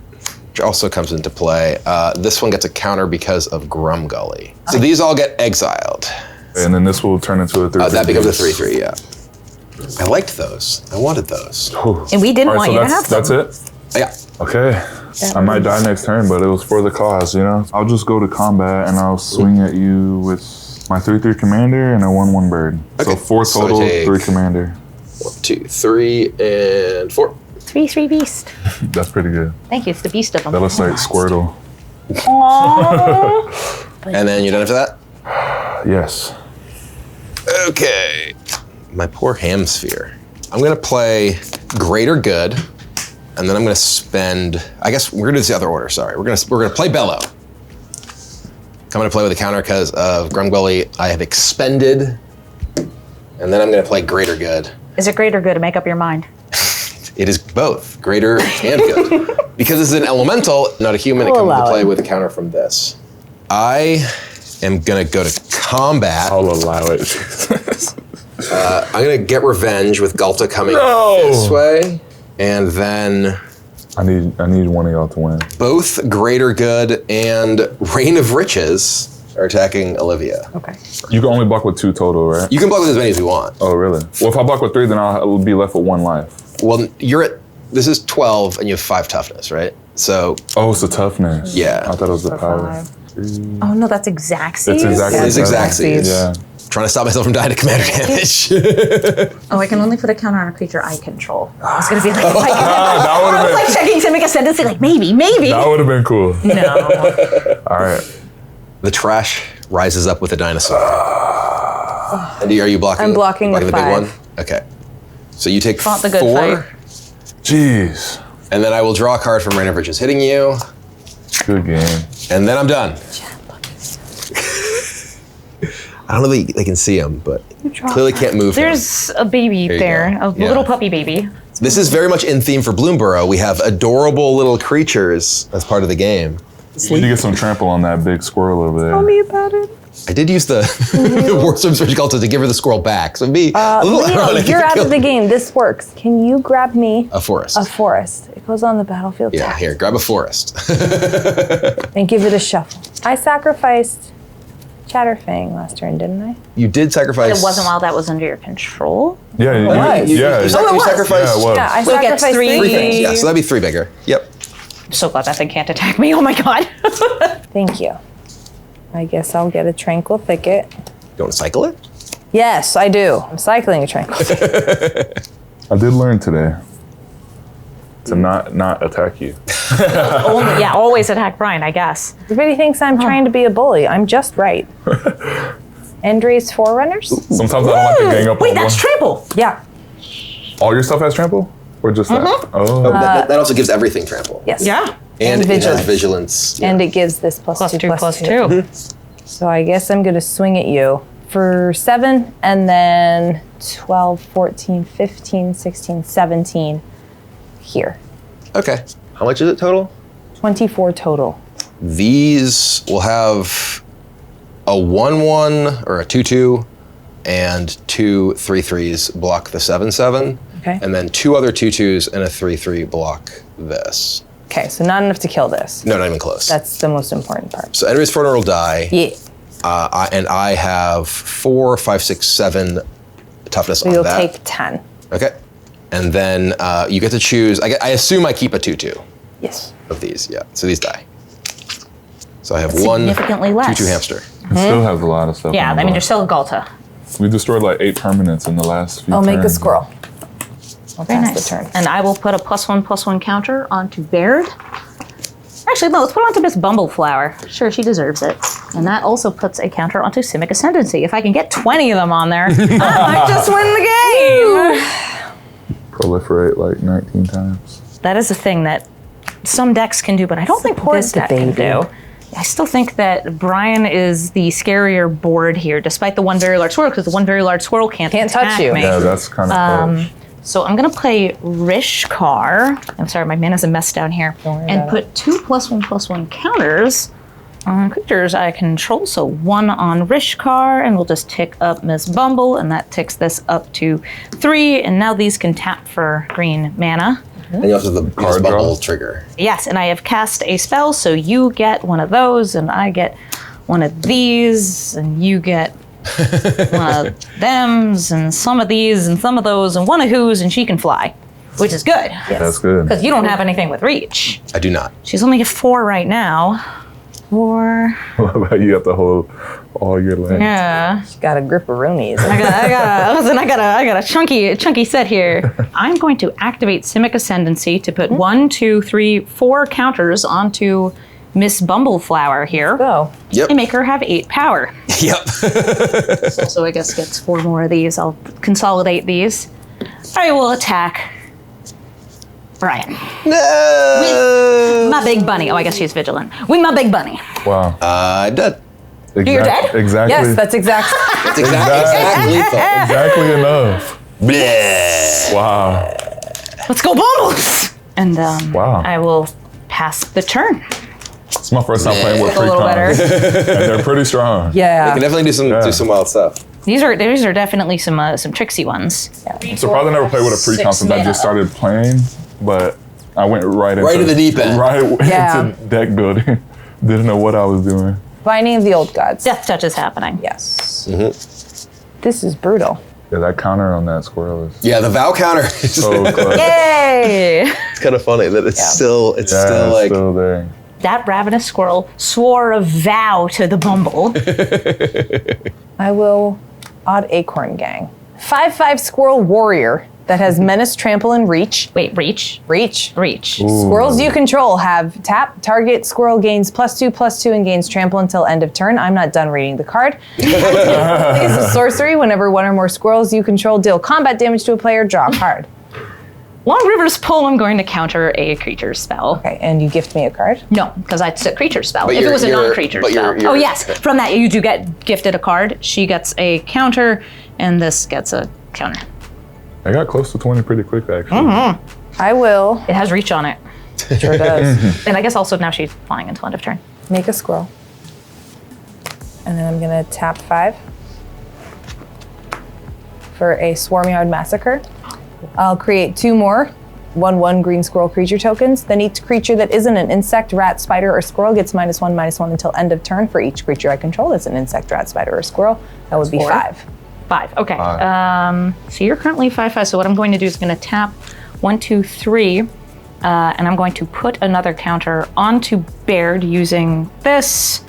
[SPEAKER 3] which also comes into play. This one gets a counter because of Grumgully. So these all get exiled.
[SPEAKER 6] and then this will turn into a 3.
[SPEAKER 3] That becomes a 3/3, yeah. I liked those. I wanted those.
[SPEAKER 1] And we didn't
[SPEAKER 6] All right,
[SPEAKER 1] want
[SPEAKER 6] so
[SPEAKER 1] you to have them.
[SPEAKER 6] that's it?
[SPEAKER 3] Yeah.
[SPEAKER 6] Okay. I might die next turn, but it was for the cause, you know? I'll just go to combat and I'll swing at you with my 3/3 commander and a 1/1 bird.
[SPEAKER 3] Okay,
[SPEAKER 6] So 4
[SPEAKER 3] so
[SPEAKER 6] total,
[SPEAKER 3] take-
[SPEAKER 6] 3 commander.
[SPEAKER 3] 1, 2, 3, and 4.
[SPEAKER 1] 3/3 beast.
[SPEAKER 6] That's pretty good.
[SPEAKER 1] Thank you. It's the beast of them.
[SPEAKER 6] That looks like Squirtle.
[SPEAKER 3] And then you're done after that?
[SPEAKER 6] Yes.
[SPEAKER 3] Okay. My poor ham sphere. I'm gonna play Greater Good, and then I'm gonna spend. I guess we're gonna do this the other order. Sorry, we're gonna play Bellow. Coming to play with a counter because of Grumgully. I have expended And then I'm going to play Greater Good.
[SPEAKER 1] Is it great or good to make up your mind?
[SPEAKER 3] It is both greater and good. Because this is an elemental, not a human, it comes into play with a counter from this. I am going to go to combat.
[SPEAKER 6] I'll allow it.
[SPEAKER 3] I'm going to get revenge with Galta coming this way. And then
[SPEAKER 6] I need one of y'all to win.
[SPEAKER 3] both Greater Good and Reign of Riches are attacking Olivia.
[SPEAKER 2] Okay.
[SPEAKER 6] You can only block with 2 total, right?
[SPEAKER 3] You can block with as many as you want.
[SPEAKER 6] Oh, really? Well, if I block with 3, then I'll be left with 1 life.
[SPEAKER 3] Well, this is 12 and you have 5 toughness, right? So,
[SPEAKER 6] Oh, it's the toughness.
[SPEAKER 3] Yeah.
[SPEAKER 6] I thought it was the power.
[SPEAKER 1] Oh no, that's exact
[SPEAKER 6] It's
[SPEAKER 1] seeds.
[SPEAKER 6] exactly.
[SPEAKER 3] It is exact seeds.
[SPEAKER 6] Yeah.
[SPEAKER 3] trying to stop myself from dying to commander damage.
[SPEAKER 1] Oh, I can only put a counter on a creature I control. I was gonna be like,
[SPEAKER 6] That would
[SPEAKER 1] I was
[SPEAKER 6] have
[SPEAKER 1] like checking to make a ascendancy, like maybe.
[SPEAKER 6] That would have been cool.
[SPEAKER 1] No.
[SPEAKER 6] All right.
[SPEAKER 3] The trash rises up with a dinosaur. And are you blocking?
[SPEAKER 2] I'm blocking
[SPEAKER 3] the
[SPEAKER 2] with
[SPEAKER 3] big
[SPEAKER 2] 5.
[SPEAKER 3] one. Okay. So you take
[SPEAKER 1] Fought the good
[SPEAKER 3] 4,
[SPEAKER 1] fight.
[SPEAKER 6] Jeez.
[SPEAKER 3] and then I will draw a card from Reign of Riches hitting you,
[SPEAKER 6] Good game.
[SPEAKER 3] and then I'm done. I don't know that they can see him, but clearly can't move him.
[SPEAKER 1] There's a baby
[SPEAKER 3] There you
[SPEAKER 1] there,
[SPEAKER 3] go.
[SPEAKER 1] a
[SPEAKER 3] Yeah.
[SPEAKER 1] little puppy baby.
[SPEAKER 3] This is very much in theme for Bloomburrow. We have adorable little creatures as part of the game.
[SPEAKER 6] You need to get some trample on that big squirrel over there.
[SPEAKER 2] Tell me about it.
[SPEAKER 3] I did use the Warstorm Surgical to give her the squirrel back, so it'd be a little
[SPEAKER 2] Leo,
[SPEAKER 3] ironic.
[SPEAKER 2] you're out of the game. This works. Can you grab me
[SPEAKER 3] A forest.
[SPEAKER 2] a forest? It goes on the battlefield
[SPEAKER 3] Yeah,
[SPEAKER 2] tab
[SPEAKER 3] here, grab a forest.
[SPEAKER 2] and give it a shuffle. I sacrificed Chatterfang last turn, didn't I?
[SPEAKER 3] You did sacrifice.
[SPEAKER 1] It wasn't while that was under your control.
[SPEAKER 6] Yeah,
[SPEAKER 2] was.
[SPEAKER 6] yeah.
[SPEAKER 3] You
[SPEAKER 6] Yeah,
[SPEAKER 3] sacrificed
[SPEAKER 6] it was.
[SPEAKER 2] Yeah, I
[SPEAKER 1] We'll get
[SPEAKER 2] sacrificed
[SPEAKER 1] three.
[SPEAKER 3] 3 things. Yeah, so that'd be 3 bigger. Yep.
[SPEAKER 1] I'm so glad that thing can't attack me. Oh my god.
[SPEAKER 2] Thank you. I guess I'll get a Tranquil Thicket.
[SPEAKER 3] You want to cycle it?
[SPEAKER 2] Yes, I do. I'm cycling a Tranquil Thicket.
[SPEAKER 6] I did learn today to not attack you.
[SPEAKER 1] Yeah, always attack Brian, I guess.
[SPEAKER 2] Everybody thinks I'm trying to be a bully. I'm just right. Endre's Forerunners?
[SPEAKER 6] Sometimes I don't like to gang up
[SPEAKER 1] Wait,
[SPEAKER 6] on
[SPEAKER 1] that's
[SPEAKER 6] one.
[SPEAKER 1] trample.
[SPEAKER 2] Yeah.
[SPEAKER 6] All your stuff has trample? Or just that? Oh.
[SPEAKER 3] That also gives everything trample.
[SPEAKER 2] Yes.
[SPEAKER 1] Yeah.
[SPEAKER 3] And it
[SPEAKER 2] vigilance.
[SPEAKER 3] has vigilance. Yeah.
[SPEAKER 2] And it gives this plus 2
[SPEAKER 1] plus 2.
[SPEAKER 2] So I guess I'm going to swing at you for 7 and then 12, 14, 15, 16, 17 here.
[SPEAKER 3] Okay. How much is it total?
[SPEAKER 2] 24 total.
[SPEAKER 3] These will have a 1/1 or a 2/2 and 2 3/3s block the 7/7.
[SPEAKER 2] Okay.
[SPEAKER 3] And then 2 other 2/2s and a 3/3 block this.
[SPEAKER 2] Okay, so not enough to kill this.
[SPEAKER 3] No, not even close.
[SPEAKER 2] That's the most important part.
[SPEAKER 3] So Enry's Fortnite will die.
[SPEAKER 2] Yeah.
[SPEAKER 3] And I have 4, 5, 6, 7 toughness
[SPEAKER 2] So
[SPEAKER 3] on
[SPEAKER 2] you'll
[SPEAKER 3] that.
[SPEAKER 2] take 10.
[SPEAKER 3] Okay. And then you get to choose. I assume I keep a 2/2
[SPEAKER 2] Yes.
[SPEAKER 3] of these. Yeah. So these die. So I have one
[SPEAKER 1] Significantly less.
[SPEAKER 3] 2/2 hamster.
[SPEAKER 6] It still has a lot of stuff.
[SPEAKER 1] Yeah,
[SPEAKER 6] on
[SPEAKER 1] I
[SPEAKER 6] the
[SPEAKER 1] mean,
[SPEAKER 6] board.
[SPEAKER 1] there's still a Galta.
[SPEAKER 6] We destroyed like 8 permanents in the last few
[SPEAKER 2] I'll make a
[SPEAKER 6] turns.
[SPEAKER 2] squirrel. I'll
[SPEAKER 1] Very
[SPEAKER 2] pass
[SPEAKER 1] nice.
[SPEAKER 2] the turn.
[SPEAKER 1] And I will put a +1/+1 counter onto Baird. Actually, no, let's put it onto Miss Bumbleflower. Sure, she deserves it. And that also puts a counter onto Simic Ascendancy. If I can get 20 of them on there, I might just win the game.
[SPEAKER 6] Proliferate like 19 times.
[SPEAKER 1] That is a thing that some decks can do, but I don't think this
[SPEAKER 2] the
[SPEAKER 1] deck can
[SPEAKER 2] baby.
[SPEAKER 1] do. I still think that Brian is the scarier board here, despite the one very large squirrel, because the one very large squirrel can't
[SPEAKER 2] touch
[SPEAKER 1] attack
[SPEAKER 2] you.
[SPEAKER 1] me.
[SPEAKER 6] Yeah, that's kind of
[SPEAKER 1] So I'm gonna play Rishkar. I'm sorry, my mana's a mess down here. And put 2 +1/+1 counters on creatures I control. So 1 on Rishkar, and we'll just tick up Miss Bumble, and that ticks this up to 3. And now these can tap for green mana.
[SPEAKER 3] And you also have the
[SPEAKER 6] Card draw.
[SPEAKER 3] bubble trigger.
[SPEAKER 1] Yes, and I have cast a spell, so you get one of those, and I get one of these, and you get one of thems, and some of these, and some of those, and one of whose, and she can fly, which is good.
[SPEAKER 6] that's good.
[SPEAKER 1] Because you don't have anything with reach.
[SPEAKER 3] I do not.
[SPEAKER 1] She's only at 4 right now. 4.
[SPEAKER 6] What about you have to hold all your legs?
[SPEAKER 1] Yeah.
[SPEAKER 2] Got a grip of Roonies.
[SPEAKER 1] I got a chunky set here. I'm going to activate Simic Ascendancy to put 1, 2, 3, 4 counters onto Miss Bumbleflower here.
[SPEAKER 2] Go.
[SPEAKER 3] Yep.
[SPEAKER 1] And make her have 8 power.
[SPEAKER 3] Yep.
[SPEAKER 1] So I guess gets 4 more of these. I'll consolidate these. I will attack Brian.
[SPEAKER 3] No.
[SPEAKER 1] My big bunny. Oh, I guess she's vigilant. With my big bunny.
[SPEAKER 6] Wow.
[SPEAKER 3] I'm dead.
[SPEAKER 1] You're dead?
[SPEAKER 6] Exactly.
[SPEAKER 2] Yes, that's exact.
[SPEAKER 3] It's exactly lethal.
[SPEAKER 6] exactly enough.
[SPEAKER 3] Bleh.
[SPEAKER 6] Wow.
[SPEAKER 1] Let's go Bumbles! And
[SPEAKER 6] Wow.
[SPEAKER 1] I will pass the turn.
[SPEAKER 6] It's my first time playing with
[SPEAKER 2] A little better.
[SPEAKER 6] precons. And they're pretty strong.
[SPEAKER 2] Yeah.
[SPEAKER 3] You can definitely do some wild stuff.
[SPEAKER 1] These are definitely some tricksy ones.
[SPEAKER 6] So probably never played with a precon since I just started playing, but I went right into
[SPEAKER 3] the deep end.
[SPEAKER 6] Right
[SPEAKER 2] Yeah.
[SPEAKER 6] into deck building. Didn't know what I was doing.
[SPEAKER 2] Binding of the Old Gods.
[SPEAKER 1] Death touch is happening.
[SPEAKER 2] Yes. This is brutal.
[SPEAKER 6] Yeah, that counter on that squirrel is
[SPEAKER 3] Yeah, the Vow counter is
[SPEAKER 6] so close.
[SPEAKER 1] Yay!
[SPEAKER 3] it's kind of funny that it's still
[SPEAKER 6] Yeah,
[SPEAKER 3] still like
[SPEAKER 6] still there.
[SPEAKER 1] That ravenous squirrel swore a vow to the Bumble.
[SPEAKER 2] I will Odd Acorn Gang. 5/5 Squirrel Warrior that has Menace, Trample, and Reach.
[SPEAKER 1] Wait, reach?
[SPEAKER 2] Reach.
[SPEAKER 1] Reach.
[SPEAKER 2] Squirrels you control have tap, target squirrel gains +2/+2 and gains trample until end of turn. I'm not done reading the card. It's a sorcery. Whenever one or more squirrels you control deal combat damage to a player, draw a card.
[SPEAKER 1] Long River's Pull, I'm going to counter a creature spell.
[SPEAKER 2] Okay, and you gift me a card?
[SPEAKER 1] No, because it's a creature spell.
[SPEAKER 3] But
[SPEAKER 1] If it
[SPEAKER 3] you're-
[SPEAKER 1] was a
[SPEAKER 3] you're-
[SPEAKER 1] non-creature
[SPEAKER 3] but
[SPEAKER 1] spell.
[SPEAKER 3] you're-
[SPEAKER 1] Oh yes, from that you do get gifted a card. She gets a counter, and this gets a counter.
[SPEAKER 6] I got close to 20 pretty quick, actually.
[SPEAKER 2] I will.
[SPEAKER 1] It has reach on it.
[SPEAKER 2] Sure does.
[SPEAKER 1] And I guess also now she's flying until end of turn.
[SPEAKER 2] Make a squirrel. And then I'm gonna tap 5 for a Swarmyard Massacre. I'll create 2 more 1/1 green squirrel creature tokens. Then each creature that isn't an insect, rat, spider, or squirrel gets -1/-1 until end of turn for each creature I control that's an insect, rat, spider, or squirrel. That would be 5.
[SPEAKER 1] 5. Okay.
[SPEAKER 6] 5.
[SPEAKER 1] So you're currently 5/5. So what I'm going to do is going to tap 1, 2, 3, and I'm going to put another counter onto Baird using this.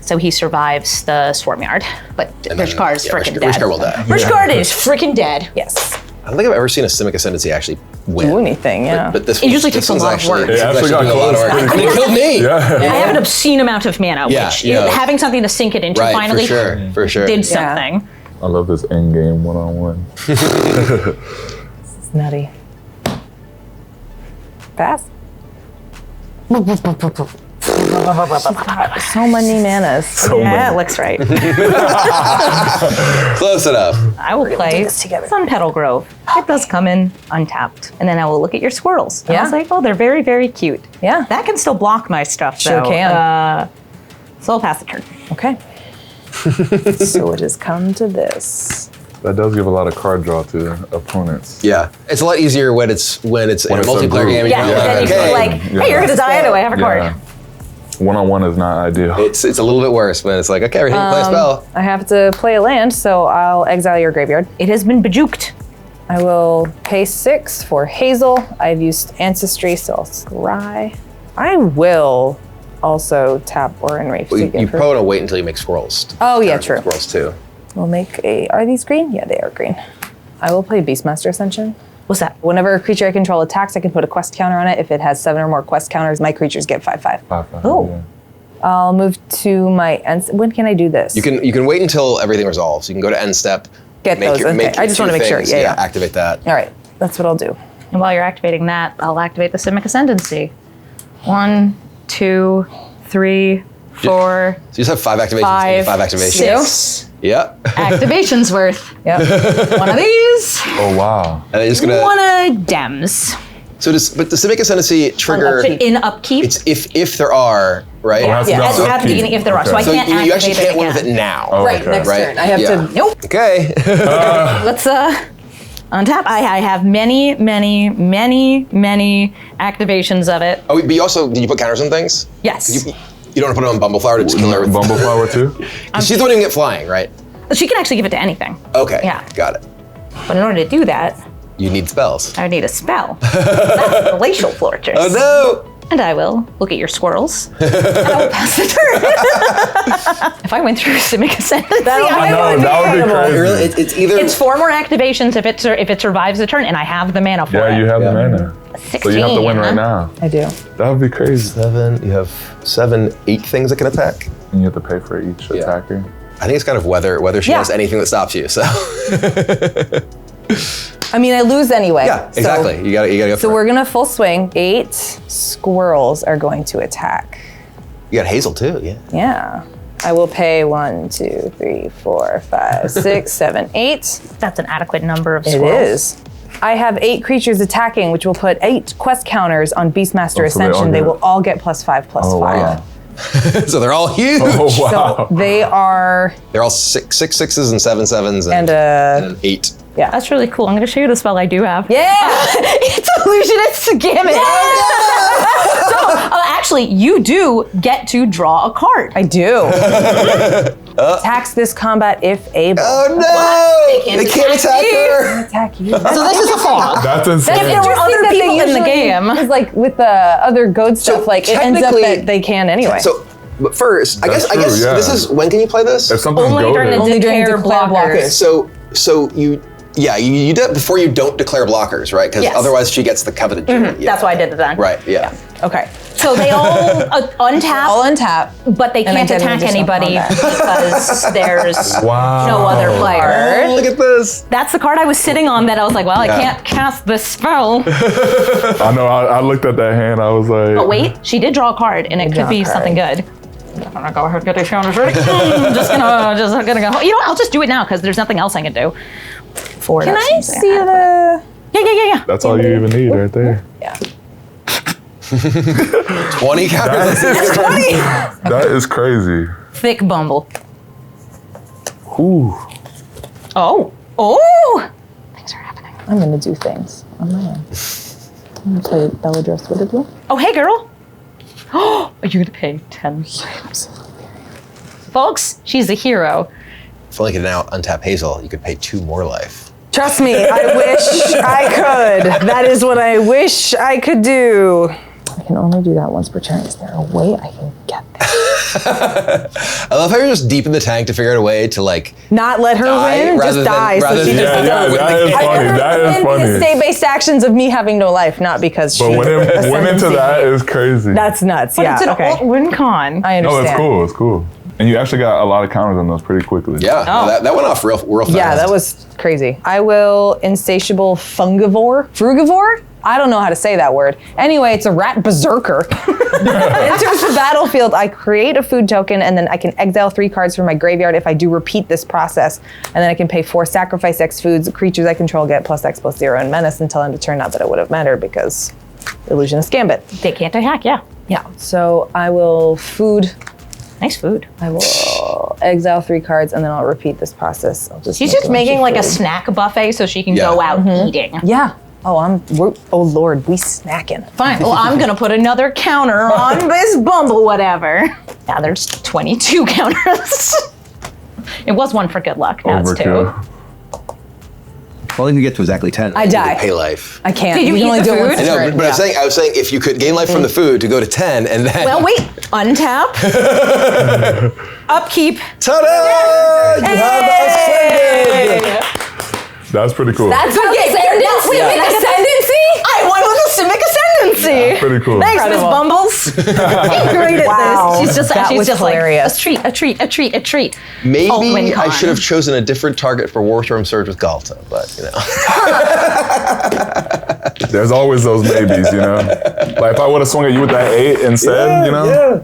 [SPEAKER 1] So he survives the Swarmyard. But Rishkar is freaking dead.
[SPEAKER 3] Rishkar will die.
[SPEAKER 1] Rishkar is freaking dead.
[SPEAKER 2] Yes.
[SPEAKER 3] I don't think I've ever seen a Simic Ascendancy actually win.
[SPEAKER 2] Do anything, yeah.
[SPEAKER 3] But this
[SPEAKER 1] It usually
[SPEAKER 3] this
[SPEAKER 1] takes a
[SPEAKER 3] one's
[SPEAKER 1] lot of
[SPEAKER 3] actually,
[SPEAKER 1] work.
[SPEAKER 3] this
[SPEAKER 6] It
[SPEAKER 3] one's
[SPEAKER 6] actually got
[SPEAKER 3] doing a lot of
[SPEAKER 6] close
[SPEAKER 3] work.
[SPEAKER 6] pretty
[SPEAKER 3] And it killed me.
[SPEAKER 6] Yeah.
[SPEAKER 1] I have an obscene amount of mana,
[SPEAKER 3] Yeah,
[SPEAKER 1] which
[SPEAKER 3] yeah.
[SPEAKER 1] having something to sink it into
[SPEAKER 3] Right,
[SPEAKER 1] finally
[SPEAKER 3] for sure.
[SPEAKER 1] did something.
[SPEAKER 6] I love this end game one-on-one.
[SPEAKER 2] It's nutty. Pass. So many manas.
[SPEAKER 1] Yeah, it looks right.
[SPEAKER 3] Close enough.
[SPEAKER 1] I will play
[SPEAKER 2] this together.
[SPEAKER 1] Sun Petal Grove. It does come in untapped. And then I will look at your squirrels. And I was
[SPEAKER 2] Yeah.
[SPEAKER 1] like, oh, they're very, very cute.
[SPEAKER 2] Yeah.
[SPEAKER 1] That can still block my stuff,
[SPEAKER 2] Sure
[SPEAKER 1] though.
[SPEAKER 2] can.
[SPEAKER 1] So I'll pass the turn.
[SPEAKER 2] Okay. So it has come to this.
[SPEAKER 6] That does give a lot of card draw to opponents.
[SPEAKER 3] Yeah, it's a lot easier when it's in a
[SPEAKER 6] it's a
[SPEAKER 3] multiplayer
[SPEAKER 6] group.
[SPEAKER 3] game.
[SPEAKER 1] Yeah,
[SPEAKER 3] You're
[SPEAKER 1] then you can be like,
[SPEAKER 6] Yeah.
[SPEAKER 1] hey, you're going to die anyway. I have a card.
[SPEAKER 6] Yeah. One-on-one is not ideal.
[SPEAKER 3] It's a little bit worse when it's like, okay, we're hitting play a spell.
[SPEAKER 2] I have to play a land, so I'll exile your graveyard.
[SPEAKER 1] It has been bejuked.
[SPEAKER 2] I will pay 6 for Hazel. I've used Ancestry, so I'll scry. I will also tap Orin Reef to
[SPEAKER 3] You
[SPEAKER 2] give her.
[SPEAKER 3] probably want to wait until you make squirrels.
[SPEAKER 2] Oh, yeah,
[SPEAKER 3] Counter
[SPEAKER 2] true.
[SPEAKER 3] Squirrels too.
[SPEAKER 2] We'll make a. Are these green? Yeah, they are green. I will play Beastmaster Ascension.
[SPEAKER 1] What's that?
[SPEAKER 2] Whenever a creature I control attacks, I can put a quest counter on it. If it has 7 or more quest counters, my creatures get 5/5.
[SPEAKER 6] 5/5,
[SPEAKER 1] Oh.
[SPEAKER 6] yeah.
[SPEAKER 2] I'll move to my end. When can I do this?
[SPEAKER 3] You can wait until everything resolves. You can go to end step.
[SPEAKER 2] Get those, okay. I just wanna make sure. Yeah.
[SPEAKER 3] Activate that.
[SPEAKER 2] All right, that's what I'll do.
[SPEAKER 1] And while you're activating that, I'll activate the Simic Ascendancy. 1, 2, 3, 4,
[SPEAKER 3] So you just have 5 activations.
[SPEAKER 1] 5,
[SPEAKER 3] 5 activations.
[SPEAKER 1] 6
[SPEAKER 3] Yeah.
[SPEAKER 1] activations worth.
[SPEAKER 2] Yep.
[SPEAKER 1] One of these,
[SPEAKER 6] Oh, wow.
[SPEAKER 3] And then just gonna.
[SPEAKER 1] one of Dems.
[SPEAKER 3] So but the Simic Ascendancy trigger.
[SPEAKER 1] In upkeep.
[SPEAKER 3] It's if there are, right?
[SPEAKER 6] Oh, it has to
[SPEAKER 1] Yeah,
[SPEAKER 6] go
[SPEAKER 1] at
[SPEAKER 6] on
[SPEAKER 1] the
[SPEAKER 6] upkeep.
[SPEAKER 1] beginning if there are. So I
[SPEAKER 6] Okay.
[SPEAKER 3] So
[SPEAKER 1] can't
[SPEAKER 3] you
[SPEAKER 1] activate
[SPEAKER 3] actually can't win with it
[SPEAKER 1] again.
[SPEAKER 3] now.
[SPEAKER 6] Oh,
[SPEAKER 2] Right,
[SPEAKER 6] okay.
[SPEAKER 2] next
[SPEAKER 3] Right.
[SPEAKER 2] turn. I have
[SPEAKER 3] Yeah.
[SPEAKER 2] to.
[SPEAKER 1] Nope.
[SPEAKER 3] Okay.
[SPEAKER 1] Let's untap. I have many activations of it.
[SPEAKER 3] Oh, but you also did you put counters on things?
[SPEAKER 1] Yes.
[SPEAKER 3] You don't want to put it on Bumbleflower to just kill her with.
[SPEAKER 6] Bumbleflower too?
[SPEAKER 3] She's the one who can get flying, right?
[SPEAKER 1] She can actually give it to anything.
[SPEAKER 3] Okay.
[SPEAKER 1] Yeah.
[SPEAKER 3] Got it.
[SPEAKER 1] But in order to do that,
[SPEAKER 3] You need spells.
[SPEAKER 1] I would need a spell. That's Glacial Fortress.
[SPEAKER 3] Oh no!
[SPEAKER 1] And I will look at your squirrels, and I will pass the turn. If I went through Simic Ascendancy,
[SPEAKER 6] I know, that would be crazy.
[SPEAKER 3] Really, it's either.
[SPEAKER 1] It's 4 more activations if it survives the turn, and I have the mana for it.
[SPEAKER 6] Yeah, you have
[SPEAKER 3] Yeah.
[SPEAKER 6] the mana.
[SPEAKER 1] 16.
[SPEAKER 6] So you have to win right now.
[SPEAKER 2] I do.
[SPEAKER 6] That would be crazy.
[SPEAKER 3] 7. You have 7, 8 things that can attack.
[SPEAKER 6] And you have to pay for each attacker.
[SPEAKER 3] I think it's kind of whether she
[SPEAKER 2] Yeah.
[SPEAKER 3] has anything that stops you. So.
[SPEAKER 2] I mean, I lose anyway.
[SPEAKER 3] Yeah, exactly.
[SPEAKER 2] So,
[SPEAKER 3] You gotta go.
[SPEAKER 2] so
[SPEAKER 3] for
[SPEAKER 2] we're
[SPEAKER 3] it.
[SPEAKER 2] gonna full swing. 8 squirrels are going to attack.
[SPEAKER 3] You got Hazel too. Yeah.
[SPEAKER 2] Yeah. I will pay 1, 2, 3, 4, 5, 6, 7, 8.
[SPEAKER 1] That's an adequate number of
[SPEAKER 2] It
[SPEAKER 1] squirrels.
[SPEAKER 2] is. I have 8 creatures attacking, which will put 8 quest counters on Beastmaster
[SPEAKER 6] Oh, so
[SPEAKER 2] Ascension. They will all get +5/+5.
[SPEAKER 6] Wow.
[SPEAKER 3] So they're all huge.
[SPEAKER 6] Oh, wow.
[SPEAKER 2] So they are,
[SPEAKER 3] They're all 6 6s and 7 7s
[SPEAKER 2] and
[SPEAKER 3] an 8.
[SPEAKER 2] yeah.
[SPEAKER 1] That's really cool. I'm going to show you the spell I do have.
[SPEAKER 2] Yeah!
[SPEAKER 1] It's Illusionist's Gambit. So, actually, you do get to draw a card.
[SPEAKER 2] I do. Attacks this combat if able.
[SPEAKER 3] Oh no!
[SPEAKER 1] They
[SPEAKER 3] They
[SPEAKER 1] can't
[SPEAKER 3] can't attack her!
[SPEAKER 2] Attack you.
[SPEAKER 1] So this is a fog.
[SPEAKER 6] That's insane.
[SPEAKER 1] If there were other people in the game.
[SPEAKER 2] Because like with the other goat stuff, like it ends up
[SPEAKER 3] technically-
[SPEAKER 2] that they can anyway.
[SPEAKER 3] So, but first, I
[SPEAKER 6] That's
[SPEAKER 3] guess
[SPEAKER 6] true, yeah.
[SPEAKER 3] this is, when can you play this?
[SPEAKER 6] If something's
[SPEAKER 1] Only during the
[SPEAKER 6] goaded.
[SPEAKER 2] Only during
[SPEAKER 1] declare
[SPEAKER 2] declare
[SPEAKER 1] blockers.
[SPEAKER 2] blockers.
[SPEAKER 3] So you do it before you don't declare blockers, right? Because
[SPEAKER 1] Yes.
[SPEAKER 3] otherwise she gets the coveted jewel. Yeah.
[SPEAKER 1] That's why I did it then.
[SPEAKER 3] Right, yeah.
[SPEAKER 2] Okay.
[SPEAKER 1] So they all untap,
[SPEAKER 2] All untap.
[SPEAKER 1] but they
[SPEAKER 2] And I
[SPEAKER 1] can't
[SPEAKER 2] get an
[SPEAKER 1] attack
[SPEAKER 2] additional
[SPEAKER 1] anybody
[SPEAKER 2] combat.
[SPEAKER 1] because there's
[SPEAKER 6] Wow.
[SPEAKER 1] no other player.
[SPEAKER 3] Oh, look at this.
[SPEAKER 1] That's the card I was sitting on that I was like, well,
[SPEAKER 3] Yeah.
[SPEAKER 1] I can't cast this spell.
[SPEAKER 6] I know, I looked at that hand, I was like...
[SPEAKER 1] But wait, she did draw a card, and it
[SPEAKER 2] draw
[SPEAKER 1] could be
[SPEAKER 2] a card.
[SPEAKER 1] something good. I'm gonna go ahead and get these counters ready. I'm just gonna go. You know what? I'll just do it now because there's nothing else I can do.
[SPEAKER 2] Can I see the?
[SPEAKER 1] Yeah.
[SPEAKER 6] That's all you even need right there.
[SPEAKER 2] Yeah.
[SPEAKER 3] 20 counters.
[SPEAKER 6] That is crazy.
[SPEAKER 1] Thick Bumble.
[SPEAKER 6] Ooh.
[SPEAKER 1] Oh! Things are happening.
[SPEAKER 2] I'm gonna do things on my own. I'm gonna play Bellatrix with it.
[SPEAKER 1] Oh, hey, girl. Oh, you're gonna pay 10.
[SPEAKER 2] Absolutely.
[SPEAKER 1] Folks, she's a hero.
[SPEAKER 3] If only you could now untap Hazel, you could pay 2 more life.
[SPEAKER 2] Trust me, I wish I could. That is what I wish I could do. I can only do that once per turn. Is there a way I can get there?
[SPEAKER 3] I love how you're just deep in the tank to figure out a way to like
[SPEAKER 2] Not let her
[SPEAKER 3] die
[SPEAKER 2] win,
[SPEAKER 3] rather
[SPEAKER 2] just
[SPEAKER 3] than-
[SPEAKER 2] die.
[SPEAKER 3] rather
[SPEAKER 2] So she
[SPEAKER 3] than-
[SPEAKER 2] just
[SPEAKER 6] Yeah, that is funny. That is funny.
[SPEAKER 2] State-based actions of me having no life, not because she.
[SPEAKER 6] But winning to that is crazy.
[SPEAKER 2] That's nuts.
[SPEAKER 1] But
[SPEAKER 2] Yeah.
[SPEAKER 1] it's an
[SPEAKER 2] Okay.
[SPEAKER 1] alt-win con.
[SPEAKER 2] I
[SPEAKER 6] No,
[SPEAKER 2] understand.
[SPEAKER 6] it's cool. It's cool. And you actually got a lot of counters on those pretty quickly.
[SPEAKER 3] Yeah, no, that went off real fast.
[SPEAKER 2] Yeah, that was crazy. I will insatiable frugivore. I don't know how to say that word. Anyway, it's a rat berserker. Enters the battlefield. I create a food token, and then I can exile 3 cards from my graveyard if I do repeat this process. And then I can pay 4 sacrifice X foods. Creatures I control get +X+0 and menace until end of turn. Not that it would have mattered because Illusionist Gambit.
[SPEAKER 1] They can't attack, yeah.
[SPEAKER 2] Yeah. So I will food.
[SPEAKER 1] Nice food.
[SPEAKER 2] I will exile 3 cards, and then I'll repeat this process.
[SPEAKER 1] She's just making like a snack buffet so she can
[SPEAKER 3] Yeah.
[SPEAKER 1] go out eating.
[SPEAKER 2] Yeah. Oh, oh Lord, we snacking.
[SPEAKER 1] Fine. Well, I'm gonna put another counter on this Bumble, whatever. Now there's 22 counters. It was 1 for good luck. Now it's 2.
[SPEAKER 6] Overkill.
[SPEAKER 7] All you can get to exactly 10.
[SPEAKER 2] I die.
[SPEAKER 3] Pay life.
[SPEAKER 2] I can't.
[SPEAKER 1] Did you
[SPEAKER 2] can
[SPEAKER 1] eat
[SPEAKER 2] only
[SPEAKER 1] the
[SPEAKER 2] do it
[SPEAKER 1] food?
[SPEAKER 2] once a
[SPEAKER 3] I know,
[SPEAKER 2] turn.
[SPEAKER 3] but
[SPEAKER 2] Yeah.
[SPEAKER 3] I was saying if you could gain life from the food to go to 10 and then
[SPEAKER 1] Well, wait. Untap. Upkeep.
[SPEAKER 3] ta-da! You have ascended!
[SPEAKER 6] That's pretty cool.
[SPEAKER 2] That's what ascendancy.
[SPEAKER 1] Wait,
[SPEAKER 2] Ascendancy.
[SPEAKER 1] I won with a Simic Ascendancy.
[SPEAKER 6] Pretty cool.
[SPEAKER 1] Thanks, Miss
[SPEAKER 2] Incredible.
[SPEAKER 1] Bumbles. You're great at
[SPEAKER 2] Wow.
[SPEAKER 1] this.
[SPEAKER 2] That
[SPEAKER 1] She's
[SPEAKER 2] was
[SPEAKER 1] just
[SPEAKER 2] hilarious.
[SPEAKER 1] like a treat.
[SPEAKER 3] Maybe
[SPEAKER 1] Alt-win
[SPEAKER 3] I
[SPEAKER 1] con.
[SPEAKER 3] should have chosen a different target for Warthorm Surge with Galta, but you know.
[SPEAKER 6] There's always those maybes, you know? Like if I would have swung at you with that 8 instead, you know?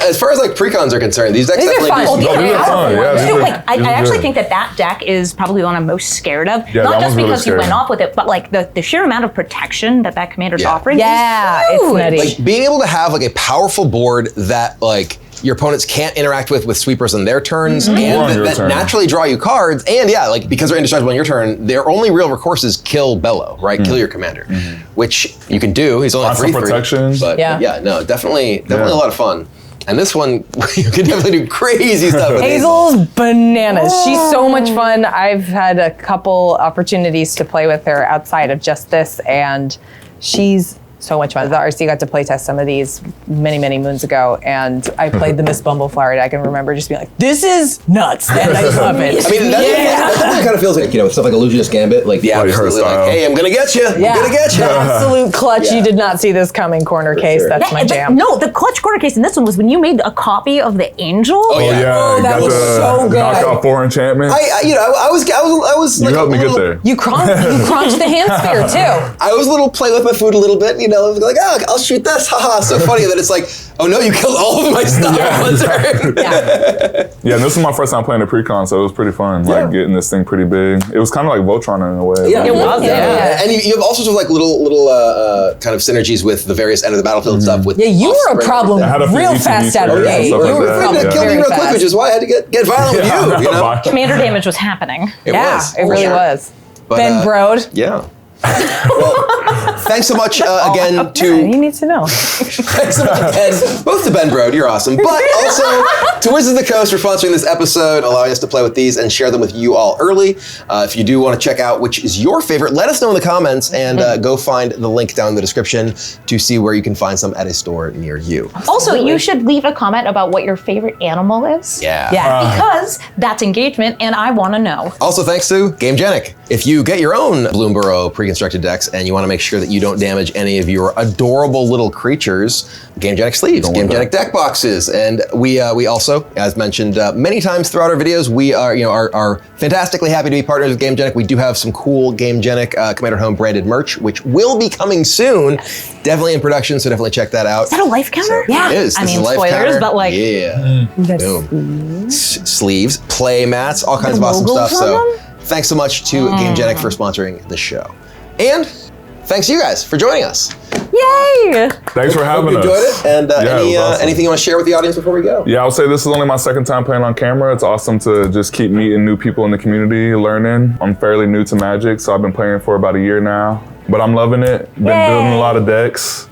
[SPEAKER 3] As far as like precons are concerned, these decks
[SPEAKER 2] These are
[SPEAKER 3] definitely
[SPEAKER 2] fun.
[SPEAKER 3] do
[SPEAKER 1] Oh,
[SPEAKER 6] No, these are fun. Yeah, these are-
[SPEAKER 1] Like, I
[SPEAKER 6] these are
[SPEAKER 1] actually
[SPEAKER 6] good.
[SPEAKER 1] think that deck is probably the one I'm most scared of.
[SPEAKER 6] Yeah,
[SPEAKER 1] Not
[SPEAKER 6] that
[SPEAKER 1] just
[SPEAKER 6] one's really
[SPEAKER 1] because you
[SPEAKER 6] scary.
[SPEAKER 1] went off with it, but like the sheer amount of protection that commander's
[SPEAKER 3] Yeah.
[SPEAKER 1] offering.
[SPEAKER 2] Yeah,
[SPEAKER 1] is
[SPEAKER 2] it's
[SPEAKER 1] huge.
[SPEAKER 2] nutty.
[SPEAKER 3] like being able to have like a powerful board that like your opponents can't interact with sweepers on their turns
[SPEAKER 6] Or on
[SPEAKER 3] and
[SPEAKER 6] your
[SPEAKER 3] that
[SPEAKER 6] turn.
[SPEAKER 3] naturally draw you cards, and yeah, like because they're indestructible on your turn, their only real recourse is kill Bello, right? Kill your commander, which you can do. He's only
[SPEAKER 6] Want some
[SPEAKER 3] 3/3,
[SPEAKER 6] protection.
[SPEAKER 3] but
[SPEAKER 2] Yeah.
[SPEAKER 3] yeah, no, definitely
[SPEAKER 6] Yeah.
[SPEAKER 3] a lot of fun. And this one, you can definitely do crazy stuff with Hazel.
[SPEAKER 2] Hazel's bananas. She's so much fun. I've had a couple opportunities to play with her outside of just this, and she's so much fun. The RC got to play test some of these many moons ago, and I played the Miss Bumble flower deck. I can remember just being like, "This is nuts," and I love it.
[SPEAKER 3] I mean, that's kind of feels like, stuff like Illusionist Gambit, like the absolutely like, hey, I'm gonna get you. I'm gonna get you.
[SPEAKER 2] Absolute clutch. You did not see this coming corner case.
[SPEAKER 3] sure.
[SPEAKER 2] That's my jam.
[SPEAKER 1] No, the clutch corner case in this one was when you made a copy of the angel.
[SPEAKER 3] Oh yeah.
[SPEAKER 2] Oh, that
[SPEAKER 6] got
[SPEAKER 2] was
[SPEAKER 6] the
[SPEAKER 2] so good.
[SPEAKER 6] knockout 4 enchantments.
[SPEAKER 3] I was
[SPEAKER 6] you
[SPEAKER 3] like
[SPEAKER 6] helped me get there.
[SPEAKER 2] You crunched the hand sphere too.
[SPEAKER 3] I was a little play with my food a little bit, like, oh, I'll shoot this, haha. So funny that it's like, oh no, you killed all of my stuff in one turn.
[SPEAKER 6] Yeah, and this is my first time playing the pre-con, so it was pretty fun, like getting this thing pretty big. It was kind of like Voltron in a way.
[SPEAKER 3] Yeah,
[SPEAKER 1] It was,
[SPEAKER 3] yeah. And you have all sorts of like little kind of synergies with the various end of the battlefield stuff. With
[SPEAKER 2] Yeah, you were a
[SPEAKER 3] Offspring.
[SPEAKER 2] problem
[SPEAKER 6] had a few
[SPEAKER 2] real
[SPEAKER 6] ETB
[SPEAKER 2] fast out of the
[SPEAKER 6] players and
[SPEAKER 2] gate.
[SPEAKER 6] stuff
[SPEAKER 2] You
[SPEAKER 6] like
[SPEAKER 2] were
[SPEAKER 6] that.
[SPEAKER 2] a problem
[SPEAKER 3] You killed me
[SPEAKER 2] very
[SPEAKER 3] real quick,
[SPEAKER 2] fast.
[SPEAKER 3] which is why I had to get violent with you. You know,
[SPEAKER 1] Commander damage was happening.
[SPEAKER 3] it
[SPEAKER 2] Yeah,
[SPEAKER 3] was.
[SPEAKER 2] it really was.
[SPEAKER 3] But,
[SPEAKER 2] Ben Brode.
[SPEAKER 3] Yeah. Well, thanks so much again to
[SPEAKER 2] He needs to know.
[SPEAKER 3] thanks so much again, both to Ben Brode, you're awesome, but also to Wizards of the Coast for sponsoring this episode, allowing us to play with these and share them with you all early. If you do want to check out which is your favorite, let us know in the comments and go find the link down in the description to see where you can find some at a store near you.
[SPEAKER 1] Also, you should leave a comment about what your favorite animal is.
[SPEAKER 3] Yeah.
[SPEAKER 1] Because that's engagement, and I want to know.
[SPEAKER 3] Also, thanks to GameGenic. If you get your own Bloomburrow pre-constructed decks and you want to make sure that you don't damage any of your adorable little creatures, GameGenic sleeves, GameGenic deck boxes, and we also, as mentioned many times throughout our videos, we are fantastically happy to be partners with GameGenic. We do have some cool GameGenic Commander Home branded merch, which will be coming soon. Definitely in production, so definitely check that out.
[SPEAKER 1] Is that a life counter?
[SPEAKER 3] It is.
[SPEAKER 1] I
[SPEAKER 3] This is
[SPEAKER 1] mean,
[SPEAKER 3] a life
[SPEAKER 1] spoilers,
[SPEAKER 3] counter.
[SPEAKER 1] but like,
[SPEAKER 3] Boom. Sleeves, play mats, all kinds of awesome
[SPEAKER 1] logos
[SPEAKER 3] stuff.
[SPEAKER 1] on
[SPEAKER 3] So
[SPEAKER 1] them?
[SPEAKER 3] thanks so much to GameGenic for sponsoring the show. And thanks to you guys for joining us.
[SPEAKER 1] yay!
[SPEAKER 6] Thanks for having
[SPEAKER 3] Hope you
[SPEAKER 6] us.
[SPEAKER 3] enjoyed it. And
[SPEAKER 6] Yeah, it was awesome.
[SPEAKER 3] anything you want to share with the audience before we go?
[SPEAKER 6] Yeah, I would say this is only my second time playing on camera. It's awesome to just keep meeting new people in the community, learning. I'm fairly new to Magic, so I've been playing for about a year now. But I'm loving it. Been building a lot of decks.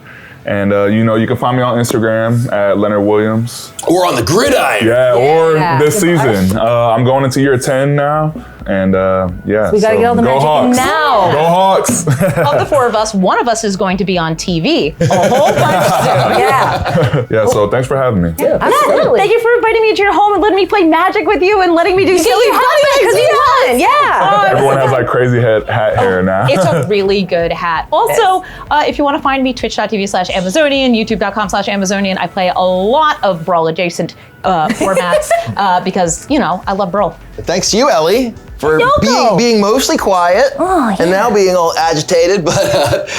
[SPEAKER 6] And you can find me on Instagram at Leonard Williams.
[SPEAKER 3] Or on the gridiron.
[SPEAKER 6] Yeah, or this season. I'm going into year 10 now. And
[SPEAKER 2] We gotta get all the
[SPEAKER 6] go
[SPEAKER 2] magic
[SPEAKER 6] Hawks.
[SPEAKER 2] now.
[SPEAKER 6] Go Hawks.
[SPEAKER 1] Of the four of us, one of us is going to be on TV. A whole bunch soon.
[SPEAKER 2] Yeah.
[SPEAKER 6] Yeah, so thanks for having me.
[SPEAKER 2] Absolutely.
[SPEAKER 1] Thank you for inviting me to your home and letting me play Magic with you and letting me do silly
[SPEAKER 2] because you won. Yeah.
[SPEAKER 6] Everyone has like crazy hat hair now.
[SPEAKER 1] It's a really good hat. Also, if you want to find me, twitch.tv/Amazonian, youtube.com/Amazonian. I play a lot of Brawl adjacent formats because, I love Brawl.
[SPEAKER 3] Thanks to you, Ellie, for
[SPEAKER 1] Yoko.
[SPEAKER 3] being mostly quiet and now being all agitated. But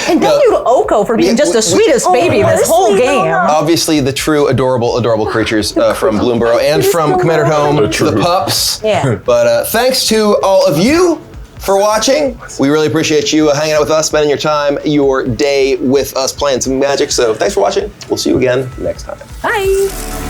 [SPEAKER 1] And thank you to Oko for being just the sweetest baby this whole game.
[SPEAKER 3] obviously the true adorable creatures from Bloomburrow and from Commander Home, the pups.
[SPEAKER 2] Yeah.
[SPEAKER 3] But thanks to all of you for watching. We really appreciate you hanging out with us, spending your time, your day with us playing some Magic. So thanks for watching. We'll see you again next time.
[SPEAKER 2] Bye.